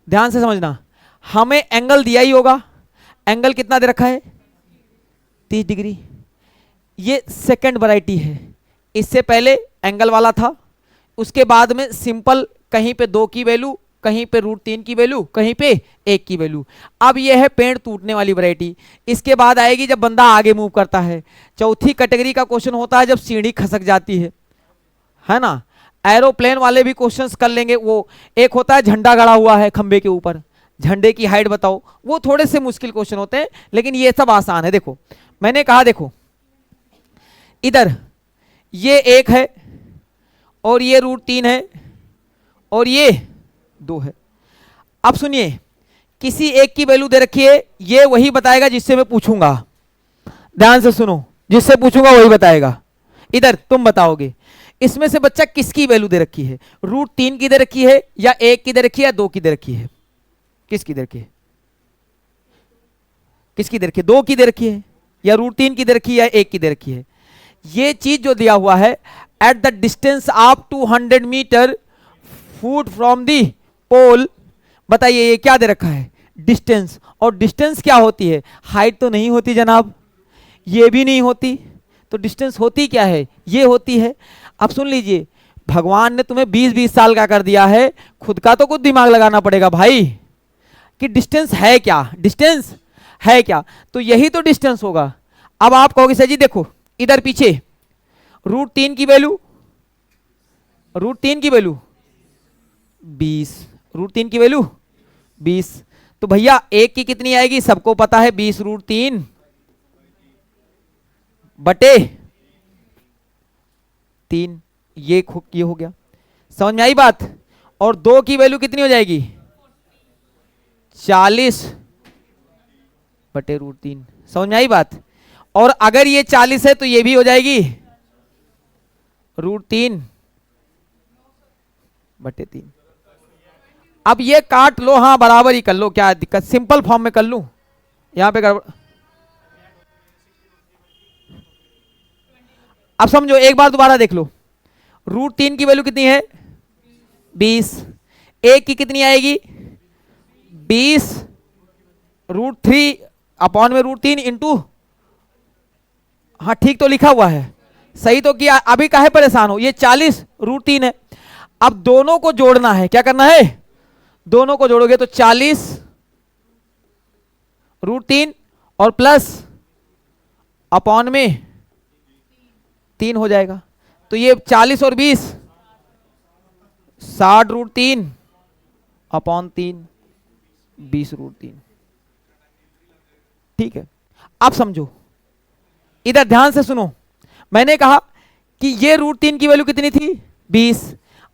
ध्यान से समझना, हमें एंगल दिया ही होगा, एंगल कितना दे रखा है? 30 डिग्री। ये सेकंड वैरायटी है, इससे पहले एंगल वाला था, उसके बाद में सिंपल कहीं पे 2 की वैल्यू, कहीं पे √3 की वैल्यू, कहीं पे 1 की वैल्यू। अब ये है पेड़ टूटने वाली वैरायटी। इसके बाद आएगी जब बंदा आगे मूव करता है। चौथी कैटेगरी का क्वेश्चन होता है जब सीढ़ी खसक जाती है ना। एरोप्लेन वाले भी क्वेश्चंस कर लेंगे। वो एक होता है झंडा गड़ा हुआ है खंबे के ऊपर, झंडे की हाइट बताओ, वो थोड़े से मुश्किल क्वेश्चन होते हैं, लेकिन ये सब आसान है। देखो मैंने कहा, देखो इधर ये 1 है, और ये √3 है, और ये 2 है। अब सुनिए, किसी एक की वैल्यू दे रखी है, ये वही बताएगा जिससे मैं पूछूंगा, ध्यान से सुनो, जिससे पूछूंगा वही बताएगा। इधर तुम बताओगे इसमें से बच्चा किसकी वैल्यू दे रखी है? √3 की दे रखी है, या 1 की दे रखी है, या 2 की दे रखी है? किसकी दे रखी है? किसकी दे रखी है? 2 की दे रखी है, या √3 की दे रखी है, या 1 की दे रखी है? ये चीज जो दिया हुआ है, at the distance of 200 metre foot from the pole, बताइए ये क्या दे रखा है? डिस्टेंस। और डिस्टेंस क्या होती है? हाइट तो नहीं होती जनाब, ये भी नहीं होती, तो डिस्टेंस होती क्या है? ये होती है। अब सुन लीजिए, भगवान ने तुम्हें 20-20 साल का कर दिया है, खुद का तो कुछ दिमाग लगाना पड़ेगा भाई, कि डिस्टेंस है क्या, डिस्टेंस है क्या, तो यही तो डिस्टेंस होगा। अब आप कहोगे सर जी देखो इधर पीछे √3 की वैल्यू, √3 की वैल्यू 20, √3 की वैल्यू 20, तो भैया 1 की कितनी आएगी? सबको पता है 20 √3 बटे 3, ये हो गया, समझ में आई बात? और 2 की वैल्यू कितनी हो जाएगी? 40 बटे √3, समझ में आई बात? और अगर ये 40 है तो ये भी हो जाएगी √3 बटे 3। अब ये काट लो, हाँ बराबर ही कर लो, क्या दिक्कत, सिंपल फॉर्म में कर लूं, यहां पे गड़बड़। अब समझो, एक बार दोबारा देख लो, √3 की वैल्यू कितनी है? 20, 1 की कितनी आएगी? 20 √3 अपॉन में √3 इंटू, हाँ ठीक तो लिखा हुआ है, सही तो किया, अभी काहे परेशान हो? ये 40 √3 है। अब दोनों को जोड़ना है, क्या करना है? दोनों को जोड़ोगे तो 40 √3 और प्लस अपॉन में 3 हो जाएगा, तो ये 40 और 20 60 √3 अपॉन 3 20 √3। ठीक है, अब समझो, इधर ध्यान से सुनो, मैंने कहा कि ये √3 की वैल्यू कितनी थी? 20,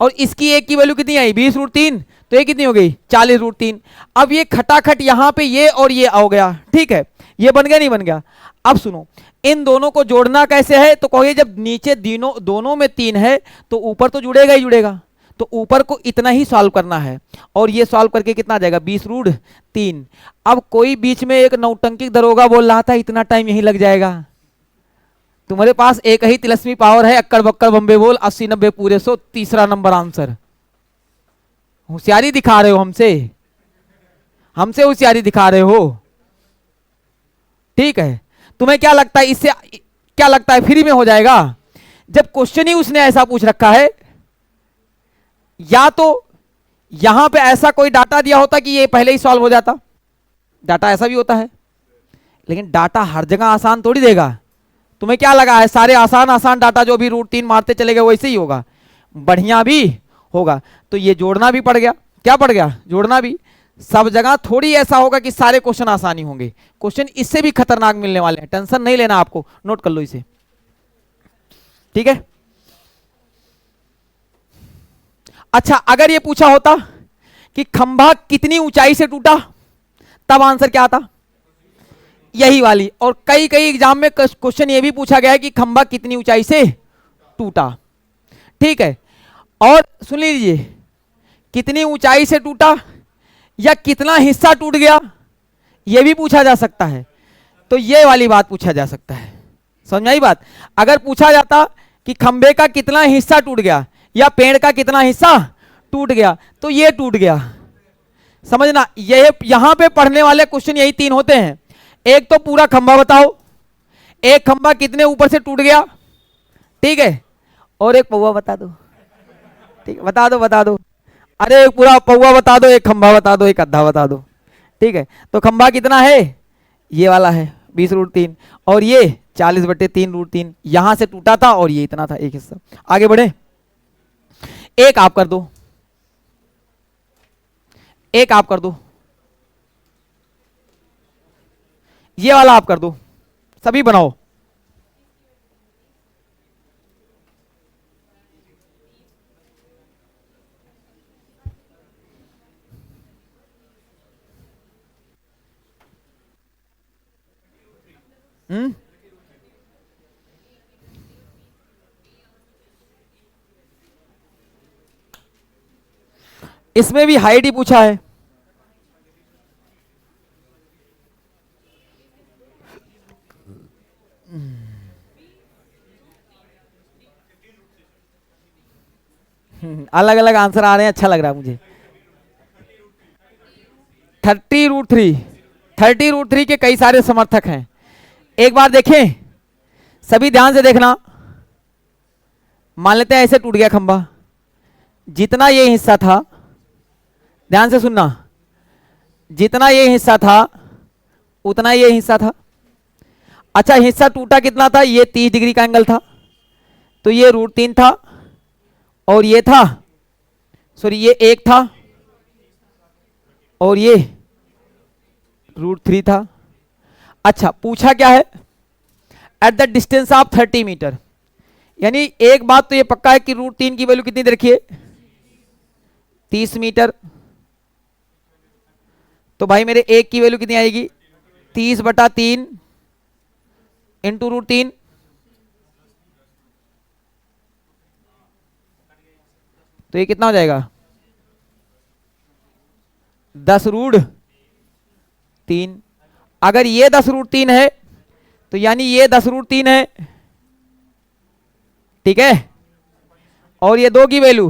और इसकी एक की वैल्यू कितनी आई 20√3, तो ये कितनी हो गई 40√3। अब ये खटाखट यहां पे ये और ये आ गया, ठीक है, ये बन गया नहीं बन गया। अब सुनो, इन दोनों को जोड़ना कैसे है, तो कहोगे जब नीचे दोनों में 3 है तो ऊपर तो जुड़ेगा ही जुड़ेगा, तो ऊपर को इतना ही सॉल्व करना है, और ये सॉल्व करके कितना आ जाएगा 20√3। अब कोई बीच में एक नौटंकी दरोगा बोल रहा था इतना टाइम यही लग जाएगा, तुम्हारे पास एक ही तिलस्मी पावर है, अक्कड़ बक्कड़ बम्बे बोल 80-90 पूरे 100, तीसरा नंबर आंसर। होशियारी दिखा रहे हो हमसे होशियारी दिखा रहे हो, ठीक है। तुम्हें क्या लगता है इससे क्या लगता है फ्री में हो जाएगा, जब क्वेश्चन ही उसने ऐसा पूछ रखा है। या तो यहां पे ऐसा कोई डाटा दिया होता कि ये पहले ही सॉल्व हो जाता, डाटा ऐसा भी होता है, लेकिन डाटा हर जगह आसान थोड़ी देगा। तुम्हें क्या लगा है सारे आसान आसान डाटा जो भी √3 मारते चले गए वैसे ही होगा, बढ़िया भी होगा। तो ये जोड़ना भी पड़ गया, क्या पड़ गया जोड़ना भी। सब जगह थोड़ी ऐसा होगा कि सारे क्वेश्चन आसानी होंगे, क्वेश्चन इससे भी खतरनाक मिलने वाले हैं, टेंशन नहीं लेना आपको, नोट कर लो इसे, ठीक है। अच्छा, अगर ये पूछा होता कि खंभा कितनी ऊंचाई से टूटा, तब आंसर क्या आता, यही वाली। और कई कई एग्जाम में क्वेश्चन ये भी पूछा गया है कि खंभा कितनी ऊंचाई से टूटा, ठीक है। और सुन लीजिए, कितनी ऊंचाई से टूटा या कितना हिस्सा टूट गया, यह भी पूछा जा सकता है, तो ये वाली बात पूछा जा सकता है, समझ आई बात। अगर पूछा जाता कि खंबे का कितना हिस्सा टूट गया या पेड़ का कितना हिस्सा टूट गया, तो ये टूट गया, समझना। ये यहां पे पढ़ने वाले क्वेश्चन यही 3 होते हैं, एक तो पूरा खंबा बताओ, एक खंबा कितने ऊपर से टूट गया, ठीक है, और एक पौवा बता दो, ठीक है, बता दो, अरे एक पूरा पौवा बता दो, एक खंबा बता दो, एक अद्धा बता दो, ठीक है। तो खंबा कितना है, ये वाला है 20√3, और ये 40/3√3, यहां से टूटा था और ये इतना था एक हिस्सा। आगे बढ़े, एक आप कर दो, एक आप कर दो, ये वाला आप कर दो, सभी बनाओ। इसमें भी हाइट ही पूछा है, अलग अलग आंसर आ रहे हैं, अच्छा लग रहा है मुझे। 30√3 के कई सारे समर्थक हैं, एक बार देखें, सभी ध्यान से देखना। मान लेते हैं ऐसे टूट गया खंबा, जितना ये हिस्सा था, ध्यान से सुनना, जितना ये हिस्सा था उतना ये हिस्सा था। अच्छा, हिस्सा टूटा कितना था, ये 30 डिग्री का एंगल था, तो ये √3 था, और ये था, सॉरी ये 1 था, और ये √3 था। अच्छा, पूछा क्या है, at the distance of 30 metre, यानी एक बात तो ये पक्का है कि √3 की वैल्यू कितनी दे रखी है 30 मीटर, तो भाई मेरे 1 की वैल्यू कितनी आएगी 30/3 इंटू √3, तो ये कितना हो जाएगा 10√3। अगर ये 10√3 है तो यानी ये 10√3 है, ठीक है, और ये 2 की वैल्यू,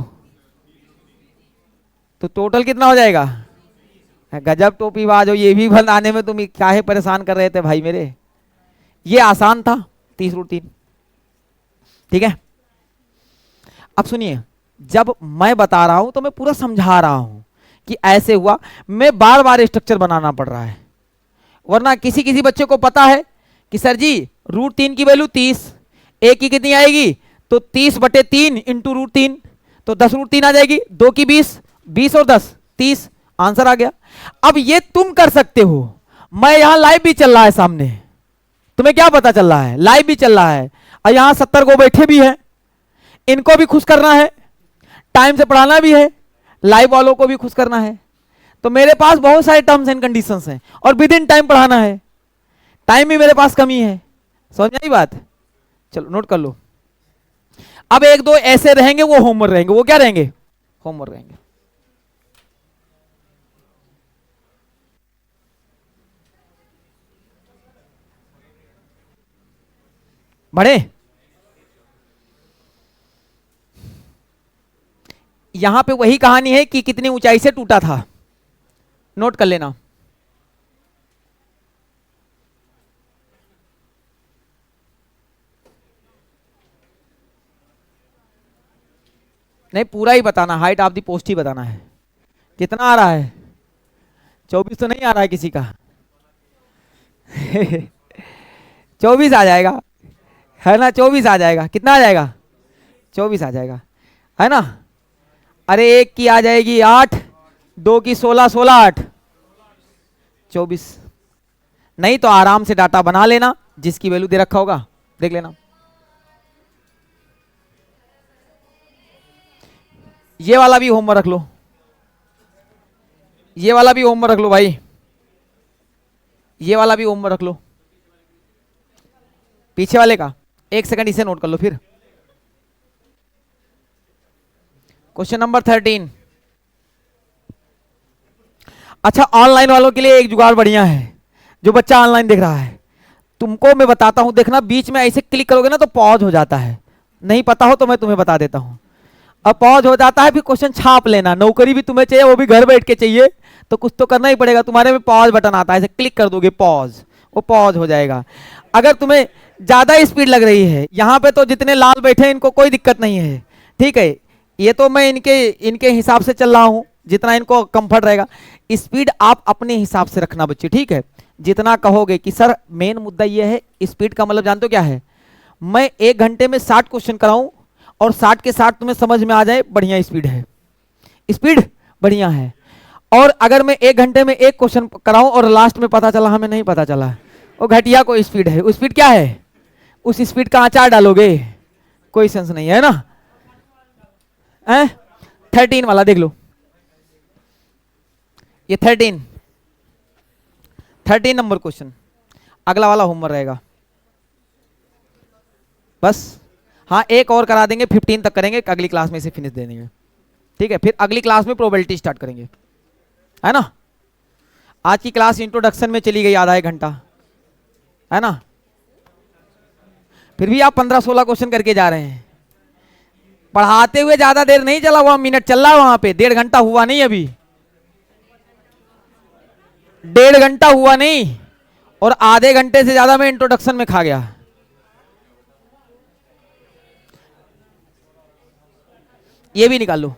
तो टोटल कितना हो जाएगा। गजब टोपी बाज हो, ये भी बनाने में तुम काहे परेशान कर रहे थे भाई मेरे, ये आसान था 30√3, ठीक है। अब सुनिए, जब मैं बता रहा हूं तो मैं पूरा समझा रहा हूं कि ऐसे हुआ, मैं बार बार स्ट्रक्चर बनाना पड़ रहा है, वरना किसी किसी बच्चे को पता है कि सर जी √3 की वैल्यू 30, एक की कितनी आएगी, तो 30/3 इंटू √3, तो 10√3 आ जाएगी, 2 की 20, 20 और 10 30, आंसर आ गया। अब ये तुम कर सकते हो, मैं यहां लाइव भी चल रहा है सामने, तुम्हें क्या पता चल रहा है, लाइव भी चल रहा है, और यहां 70 को बैठे भी हैं, इनको भी खुश करना है, टाइम से पढ़ाना भी है, लाइव वालों को भी खुश करना है, तो मेरे पास बहुत सारे टर्म्स एंड कंडीशंस हैं और विद इन टाइम पढ़ाना है, टाइम भी मेरे पास कमी है। समझ में आई बात? चलो नोट कर लो। अब एक दो ऐसे रहेंगे वो होमवर्क रहेंगे। वो क्या रहेंगे? होमवर्क रहेंगे। बढ़े? यहां पे वही कहानी है कि कितनी ऊंचाई से टूटा था, नोट कर लेना। नहीं, पूरा ही बताना, हाइट ऑफ द पोस्ट ही बताना है। कितना आ रहा है? 24 तो नहीं आ रहा है किसी का? 24 आ जाएगा, है ना? 24 आ जाएगा। कितना आ जाएगा? 24 आ जाएगा, है ना? अरे एक की आ जाएगी 8, दो की 16, 16 8 24। नहीं तो आराम से डाटा बना लेना, जिसकी वैल्यू दे रखा होगा देख लेना। ये वाला भी होमवर्क रख लो, ये वाला भी होमवर्क रख लो भाई, ये वाला भी होमवर्क रख लो, पीछे वाले का। एक सेकंड इसे नोट कर लो फिर। Question number 13। अच्छा, ऑनलाइन वालों के लिए एक जुगाड़ बढ़िया है। जो बच्चा ऑनलाइन देख रहा है, तुमको मैं बताता हूं, देखना बीच में ऐसे क्लिक करोगे ना तो पॉज हो जाता है। नहीं पता हो तो मैं तुम्हें बता देता हूं। अब पॉज हो जाता है, फिर क्वेश्चन छाप लेना। नौकरी भी तुम्हें चाहिए, वो भी घर बैठ के चाहिए, तो कुछ तो करना ही पड़ेगा। तुम्हारे में पॉज बटन आता है, ऐसे क्लिक कर दोगे पॉज, वो पॉज हो जाएगा। अगर तुम्हें ज्यादा स्पीड लग रही है, यहाँ पे तो जितने लाल बैठे हैं इनको कोई दिक्कत नहीं है, ठीक है? ये तो मैं इनके हिसाब से चल रहा हूं, जितना इनको कंफर्ट रहेगा। स्पीड आप अपने हिसाब से रखना बच्चे, ठीक है? जितना कहोगे कि सर मेन मुद्दा ये है, स्पीड का मतलब जानते हो क्या है? मैं 1 घंटे में 60 क्वेश्चन कराऊं और 60 के 60 तुम्हें समझ में आ जाए, बढ़िया स्पीड है, स्पीड बढ़िया है। और अगर मैं 1 घंटे में 1 क्वेश्चन कराऊं और लास्ट में पता चला हमें नहीं पता चला, वो घटिया कोई स्पीड है। उस स्पीड क्या है? उस स्पीड का अचार डालोगे, कोई सेंस नहीं है ना? 13 वाला देख लो, ये 13 नंबर क्वेश्चन, अगला वाला होमवर्क रहेगा बस। हाँ, एक और करा देंगे, 15 तक करेंगे, अगली क्लास में इसे फिनिश दे देंगे, ठीक है? फिर अगली क्लास में प्रोबेबिलिटी स्टार्ट करेंगे, है ना? आज की क्लास इंट्रोडक्शन में चली गई आधा 1 घंटा, है ना? फिर भी आप 15-16 क्वेश्चन करके जा रहे हैं। पढ़ाते हुए ज्यादा देर नहीं चला हुआ, मिनट चल रहा है वहां पे, 1.5 घंटा हुआ नहीं अभी, 1.5 घंटा हुआ नहीं, और आधे घंटे से ज्यादा मैं इंट्रोडक्शन में खा गया। ये भी निकाल लो।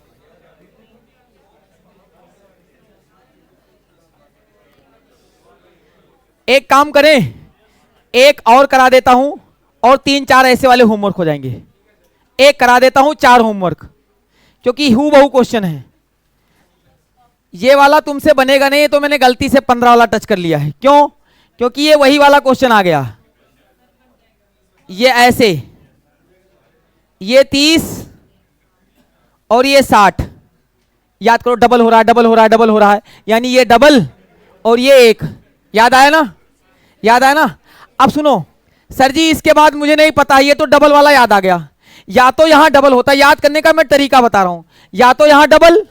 एक काम करें, एक और करा देता हूं और 3-4 ऐसे वाले होमवर्क हो जाएंगे। एक करा देता हूं, 4 होमवर्क, क्योंकि हूबहू क्वेश्चन है। ये वाला तुमसे बनेगा नहीं, तो मैंने गलती से 15 वाला टच कर लिया है। क्यों? क्योंकि ये वही वाला क्वेश्चन आ गया। ये ऐसे, ये 30 और ये 60, याद करो, डबल हो रहा है, डबल हो रहा है, डबल हो रहा है, यानी ये डबल और ये 1। याद आया ना? याद आया ना? अब सुनो सर जी, इसके बाद मुझे नहीं पता, ये तो डबल वाला याद आ गया। या तो यहां डबल होता, याद करने का मैं तरीका बता रहा हूं, या तो यहां डबल,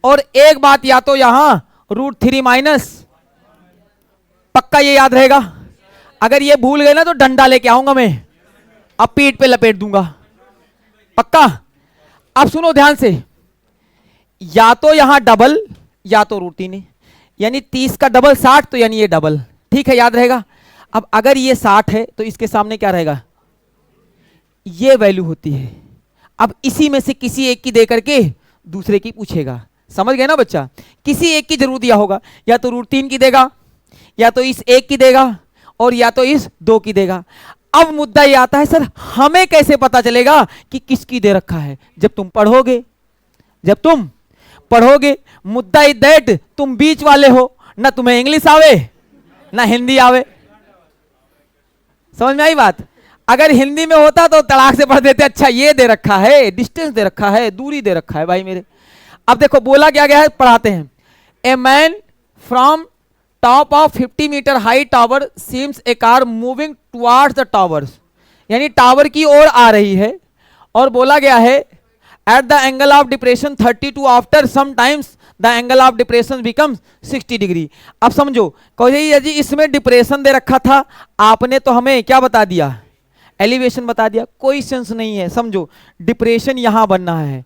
और एक बात, या तो यहां √3 माइनस, पक्का ये याद रहेगा। अगर ये भूल गए ना तो डंडा लेके आऊंगा मैं, अब पीठ पे लपेट दूंगा, पक्का। अब सुनो ध्यान से, या तो यहां डबल या तो √3, यानी 30 का डबल 60, तो यानी ये डबल, ठीक है? याद रहेगा। अब अगर ये 60 है तो इसके सामने क्या रहेगा? ये वैल्यू होती है। अब इसी में से किसी एक की दे करके दूसरे की पूछेगा। समझ गए ना बच्चा? किसी एक की जरूर दिया होगा, या तो √3 की देगा, या तो इस एक की देगा, और या तो इस 2 की देगा। अब मुद्दा ये आता है, सर हमें कैसे पता चलेगा कि किसकी दे रखा है? जब तुम पढ़ोगे, जब तुम पढ़ोगे। मुद्दा इज दैट तुम बीच वाले हो, ना तुम्हें इंग्लिश आवे ना हिंदी आवे। समझ में आई बात? अगर हिंदी में होता तो तड़ाक से पढ़ देते, अच्छा ये दे रखा है, डिस्टेंस दे रखा है, दूरी दे रखा है भाई मेरे। अब देखो बोला क्या गया है, पढ़ाते हैं। A man from top of 50 metre high tower seems a car moving towards the towers, यानी टावर की ओर आ रही है, और बोला गया है at the angle of depression 32 after some times the angle of depression becomes 60 degree. अब समझो, कहो जी इसमें डिप्रेशन दे रखा था, आपने तो हमें क्या बता दिया, एलिवेशन बता दिया, कोई सेंस नहीं है। समझो डिप्रेशन यहां बनना है,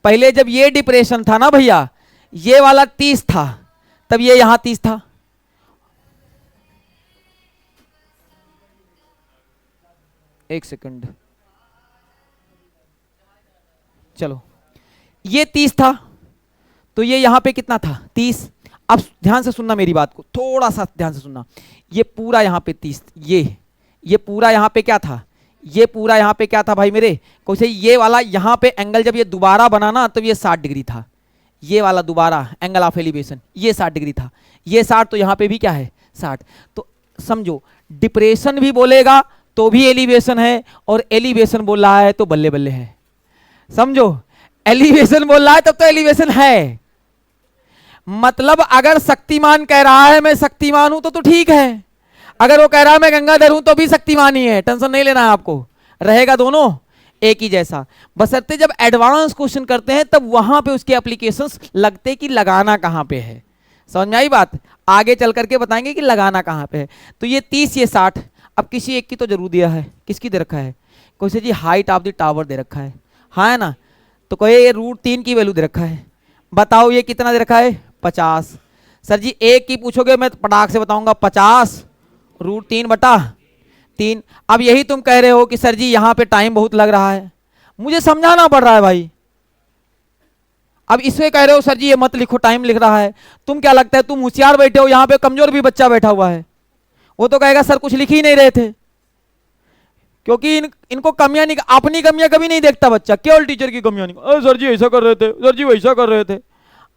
पहले जब ये डिप्रेशन था ना भैया, ये वाला 30 था, तब ये यहां 30 था। एक सेकंड, चलो ये 30 था, तो ये यहां पे कितना था 30। अब ध्यान से सुनना मेरी बात को, थोड़ा सा ध्यान से सुनना, ये पूरा यहां पे 30, ये पूरा यहां पे क्या था, ये पूरा यहां पे क्या था भाई मेरे, कैसे ये वाला यहां पे एंगल जब ये दोबारा बना ना तो ये 60 डिग्री था, ये वाला दोबारा एंगल ऑफ एलिवेशन ये 60 डिग्री था, ये 60, तो यहां पे भी क्या है 60। तो समझो डिप्रेशन भी बोलेगा तो भी एलिवेशन है, और एलिवेशन बोल रहा है तो बल्ले बल्ले है। समझो एलिवेशन बोल रहा है तब तो एलिवेशन है, मतलब अगर शक्तिमान कह रहा है मैं शक्तिमान हूं तो ठीक है, अगर वो कह रहा है मैं गंगाधर हूं तो भी शक्तिमान ही है, टेंशन नहीं लेना है आपको, रहेगा दोनों एक ही जैसा। बशर्ते जब एडवांस क्वेश्चन करते हैं तब वहां पे उसके एप्लीकेशंस लगते कि लगाना कहां पे है। समझ में आई बात, आगे चल करके बताएंगे कि लगाना कहां पे है। तो ये 30 ये 60, अब किसी एक की तो जरूर दिया है, किसकी दे रखा है, कोई जी हाइट ऑफ द टावर दे रखा है, हाँ है ना, तो कोई ये √3 की वैल्यू दे रखा है, बताओ ये कितना दे रखा है 50। सर जी एक की पूछोगे मैं पटाख से बताऊंगा 50 √3/3। अब यही तुम कह रहे हो कि सर जी यहां पे टाइम बहुत लग रहा है, मुझे समझाना पड़ रहा है भाई। अब इससे कह रहे हो सर जी ये मत लिखो टाइम लिख रहा है, तुम क्या लगता है तुम होशियार बैठे हो, यहां पे कमजोर भी बच्चा बैठा हुआ है, वो तो कहेगा सर कुछ लिख ही नहीं रहे थे, क्योंकि इनको कमियां नहीं, अपनी कमियां कभी नहीं देखता बच्चा, केवल टीचर की कमियां नहीं, सर जी ऐसा कर रहे थे, सर जी वैसा कर रहे थे।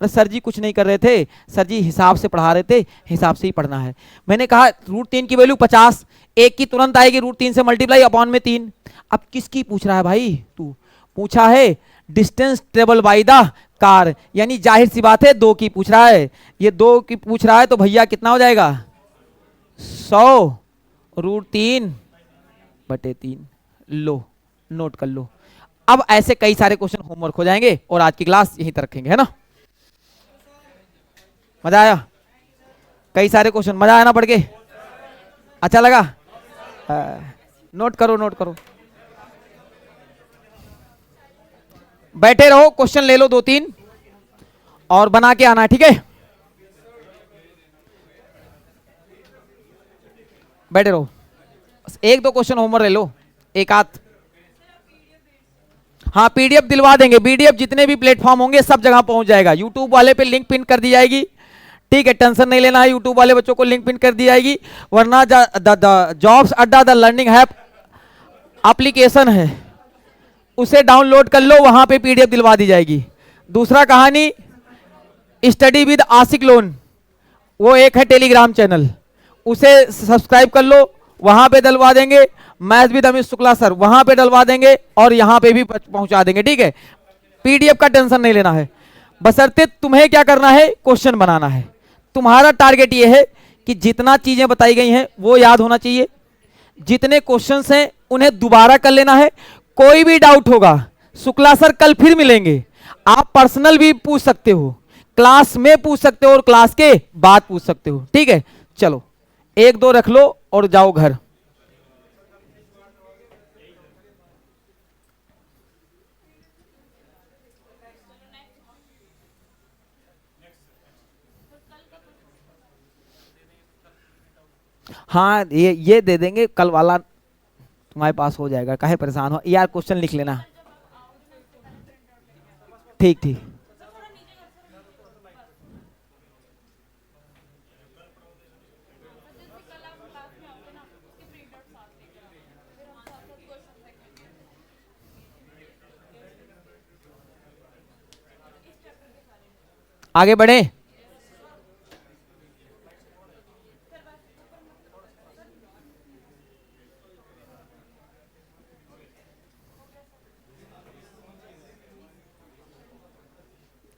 अरे सर जी कुछ नहीं कर रहे थे, सर जी हिसाब से पढ़ा रहे थे, हिसाब से ही पढ़ना है। मैंने कहा √3 की वैल्यू 50, एक की तुरंत आएगी √3 से मल्टीप्लाई अपॉन में 3। अब किसकी पूछ रहा है भाई, तू पूछा है distance travel by the car, यानी जाहिर सी बात है 2 की पूछ रहा है, ये 2 की पूछ रहा है तो भैया कितना हो जाएगा 100 √3/3। लो नोट कर लो। अब ऐसे कई सारे क्वेश्चन होमवर्क हो जाएंगे और आज की क्लास यहीं तक रखेंगे, है ना। मजा आया, कई सारे क्वेश्चन, मजा आया ना पढ़ के, अच्छा लगा, नोट करो नोट करो, बैठे रहो, क्वेश्चन ले लो 2-3 और बना के आना, ठीक है, बैठे रहो, 1-2 क्वेश्चन होमवर्क ले लो, एक आध। हाँ पीडीएफ दिलवा देंगे, पीडीएफ जितने भी प्लेटफॉर्म होंगे सब जगह पहुंच जाएगा, यूट्यूब वाले पे लिंक पिन कर दी जाएगी, ठीक है, टेंशन नहीं लेना है, यूट्यूब वाले बच्चों को लिंक पिन कर दी जाएगी, वरना जॉब्स अड्डा द लर्निंग ऐप एप्लीकेशन है, उसे डाउनलोड कर लो, वहां पे पीडीएफ दिलवा दी जाएगी। दूसरा कहानी स्टडी विद आशिक लोन, वो एक है टेलीग्राम चैनल, उसे सब्सक्राइब कर लो, वहां पे डलवा देंगे, math with Amit Shukla sir वहां पे डलवा देंगे और यहां पे भी पहुंचा देंगे, ठीक है, पीडीएफ का टेंशन नहीं लेना है, बशर्ते तुम्हें क्या करना है क्वेश्चन बनाना है। तुम्हारा टारगेट ये है कि जितना चीजें बताई गई हैं वो याद होना चाहिए, जितने क्वेश्चंस हैं उन्हें दोबारा कर लेना है, कोई भी डाउट होगा शुक्ला सर कल फिर मिलेंगे, आप पर्सनल भी पूछ सकते हो, क्लास में पूछ सकते हो और क्लास के बाद पूछ सकते हो, ठीक है। चलो 1-2 रख लो और जाओ घर। हाँ ये दे देंगे, कल वाला तुम्हारे पास हो जाएगा, काहे परेशान हो यार, क्वेश्चन लिख लेना, ठीक ठीक। आगे बढ़े,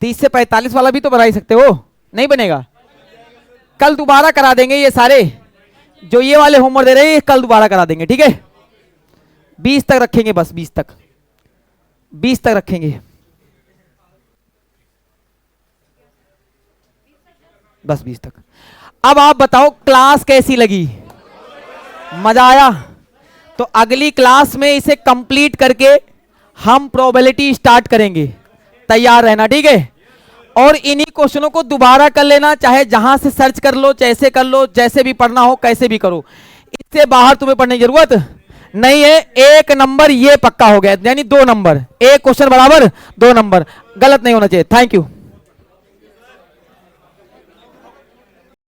30 से 45 वाला भी तो बना ही सकते हो, नहीं बनेगा? कल दोबारा करा देंगे ये सारे, जो ये वाले होमवर्क दे रहे हैं कल दोबारा करा देंगे, ठीक है? 20 तक रखेंगे, बस 20 तक, 20 तक रखेंगे, बस 20 तक। अब आप बताओ क्लास कैसी लगी, मजा आया? तो अगली क्लास में इसे कंप्लीट करके हम प्रोबेबिलिटी स्टार्ट करेंगे, तैयार रहना, ठीक है? और इन्हीं क्वेश्चनों को दोबारा कर लेना, चाहे जहां से सर्च कर लो, जैसे कर लो, जैसे भी पढ़ना हो कैसे भी करो, इससे बाहर तुम्हें पढ़ने की जरूरत नहीं है। 1 नंबर ये पक्का हो गया, यानी 2 नंबर, एक क्वेश्चन बराबर 2 नंबर, गलत नहीं होना चाहिए। Thank you.